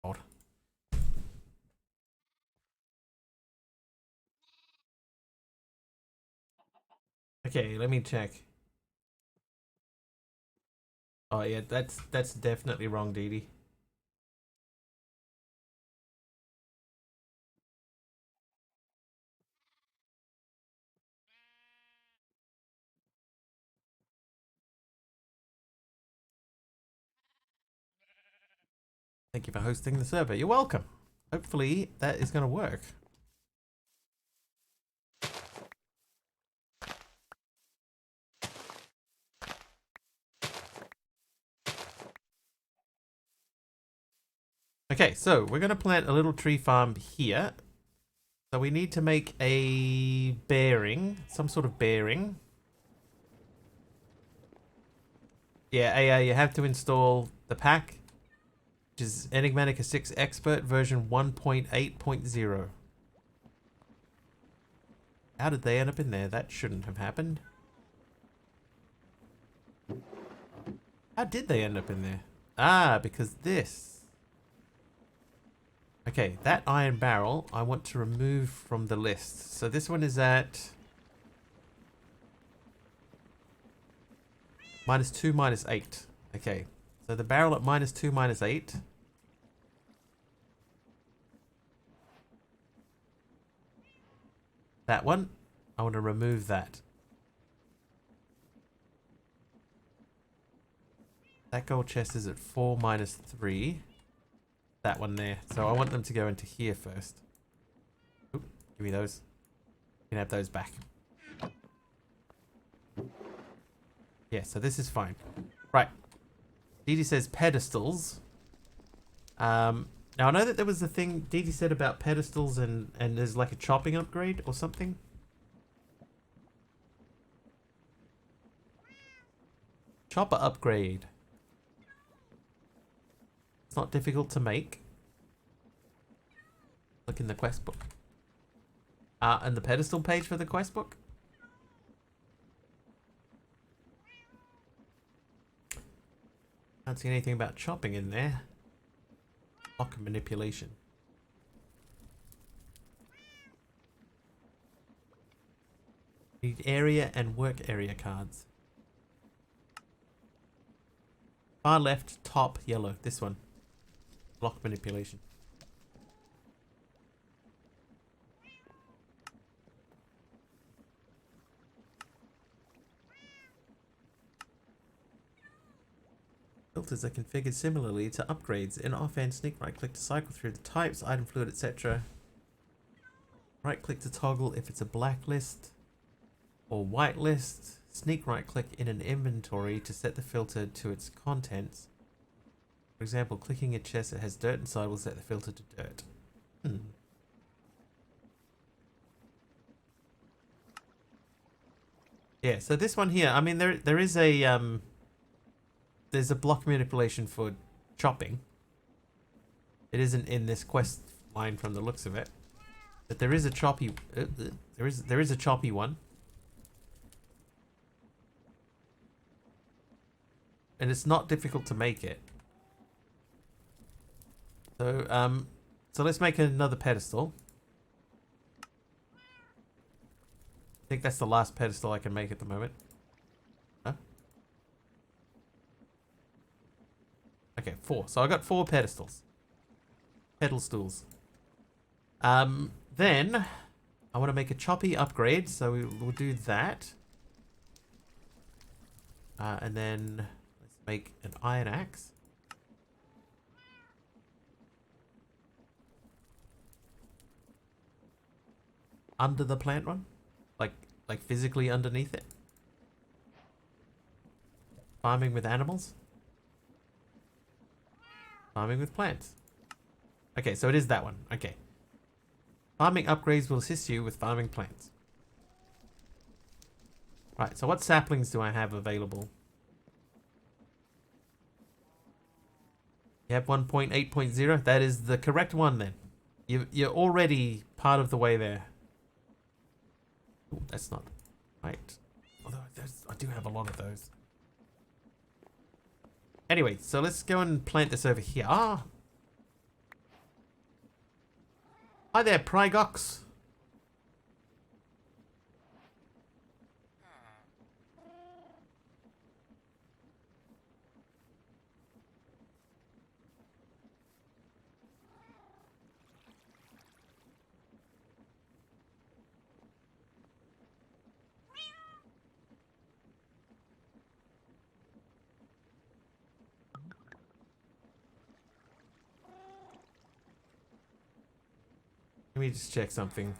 God. Okay, let me check. Oh yeah, that's definitely wrong, Dee Dee. Thank you for hosting the server. You're welcome. Hopefully that is going to work. Okay, so we're going to plant a little tree farm here. So we need to make a bearing, some sort of bearing. Yeah, you have to install the pack, which is Enigmatica 6 Expert version 1.8.0. How did they end up in there? That shouldn't have happened. How did they end up in there? Ah, because this. Okay, that iron barrel I want to remove from the list. So this one is at -2, -8. Okay, so the barrel at -2, -8. That one, I want to remove that. That gold chest is at 4, -3. That one there. So I want them to go into here first. Oop, give me those. You can have those back. Yeah, so this is fine. Right. Dee Dee says pedestals. Now I know that there was a thing Dee Dee said about pedestals and there's like a chopping upgrade or something. Chopper upgrade. It's not difficult to make. Look in the quest book. And the pedestal page for the quest book. Can't see anything about chopping in there. Block manipulation. Need area and work area cards. Far left, top, yellow. This one. Block manipulation. Filters are configured similarly to upgrades. In offhand, sneak right click to cycle through the types, item fluid, etc. Right click to toggle if it's a black list or white list. Sneak right click in an inventory to set the filter to its contents. For example, clicking a chest that has dirt inside will set the filter to dirt. Yeah, so this one here, I mean there is a there's a block manipulation for chopping. It isn't in this quest line from the looks of it. But there is a choppy there is a choppy one. And it's not difficult to make it. So so let's make another pedestal. I think that's the last pedestal I can make at the moment. Huh? Okay, 4. So I got 4 pedestals. Pedestals. Then I want to make a choppy upgrade, so we'll do that. And then let's make an iron axe. Under the plant one? Like physically underneath it? Farming with animals? Farming with plants. Okay, so it is that one. Okay. Farming upgrades will assist you with farming plants. Right, so what saplings do I have available? You have 1.8.0? That is the correct one then. You're already part of the way there. Ooh, that's not right. Although I do have a lot of those. Anyway, so let's go and plant this over here. Hi there, Prygox. Let me just check something.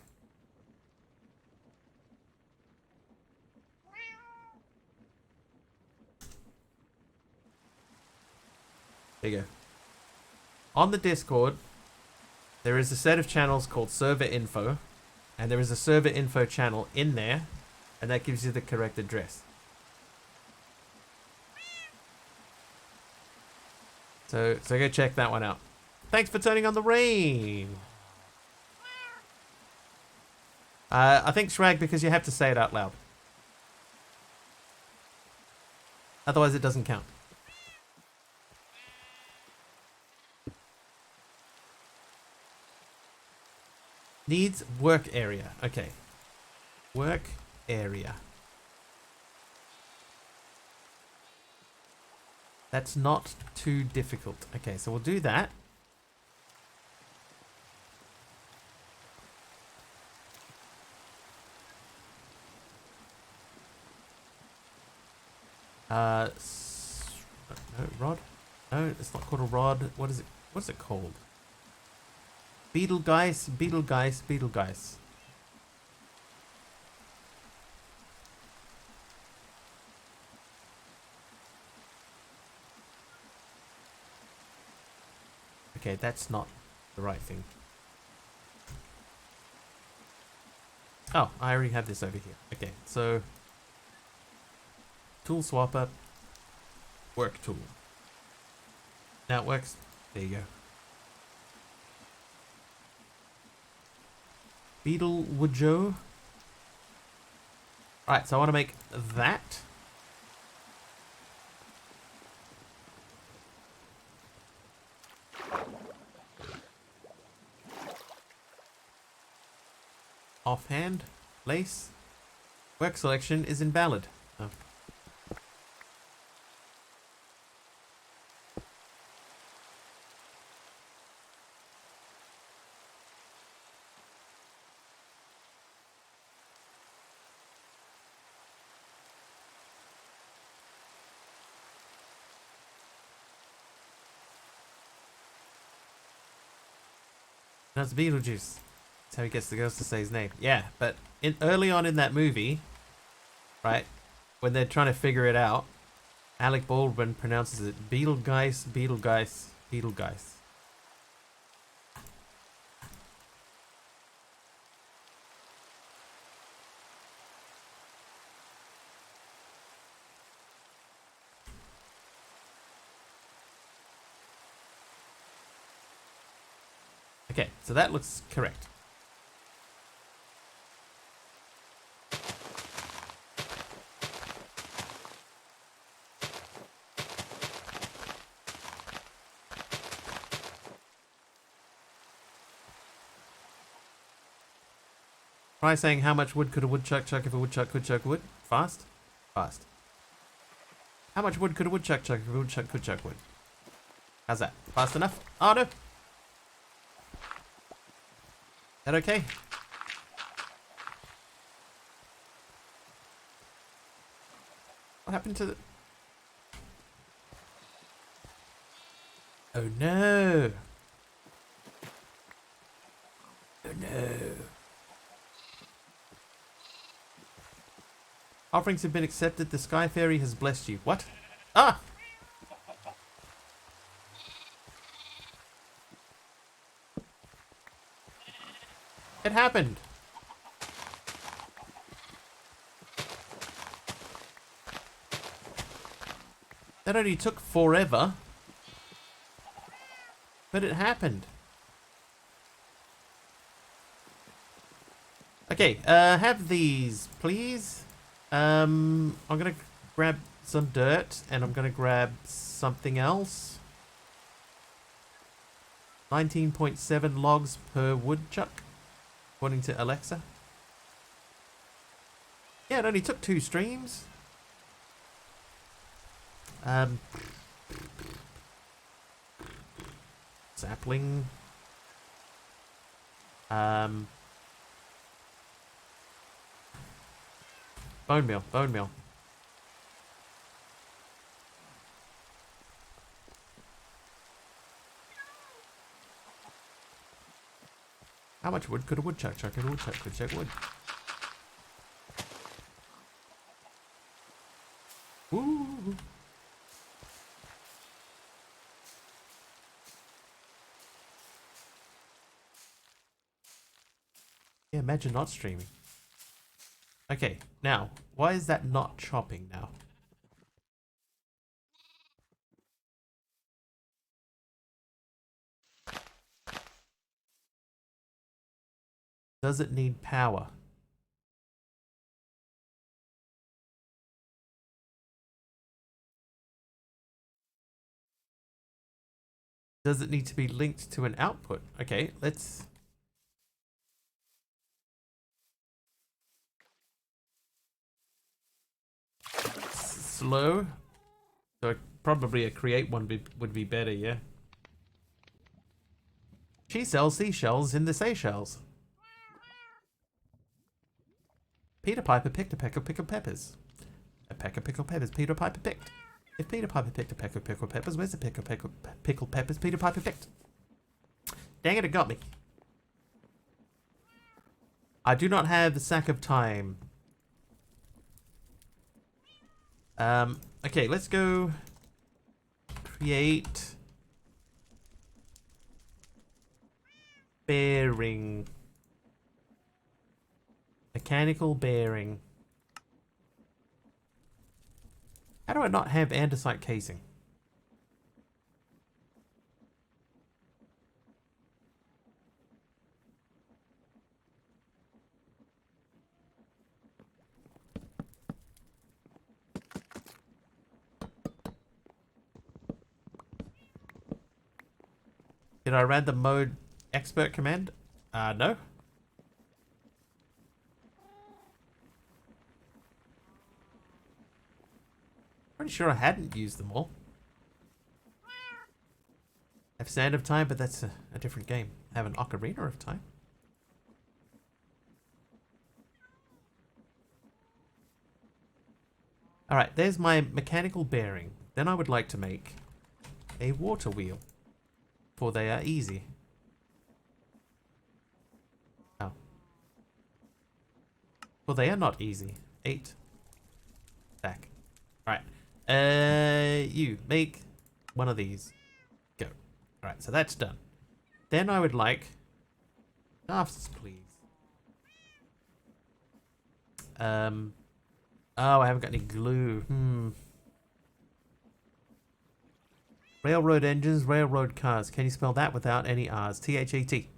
There you go. On the Discord, there is a set of channels called server info, and there is a server info channel in there, and that gives you the correct address. So go check that one out. Thanks for turning on the rain. I think Shrag, because you have to say it out loud. Otherwise it doesn't count. Needs work area. Okay. Work area. That's not too difficult. Okay, so we'll do that. No, rod? No, it's not called a rod. What is it? What's it called? Beetlegeist, Beetlegeist, Beetlegeist. Okay, that's not the right thing. Oh, I already have this over here. Okay, so tool swapper, work tool. Now it works. There you go. Beetle Woodjoe. Alright, so I want to make that. Offhand. Lace. Work selection is invalid. Oh. That's Beetlejuice. That's how he gets the girls to say his name. Yeah, but early on in that movie, right, when they're trying to figure it out, Alec Baldwin pronounces it Beetlegeist, Beetlegeist, Beetlegeist. Okay, so that looks correct. Try saying how much wood could a woodchuck chuck if a woodchuck could chuck wood? Fast? Fast. How much wood could a woodchuck chuck if a woodchuck could chuck wood? How's that? Fast enough? Oh no! That okay? What happened to the... Oh no! Oh no! Offerings have been accepted. The Sky Fairy has blessed you. What? Ah! It happened. That only took forever. But it happened. Okay, have these, please. I'm gonna grab some dirt and I'm gonna grab something else. 19.7 logs per woodchuck, according to Alexa. Yeah, it only took 2 streams. Sapling. Bone meal, bone meal. How much wood could a woodchuck chuck? A woodchuck could chuck wood. Woo! Yeah, imagine not streaming. Okay, now, why is that not chopping now? Does it need power? Does it need to be linked to an output? Okay, let's... Slow. So probably a create one would be better, yeah? She sells seashells in the Seychelles. Peter Piper picked a peck of pickled peppers. A peck of pickled peppers Peter Piper picked. If Peter Piper picked a peck of pickled peppers, where's the peck of pickled peppers Peter Piper picked? Dang it, it got me. I do not have the sack of time. Okay, let's go create bearing. Mechanical bearing. How do I not have andesite casing? Did I run the mode expert command? No. Pretty sure I hadn't used them all. I have Sand of Time, but that's a different game. I have an Ocarina of Time. Alright, there's my mechanical bearing. Then I would like to make a water wheel. For they are easy. Oh. Well, they are not easy. 8. Back. Alright. You make one of these. Go. Alright, so that's done. Then I would like shafts, please. Oh, I haven't got any glue. Railroad engines, railroad cars. Can you spell that without any R's? T-H-A-T.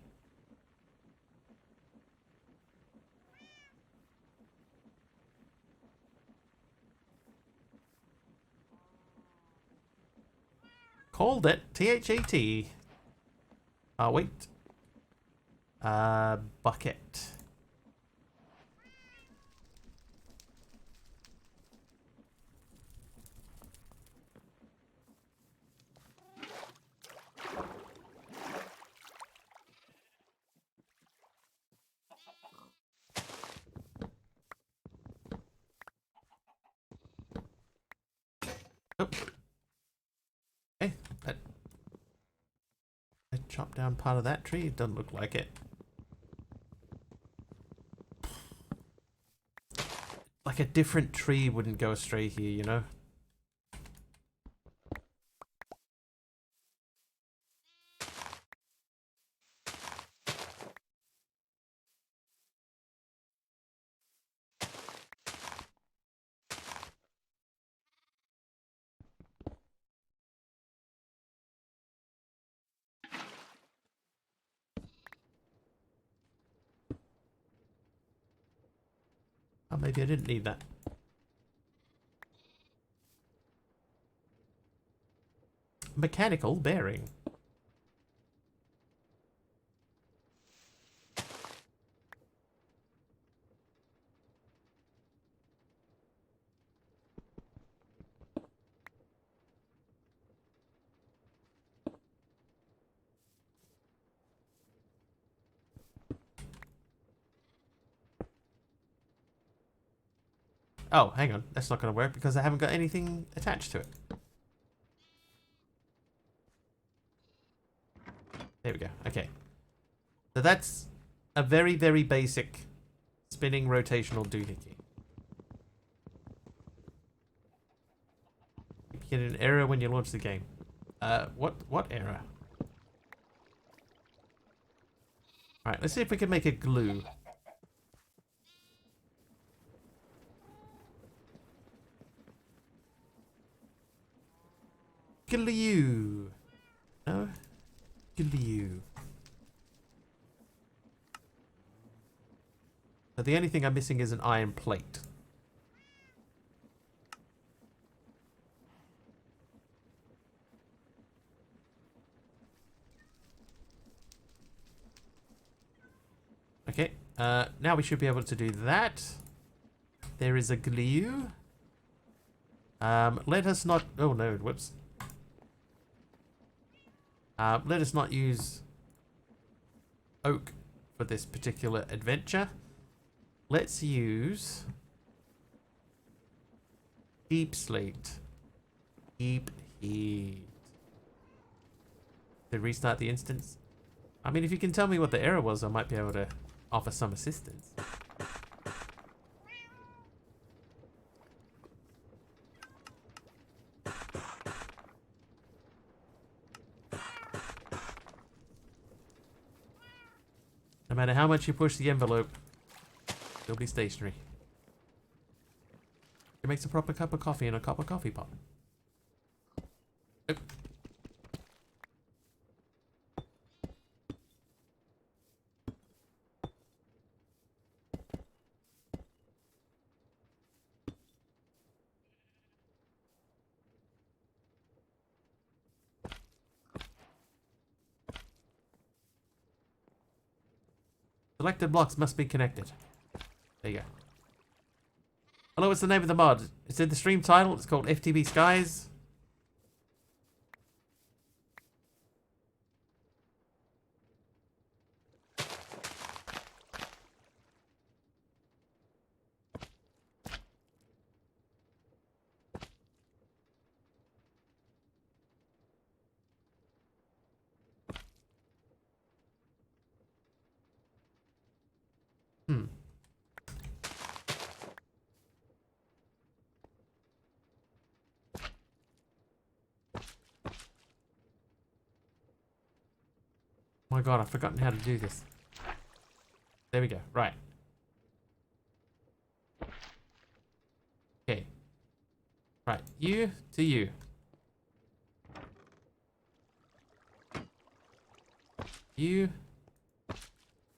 Called it. T-H-A-T. Wait. Bucket. Oh. Hey, that chopped down part of that tree. It doesn't look like it. Like a different tree wouldn't go astray here, you know? Oh, maybe I didn't need that. Mechanical bearing. Oh, hang on. That's not going to work because I haven't got anything attached to it. There we go. Okay. So that's a very, very basic spinning rotational doohickey. You get an error when you launch the game. What error? Alright, let's see if we can make a glue. Glue. No? Glue. So the only thing I'm missing is an iron plate. Okay, now we should be able to do that. There is a glue. Let us not... Oh no, whoops. Let us not use oak for this particular adventure. Let's use deep slate. Deep heat. To restart the instance. I mean, if you can tell me what the error was, I might be able to offer some assistance. No matter how much you push the envelope, it'll be stationary. It makes a proper cup of coffee in a cup of coffee pot. Oh. Selected blocks must be connected. There you go. Hello, what's the name of the mod? It's in the stream title. It's called FTB Skies. Oh my god, I've forgotten how to do this. There we go. Right. Okay. Right. You to you. You.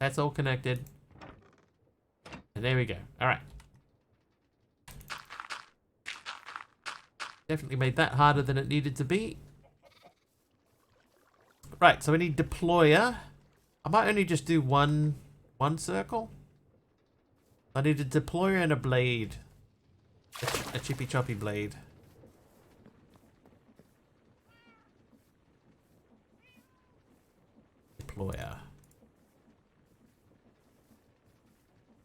That's all connected. And there we go. Alright. Definitely made that harder than it needed to be. Right, so we need deployer. I might only just do one circle. I need a deployer and a blade. A chippy choppy blade. Deployer.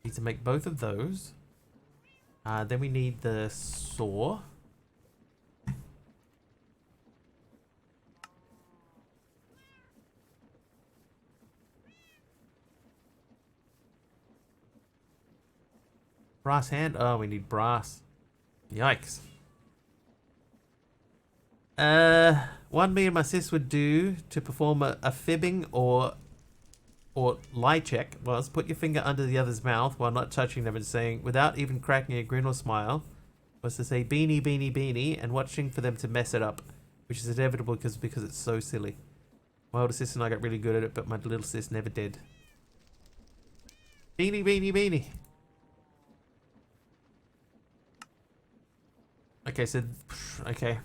Need to make both of those. Then we need the saw. Brass hand? Oh, we need brass. Yikes. One me and my sis would do to perform a fibbing or lie check was put your finger under the other's mouth while not touching them and saying, without even cracking a grin or smile, was to say beanie, beanie, beanie, and watching for them to mess it up, which is inevitable because it's so silly. My older sis and I got really good at it, but my little sis never did. Beanie, beanie, beanie. Okay, so, okay.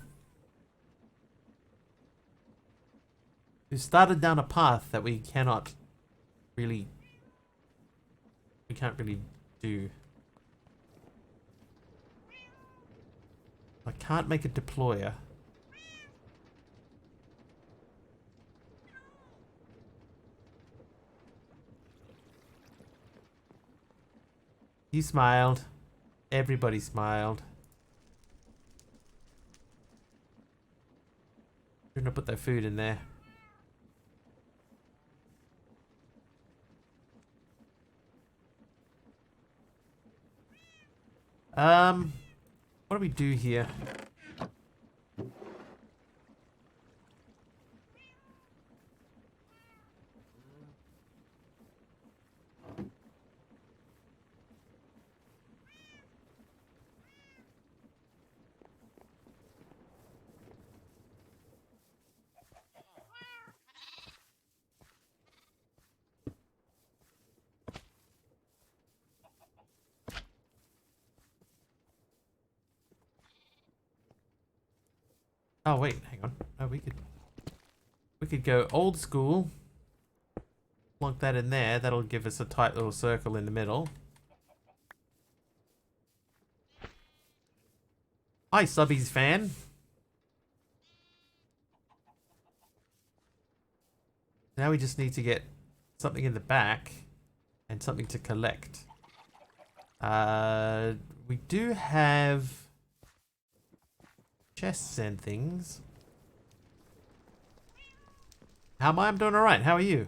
We started down a path that we can't really do. I can't make a deployer. You smiled. Everybody smiled. Shouldn't have put their food in there. What do we do here? Oh wait, hang on. Oh, we could go old school. Plunk that in there. That'll give us a tight little circle in the middle. Hi, Subbies fan. Now we just need to get something in the back and something to collect. We do have chests and things. How am I? I'm doing alright. How are you?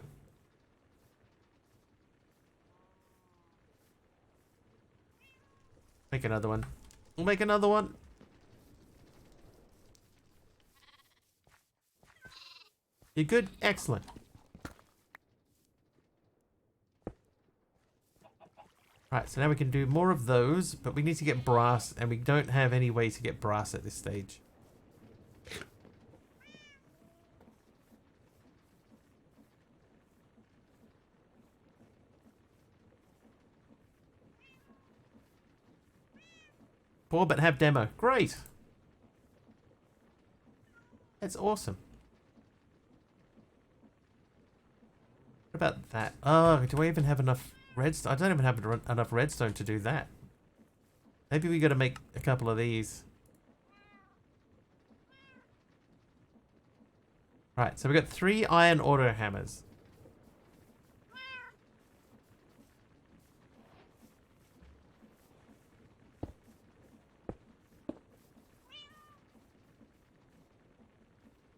Make another one. We'll make another one. You good? Excellent. Right, so now we can do more of those, but we need to get brass, and we don't have any way to get brass at this stage. Poor but have demo. Great! That's awesome. What about that? Oh, do I even have enough redstone? I don't even have enough redstone to do that. Maybe we got to make a couple of these. Right, so we got 3 iron auto hammers.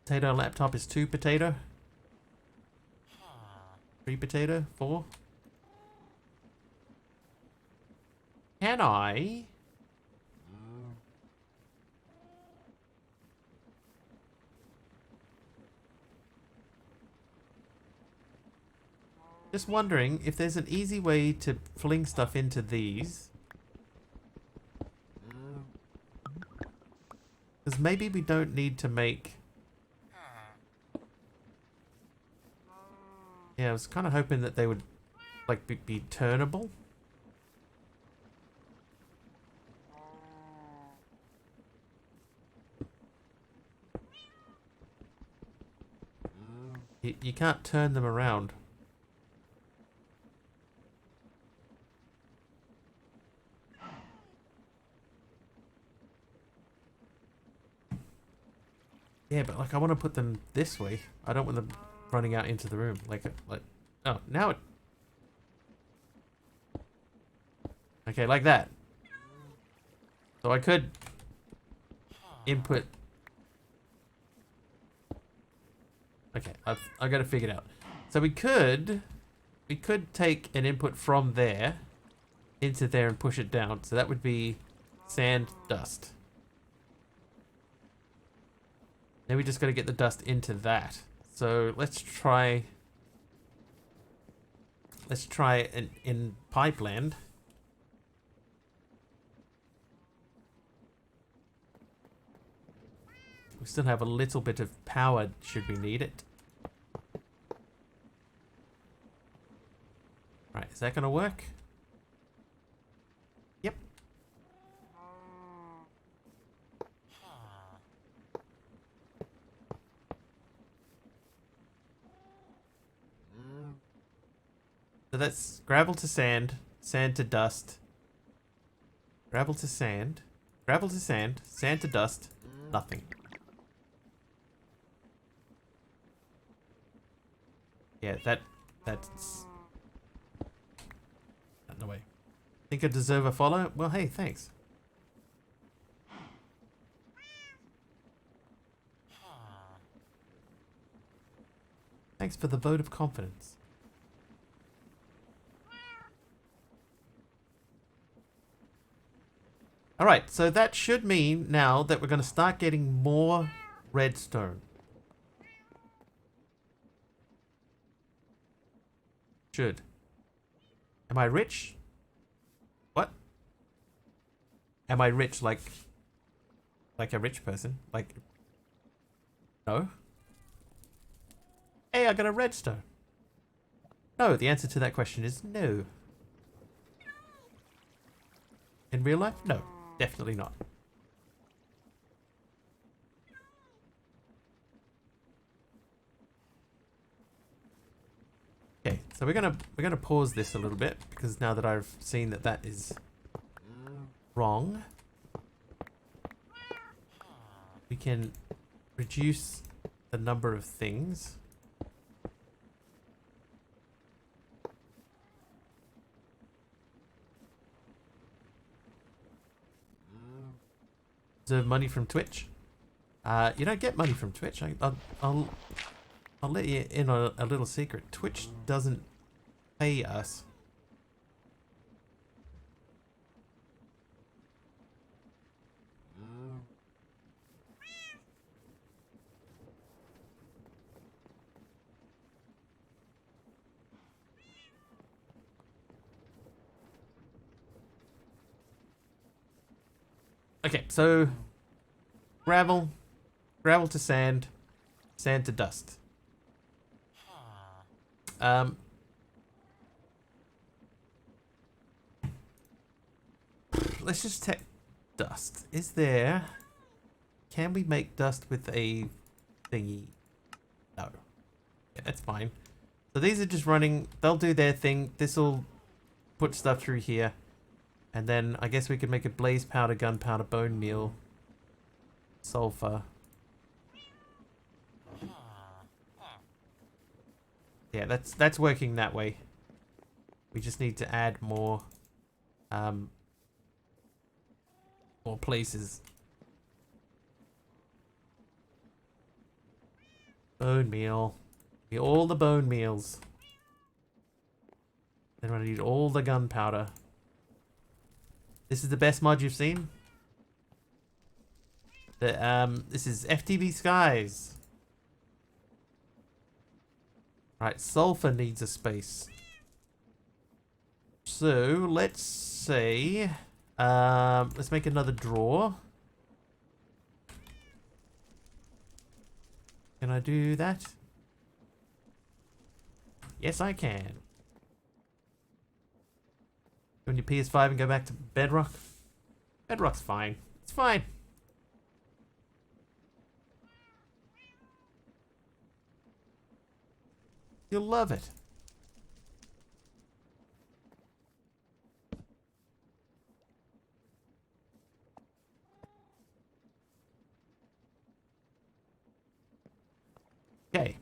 Potato laptop is 2 potato. 3 potato, 4. Can I? Just wondering if there's an easy way to fling stuff into these. Because maybe we don't need to make... Yeah, I was kind of hoping that they would like be turnable. You can't turn them around. Yeah, but like I want to put them this way. I don't want them running out into the room. Like oh, now it... Okay, like that. So I could input... Okay, I've got to figure it out. So we could take an input from there into there and push it down. So that would be sand, dust. Then we just got to get the dust into that. So let's try in Pipeland. We still have a little bit of power should we need it. Right, is that going to work? Yep. So that's gravel to sand, sand to dust, gravel to sand, gravel to sand, sand to dust, nothing. Yeah, that's out of the way. Think I deserve a follow? Well, hey, thanks. Thanks for the vote of confidence. Alright, so that should mean now that we're going to start getting more redstone. Should. Am I rich? What? Am I rich like a rich person? Like, no? Hey, I got a redstone. No, the answer to that question is no. In real life? No, definitely not. Okay, so we're gonna pause this a little bit because now that I've seen that that is wrong, we can reduce the number of things. Deserve money from Twitch? You don't get money from Twitch. I'll let you in on a little secret. Twitch doesn't pay us. Okay, so gravel to sand, sand to dust. Let's just take dust. Is there... Can we make dust with a thingy? No. Yeah, that's fine. So these are just running. They'll do their thing. This'll put stuff through here. And then I guess we could make a blaze powder, gunpowder, bone meal, sulfur. Yeah, that's working that way. We just need to add more places. Bone meal. All the bone meals. Then I need all the gunpowder. This is the best mod you've seen? This is FTB Skies. Right, sulfur needs a space. So, let's say... let's make another drawer. Can I do that? Yes, I can. On your PS5 and go back to Bedrock? Bedrock's fine. It's fine. You'll love it. Okay.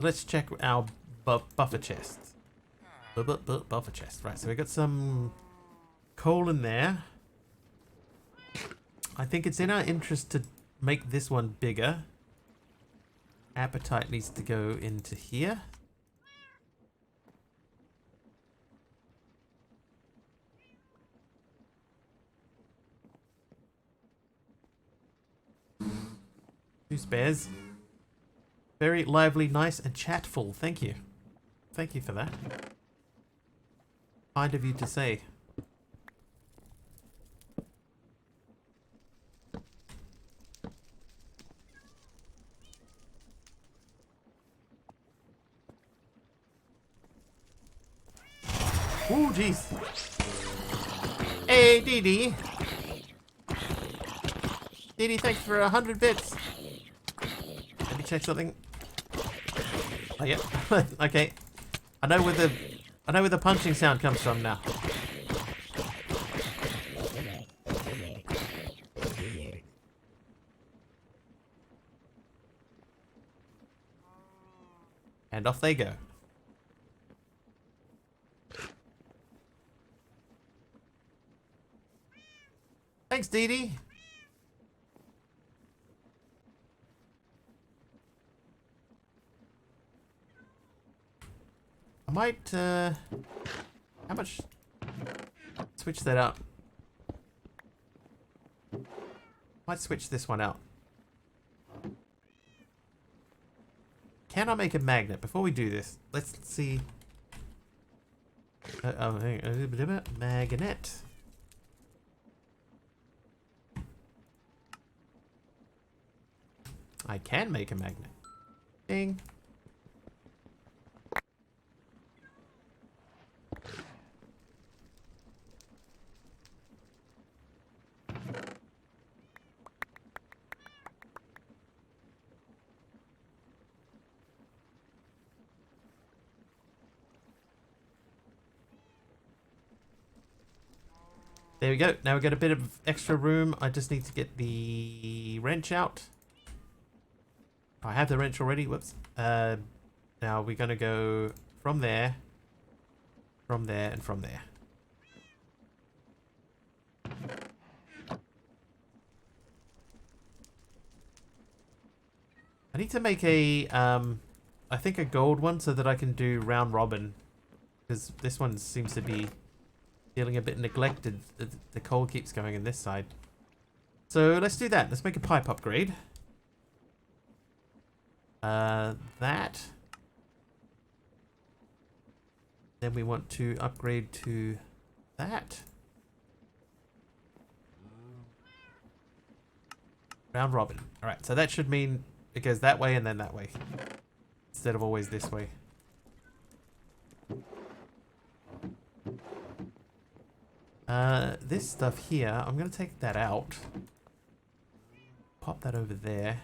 Let's check our buffer chest. Buffer chest. Right, so we got some coal in there. I think it's in our interest to make this one bigger. Appetite needs to go into here. Two spares. Very lively, nice, and chatful. Thank you. Thank you for that. Kind of you to say. Ooh, jeez. Hey, Dee Dee. Dee Dee, thanks for 100 bits. Let me check something. Oh, yeah. Okay. I know where the punching sound comes from now. And off they go. Thanks, Dee Dee. I might, how much? Switch that out. Might switch this one out. Can I make a magnet? Before we do this, let's see. Magnet. I can make a magnet. Ding. There we go. Now we've got a bit of extra room. I just need to get the wrench out. I have the wrench already. Whoops. Now we're going to go from there, and from there. I need to make a, I think a gold one so that I can do round robin. Because this one seems to be feeling a bit neglected. The coal keeps going in this side. So let's do that. Let's make a pipe upgrade. That. Then we want to upgrade to that. Round robin. Alright, so that should mean it goes that way and then that way. Instead of always this way. This stuff here, I'm going to take that out. Pop that over there.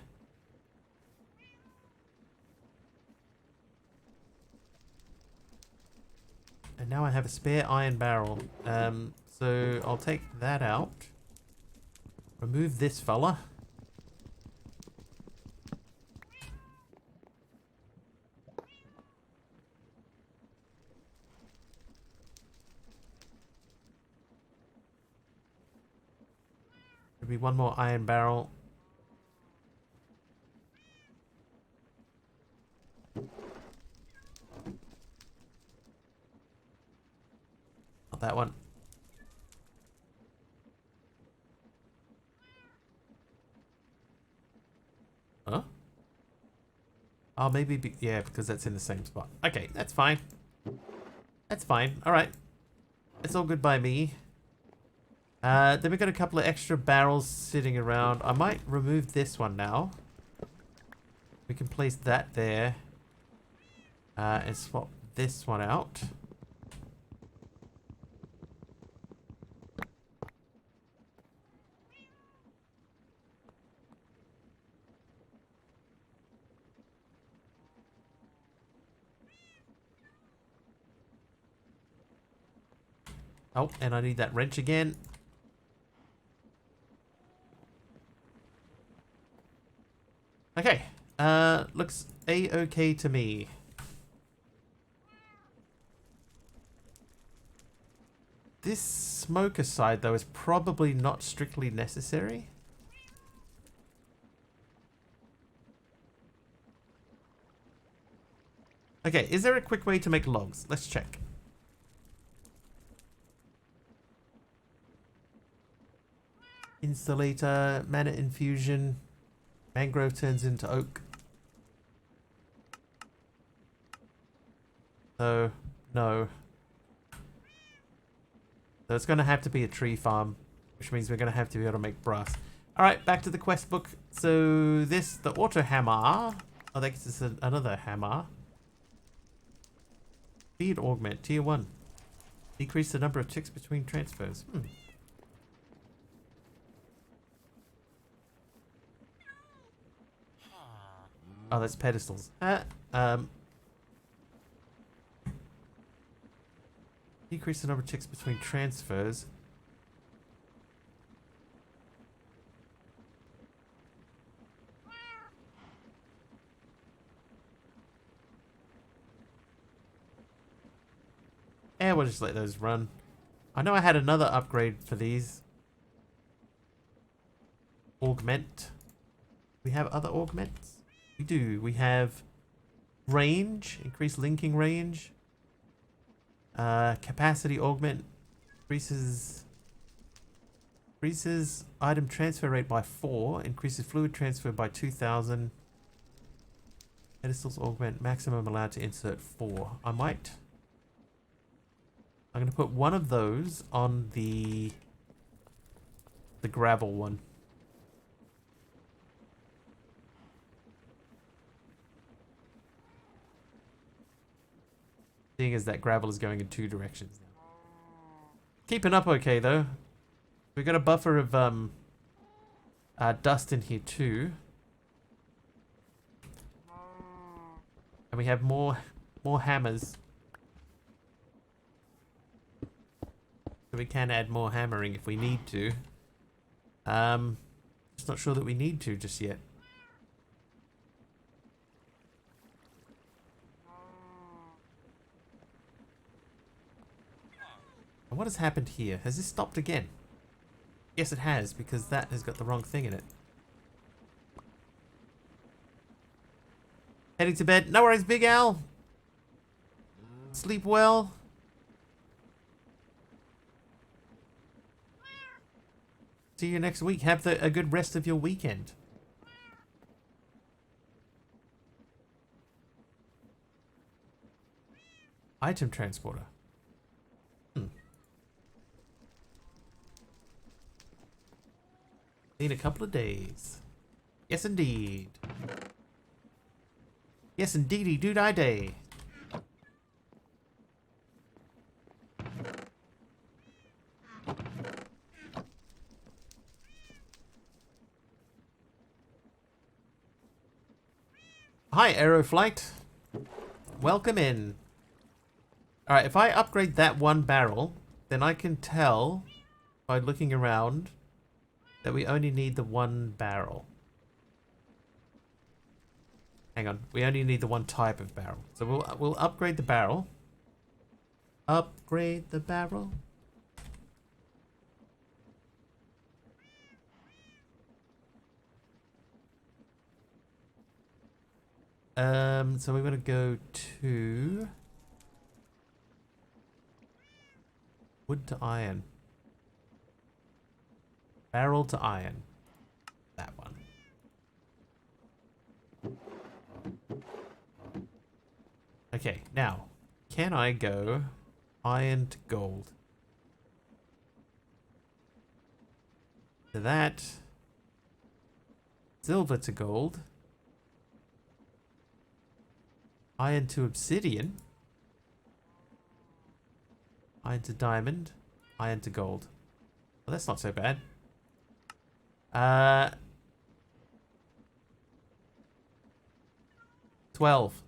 And now I have a spare iron barrel. So I'll take that out. Remove this fella. Be one more iron barrel. Not that one. Huh? Oh, maybe yeah, because that's in the same spot. Okay, that's fine. That's fine. All right. It's all good by me. Then we've got a couple of extra barrels sitting around. I might remove this one now. We can place that there. And swap this one out. Oh, and I need that wrench again. Okay, looks a-okay to me. This smoker side, though, is probably not strictly necessary. Okay, is there a quick way to make logs? Let's check. Insulator, mana infusion. Mangrove turns into oak. So, no. So it's going to have to be a tree farm, which means we're going to have to be able to make brass. Alright, back to the quest book. So this, the auto hammer. Oh, that is another hammer. Speed augment, tier 1. Decrease the number of ticks between transfers. Oh, that's pedestals. Decrease the number of ticks between transfers. And we'll just let those run. I know I had another upgrade for these. augment. We have other augments? We do. We have range, increased linking range. Capacity augment increases item transfer rate by 4, increases fluid transfer by 2,000. Pedestals augment, maximum allowed to insert 4. I'm going to put one of those on the gravel one. Seeing as that gravel is going in 2 directions now. Keeping up okay though. We've got a buffer of dust in here too. And we have more hammers. So we can add more hammering if we need to. Just not sure that we need to just yet. And what has happened here? Has this stopped again? Yes, it has, because that has got the wrong thing in it. Heading to bed. No worries, Big Al. Sleep well. See you next week. Have a good rest of your weekend. Item transporter. In a couple of days. Yes, indeed. Yes, indeedy, do die day. Hi, Aeroflight. Welcome in. Alright, if I upgrade that one barrel, then I can tell by looking around that we only need the one barrel. Hang on, we only need the one type of barrel. So we'll upgrade the barrel. Upgrade the barrel. So we're gonna go to wood to iron. Barrel to iron. That one. Okay, now, can I go iron to gold? To that. Silver to gold. Iron to obsidian. Iron to diamond. Iron to gold. Well, that's not so bad. 12.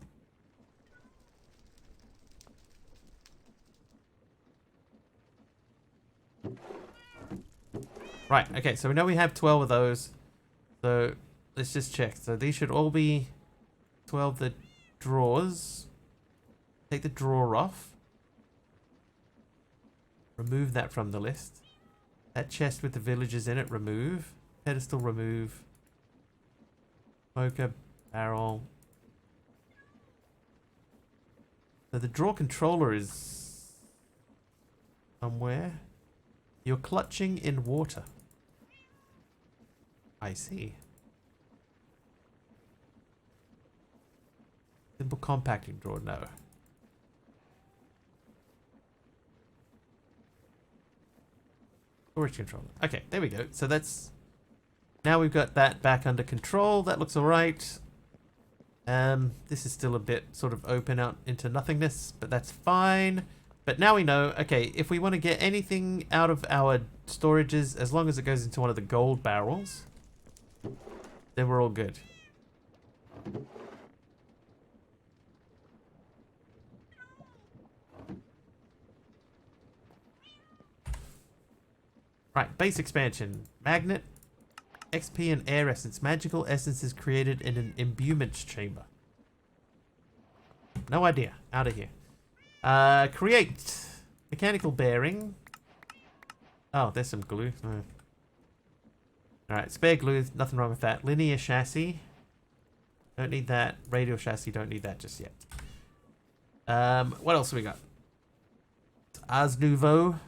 Right, okay, so we know we have 12 of those. So let's just check. So these should all be 12 the drawers. Take the drawer off. Remove that from the list. That chest with the villagers in it, remove. Pedestal, remove. Smoker, barrel. So the drawer controller is somewhere. You're clutching in water. I see. Simple compacting drawer, no. Storage controller. Okay, there we go. So that's... Now we've got that back under control. That looks alright. This is still a bit sort of open out into nothingness, but that's fine. But now we know, okay, if we want to get anything out of our storages, as long as it goes into one of the gold barrels, then we're all good. Right, base expansion. Magnet, XP and air essence. Magical essence is created in an imbuement chamber. No idea. Out of here. Create. Mechanical bearing. Oh, there's some glue. Oh. Alright, spare glue, nothing wrong with that. Linear chassis. Don't need that. Radial chassis, don't need that just yet. What else have we got? Ars Nouveau.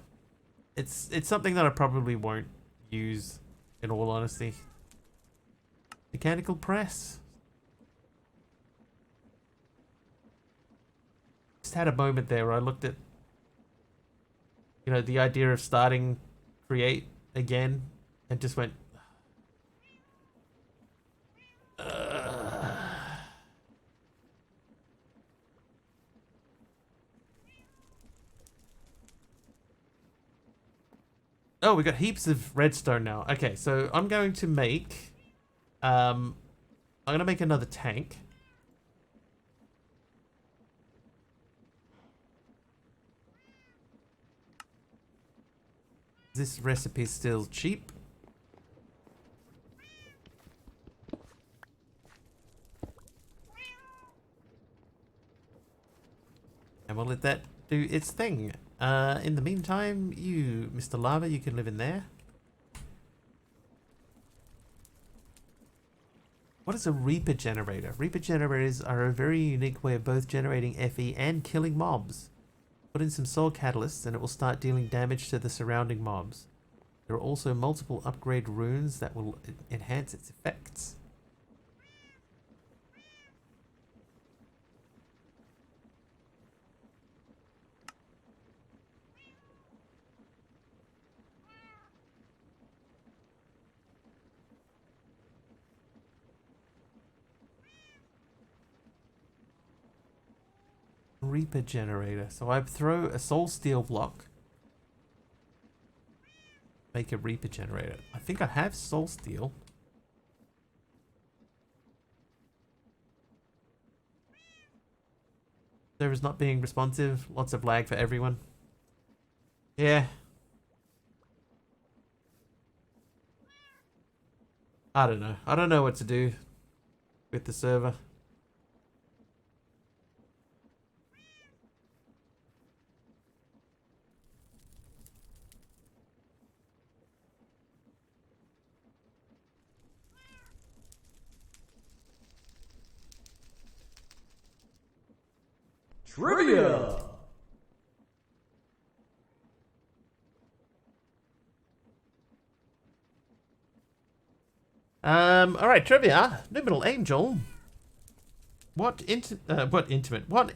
It's something that I probably won't use, in all honesty. Mechanical press. Just had a moment there where I looked at, you know, the idea of starting Create again and just went, Oh, we got heaps of redstone now. Okay, so I'm going to make, I'm going to make another tank. This recipe is still cheap. And we'll let that do its thing. In the meantime, you, Mr. Lava, you can live in there. What is a Reaper generator? Reaper generators are a very unique way of both generating FE and killing mobs. Put in some soul catalysts and it will start dealing damage to the surrounding mobs. There are also multiple upgrade runes that will enhance its effects. Reaper generator. So I throw a soul steel block. Make a Reaper generator. I think I have soul steel. Server's not being responsive. Lots of lag for everyone. Yeah. I don't know. I don't know what to do with the server. Trivia! Alright, trivia. Numinal Angel. What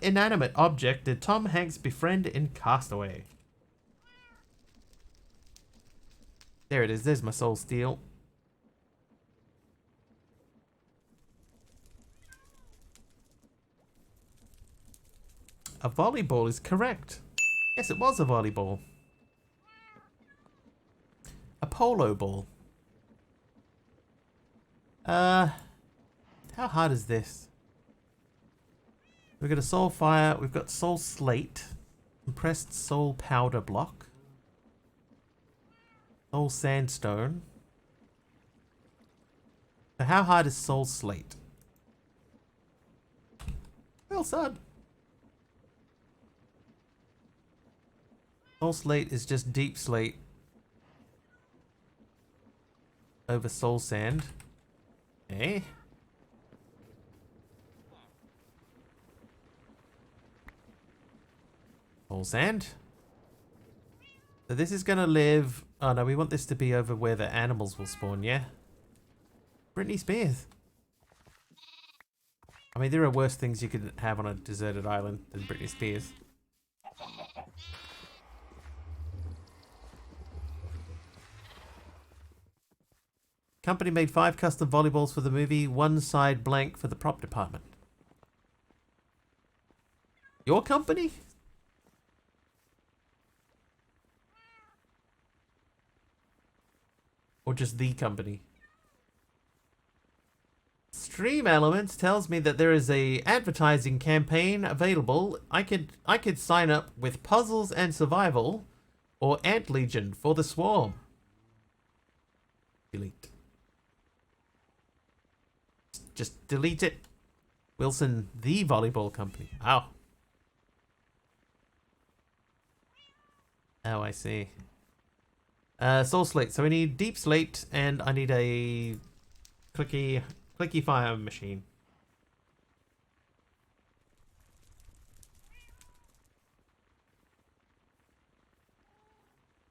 inanimate object did Tom Hanks befriend in Castaway? There it is. There's my soul steel. A volleyball is correct. Yes, it was a volleyball. A polo ball. How hard is this? We've got a soul fire. We've got soul slate. Compressed soul powder block. Soul sandstone. So how hard is soul slate? Well said. Soul slate is just deep slate over soul sand. Okay. Soul sand. So this is gonna live. Oh no, we want this to be over where the animals will spawn, yeah? Britney Spears. I mean, there are worse things you could have on a deserted island than Britney Spears. Company made 5 custom volleyballs for the movie, 1 side blank for the prop department. Your company? Or just the company? Stream Elements tells me that there is a advertising campaign available. I could sign up with Puzzles and Survival or Ant Legion for the Swarm. Delete. Just delete it. Wilson, the volleyball company. Oh. Oh, I see. Soul slate. So we need deep slate, and I need a clicky fire machine.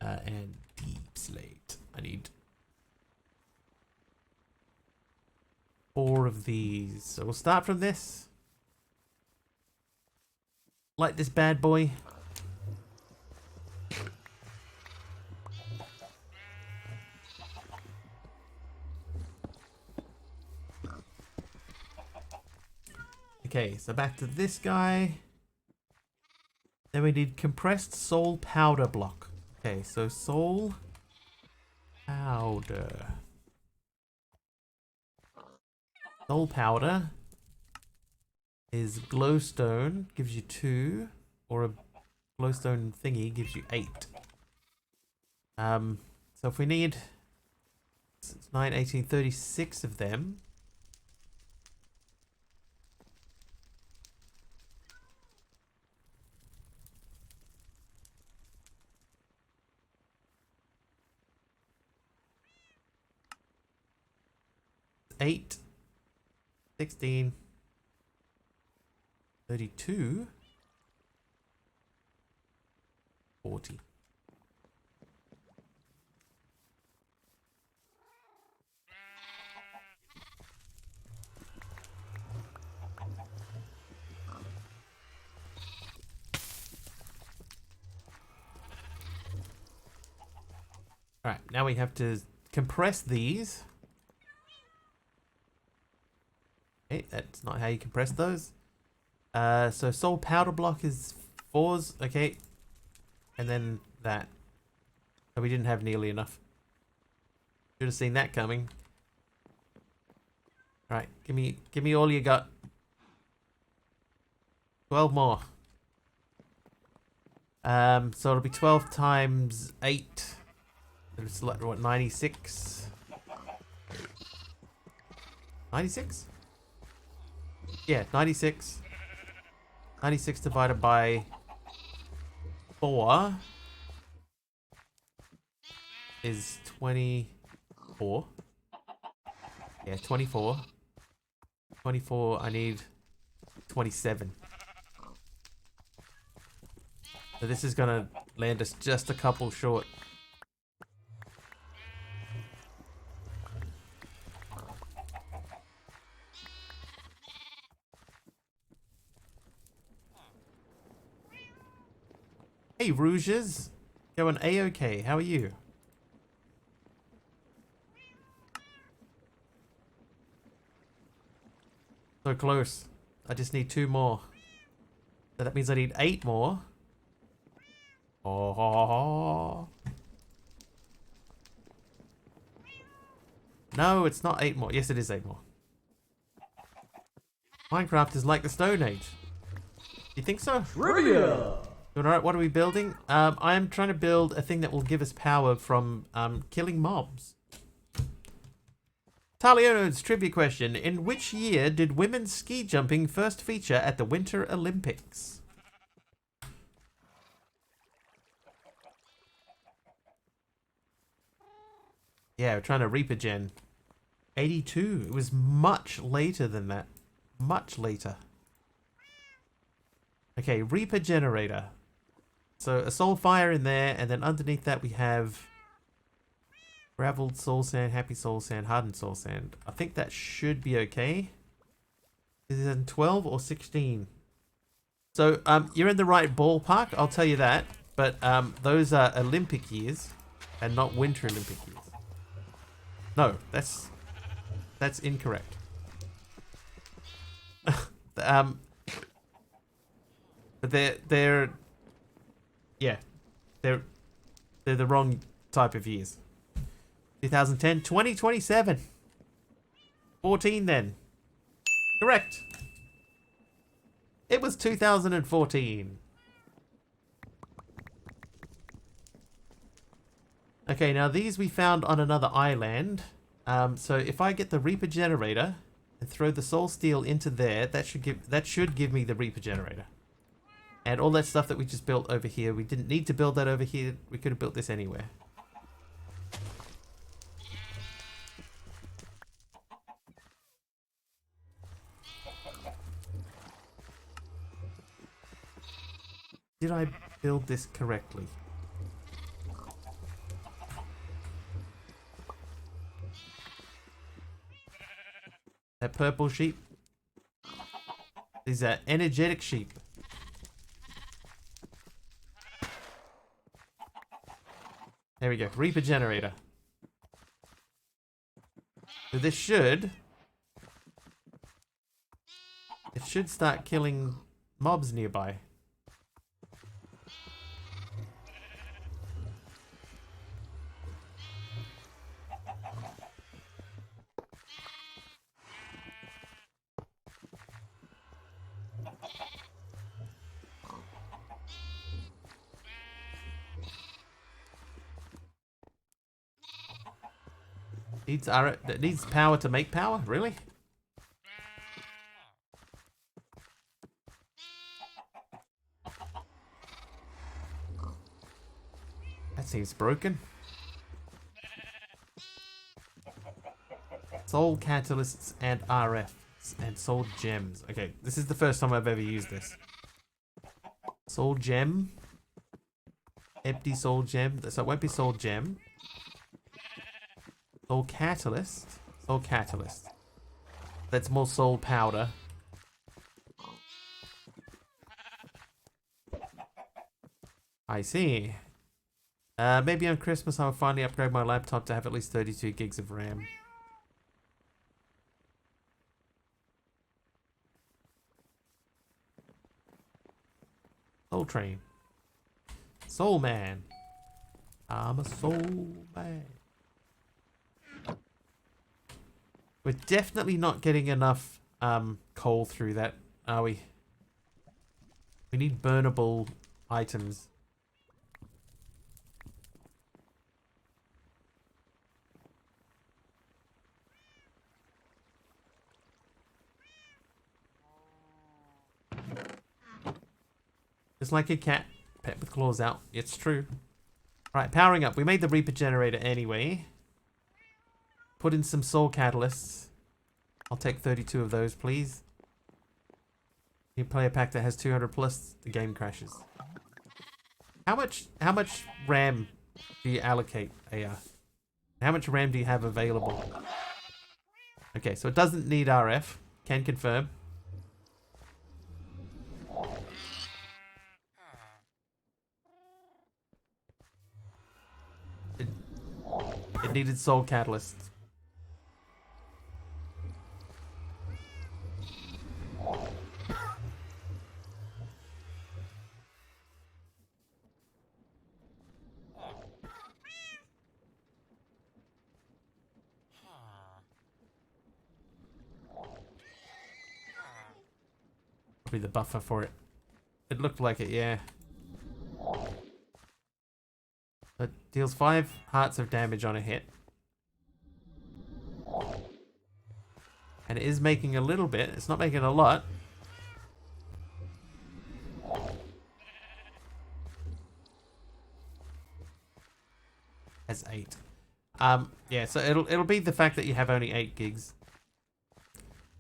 And deep slate. I need 4 of these. So we'll start from this. Light this bad boy. Okay, so back to this guy. Then we need compressed soul powder block. Okay, so soul powder. Soul powder is glowstone, gives you 2, or a glowstone thingy gives you 8. So if we need 9, 18, 36 of them. Eight, 16, 32, 40. All right, now we have to compress these. Okay, that's not how you compress those. So soul powder block is 4s, okay. And then that. So we didn't have nearly enough. Should have seen that coming. Alright, give me all you got. 12 more. So it'll be 12 times 8. It's like what, 96? 96? Yeah, 96. 96 divided by 4 is 24. Yeah, 24. 24, I need 27. So this is gonna land us just a couple short. Hey, Rouges. Going A-OK. How are you? So close. I just need 2 more. So that means I need 8 more. Oh. No, it's not 8 more. Yes, it is 8 more. Minecraft is like the Stone Age. You think so? Trivia! Doing alright, what are we building? I am trying to build a thing that will give us power from killing mobs. Taliono's trivia question. In which year did women's ski jumping first feature at the Winter Olympics? Yeah, we're trying to Reaper gen. 82. It was much later than that. Much later. Okay, Reaper generator. So a soul fire in there, and then underneath that we have graveled soul sand, happy soul sand, hardened soul sand. I think that should be okay. Is it 12 or 16? So you're in the right ballpark, I'll tell you that. But those are Olympic years and not Winter Olympic years. No, that's incorrect. But they're the wrong type of years. 2010, 2027. 14 then. Correct. It was 2014. Okay, now these we found on another island. So if I get the Reaper generator and throw the soul steel into there, that should give me the Reaper generator. And all that stuff that we just built over here, we didn't need to build that over here. We could have built this anywhere. Did I build this correctly? That purple sheep. These are energetic sheep. There we go. Reaper generator. So this should... It should start killing mobs nearby. It needs power to make power? Really? That seems broken. Soul catalysts and RFs and soul gems. Okay, this is the first time I've ever used this. Soul gem. Empty soul gem. So it won't be soul gem. Soul catalyst. Soul catalyst. That's more soul powder. I see. Maybe on Christmas I'll finally upgrade my laptop to have at least 32 gigs of RAM. Soul train. Soul man. I'm a soul man. We're definitely not getting enough coal through that, are we? We need burnable items. Just like a cat, pet with claws out. It's true. Right, powering up. We made the Reaper generator anyway. Put in some soul catalysts. I'll take 32 of those, please. You play a pack that has 200 plus, the game crashes. How much RAM do you allocate, AR? How much RAM do you have available? Okay, so it doesn't need RF. Can confirm. It needed soul catalyst. Probably the buffer for it. It looked like it, yeah. It deals 5 hearts of damage on a hit. And it is making a little bit. It's not making a lot. Has 8. Yeah, so it'll be the fact that you have only 8 gigs.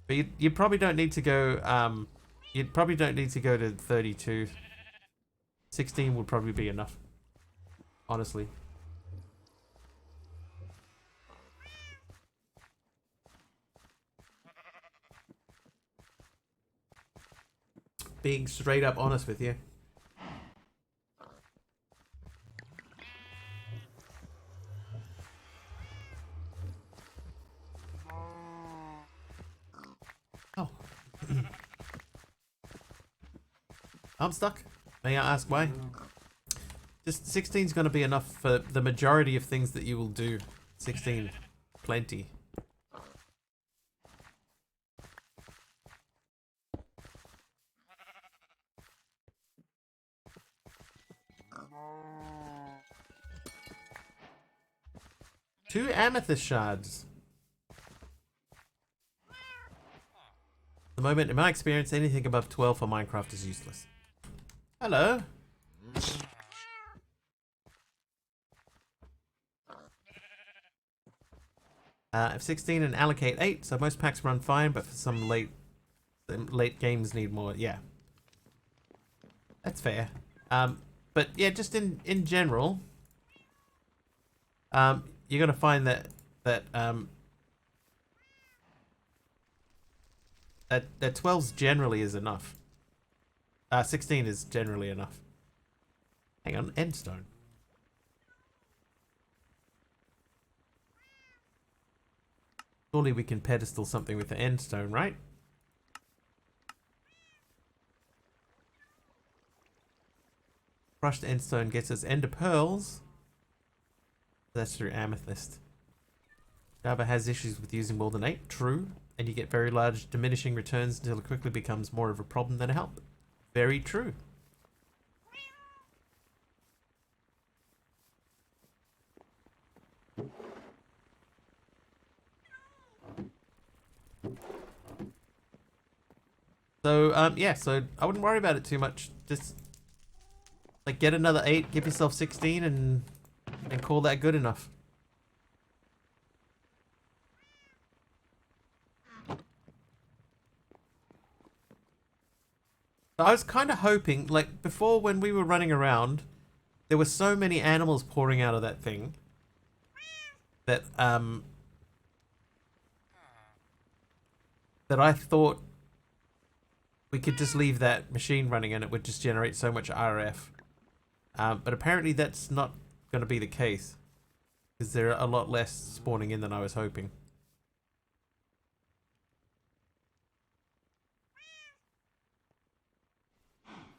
But you probably don't need to go you probably don't need to go to 32. 16 would probably be enough. Honestly. Being straight up honest with you. Oh. I'm stuck. May I ask why? Just 16 is going to be enough for the majority of things that you will do. 16, plenty. Two amethyst shards. At the moment, in my experience, anything above 12 for Minecraft is useless. Hello. F16 and allocate 8, so most packs run fine, but for some late games need more. Yeah. That's fair. But yeah, just in general, you're gonna find that that 12's generally is enough. 16 is generally enough. Hang on, endstone. Surely we can pedestal something with the endstone, right? Crushed endstone gets us ender pearls. That's through amethyst. Java has issues with using more than 8, true. And you get very large diminishing returns until it quickly becomes more of a problem than a help. Very true. So, yeah, so I wouldn't worry about it too much. Just, like, get another 8, give yourself 16, and call that good enough. I was kind of hoping, like, before when we were running around, there were so many animals pouring out of that thing that, that I thought we could just leave that machine running and it would just generate so much RF. But apparently that's not going to be the case, because there are a lot less spawning in than I was hoping.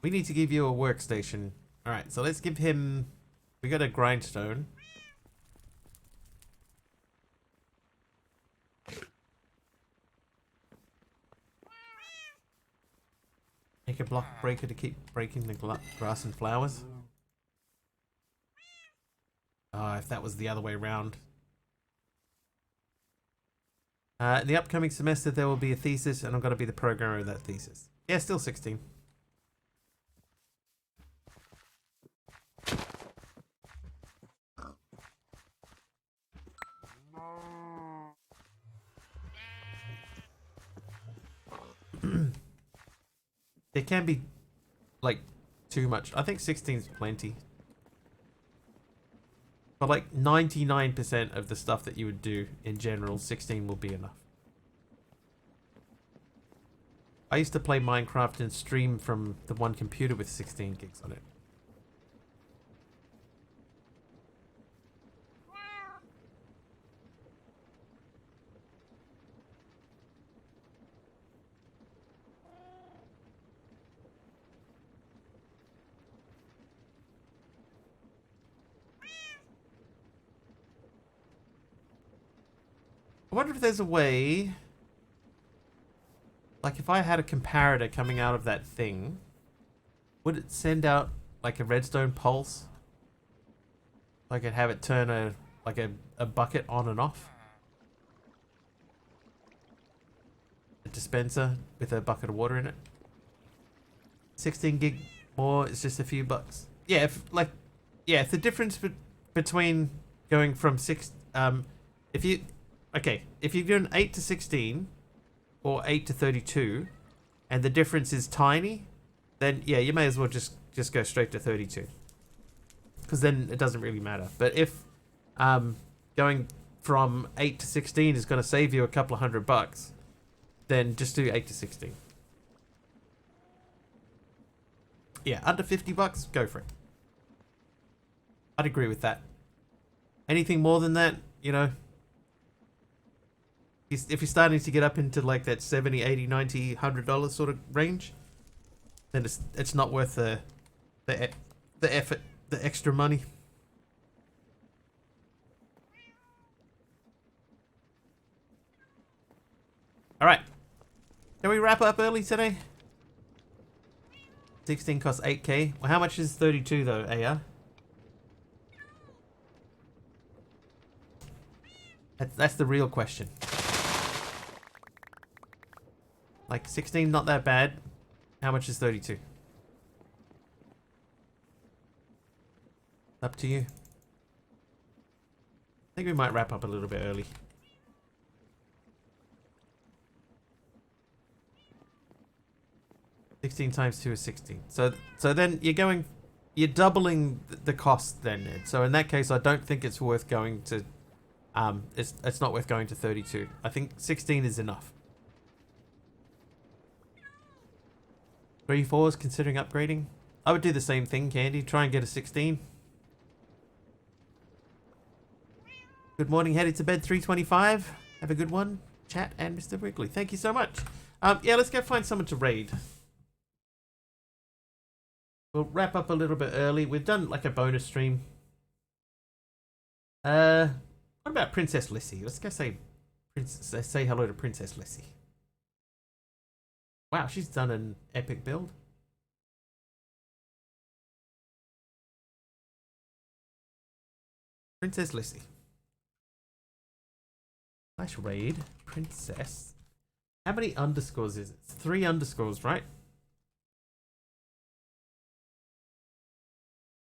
We need to give you a workstation. Alright, so let's give him... We got a grindstone. Make a block breaker to keep breaking the grass and flowers. Oh, if that was the other way around. In the upcoming semester there will be a thesis and I'm going to be the programmer of that thesis. Yeah, still 16. There can be, like, too much. I think 16 is plenty. But like 99% of the stuff that you would do in general, 16 will be enough. I used to play Minecraft and stream from the one computer with 16 gigs on it. I wonder if there's a way, like if I had a comparator coming out of that thing, would it send out like a redstone pulse? Like I'd have it turn a bucket on and off? A dispenser with a bucket of water in it? 16 gig more, it's just a few bucks. Yeah, if the difference between going from if you're doing 8 to 16 or 8 to 32 and the difference is tiny, then yeah, you may as well just go straight to 32, because then it doesn't really matter. But if going from 8 to 16 is going to save you a couple of $100, then just do 8 to 16. Yeah, under $50, go for it. I'd agree with that. Anything more than that, you know, if you're starting to get up into like that $70, $80, $90, $100 sort of range, then it's not worth the effort, the extra money. All right, can we wrap up early today? 16 costs 8k. Well, how much is 32 though, AR? That's the real question. Like 16, not that bad. How much is 32? Up to you. I think we might wrap up a little bit early. $16 times 2 is 16. So then you're going you're doubling the cost then, Ned. So in that case, I don't think it's worth going to. It's not worth going to 32. I think 16 is enough. 3 4s considering upgrading. I would do the same thing, Candy. Try and get a 16. Good morning, headed to bed 325. Have a good one, chat and Mr. Wrigley. Thank you so much. Yeah, let's go find someone to raid. We'll wrap up a little bit early. We've done like a bonus stream. What about Princess Lissy? Let's go say hello to Princess Lissy. Wow, she's done an epic build. Princess Lissy. Nice raid. Princess. How many underscores is it? It's 3 underscores, right?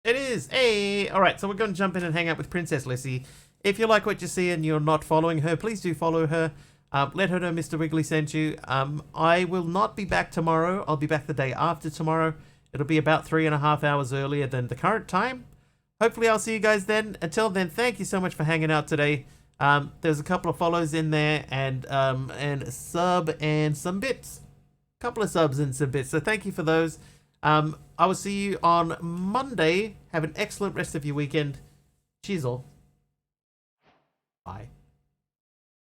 It is. Hey! Alright, so we're going to jump in and hang out with Princess Lissy. If you like what you see and you're not following her, please do follow her. Let her know Mr. Wrigley sent you. I will not be back tomorrow. I'll be back the day after tomorrow. It'll be about 3.5 hours earlier than the current time. Hopefully I'll see you guys then. Until then, thank you so much for hanging out today. There's a couple of follows in there and a sub and some bits. A couple of subs and some bits. So thank you for those. I will see you on Monday. Have an excellent rest of your weekend. Cheers all. Bye.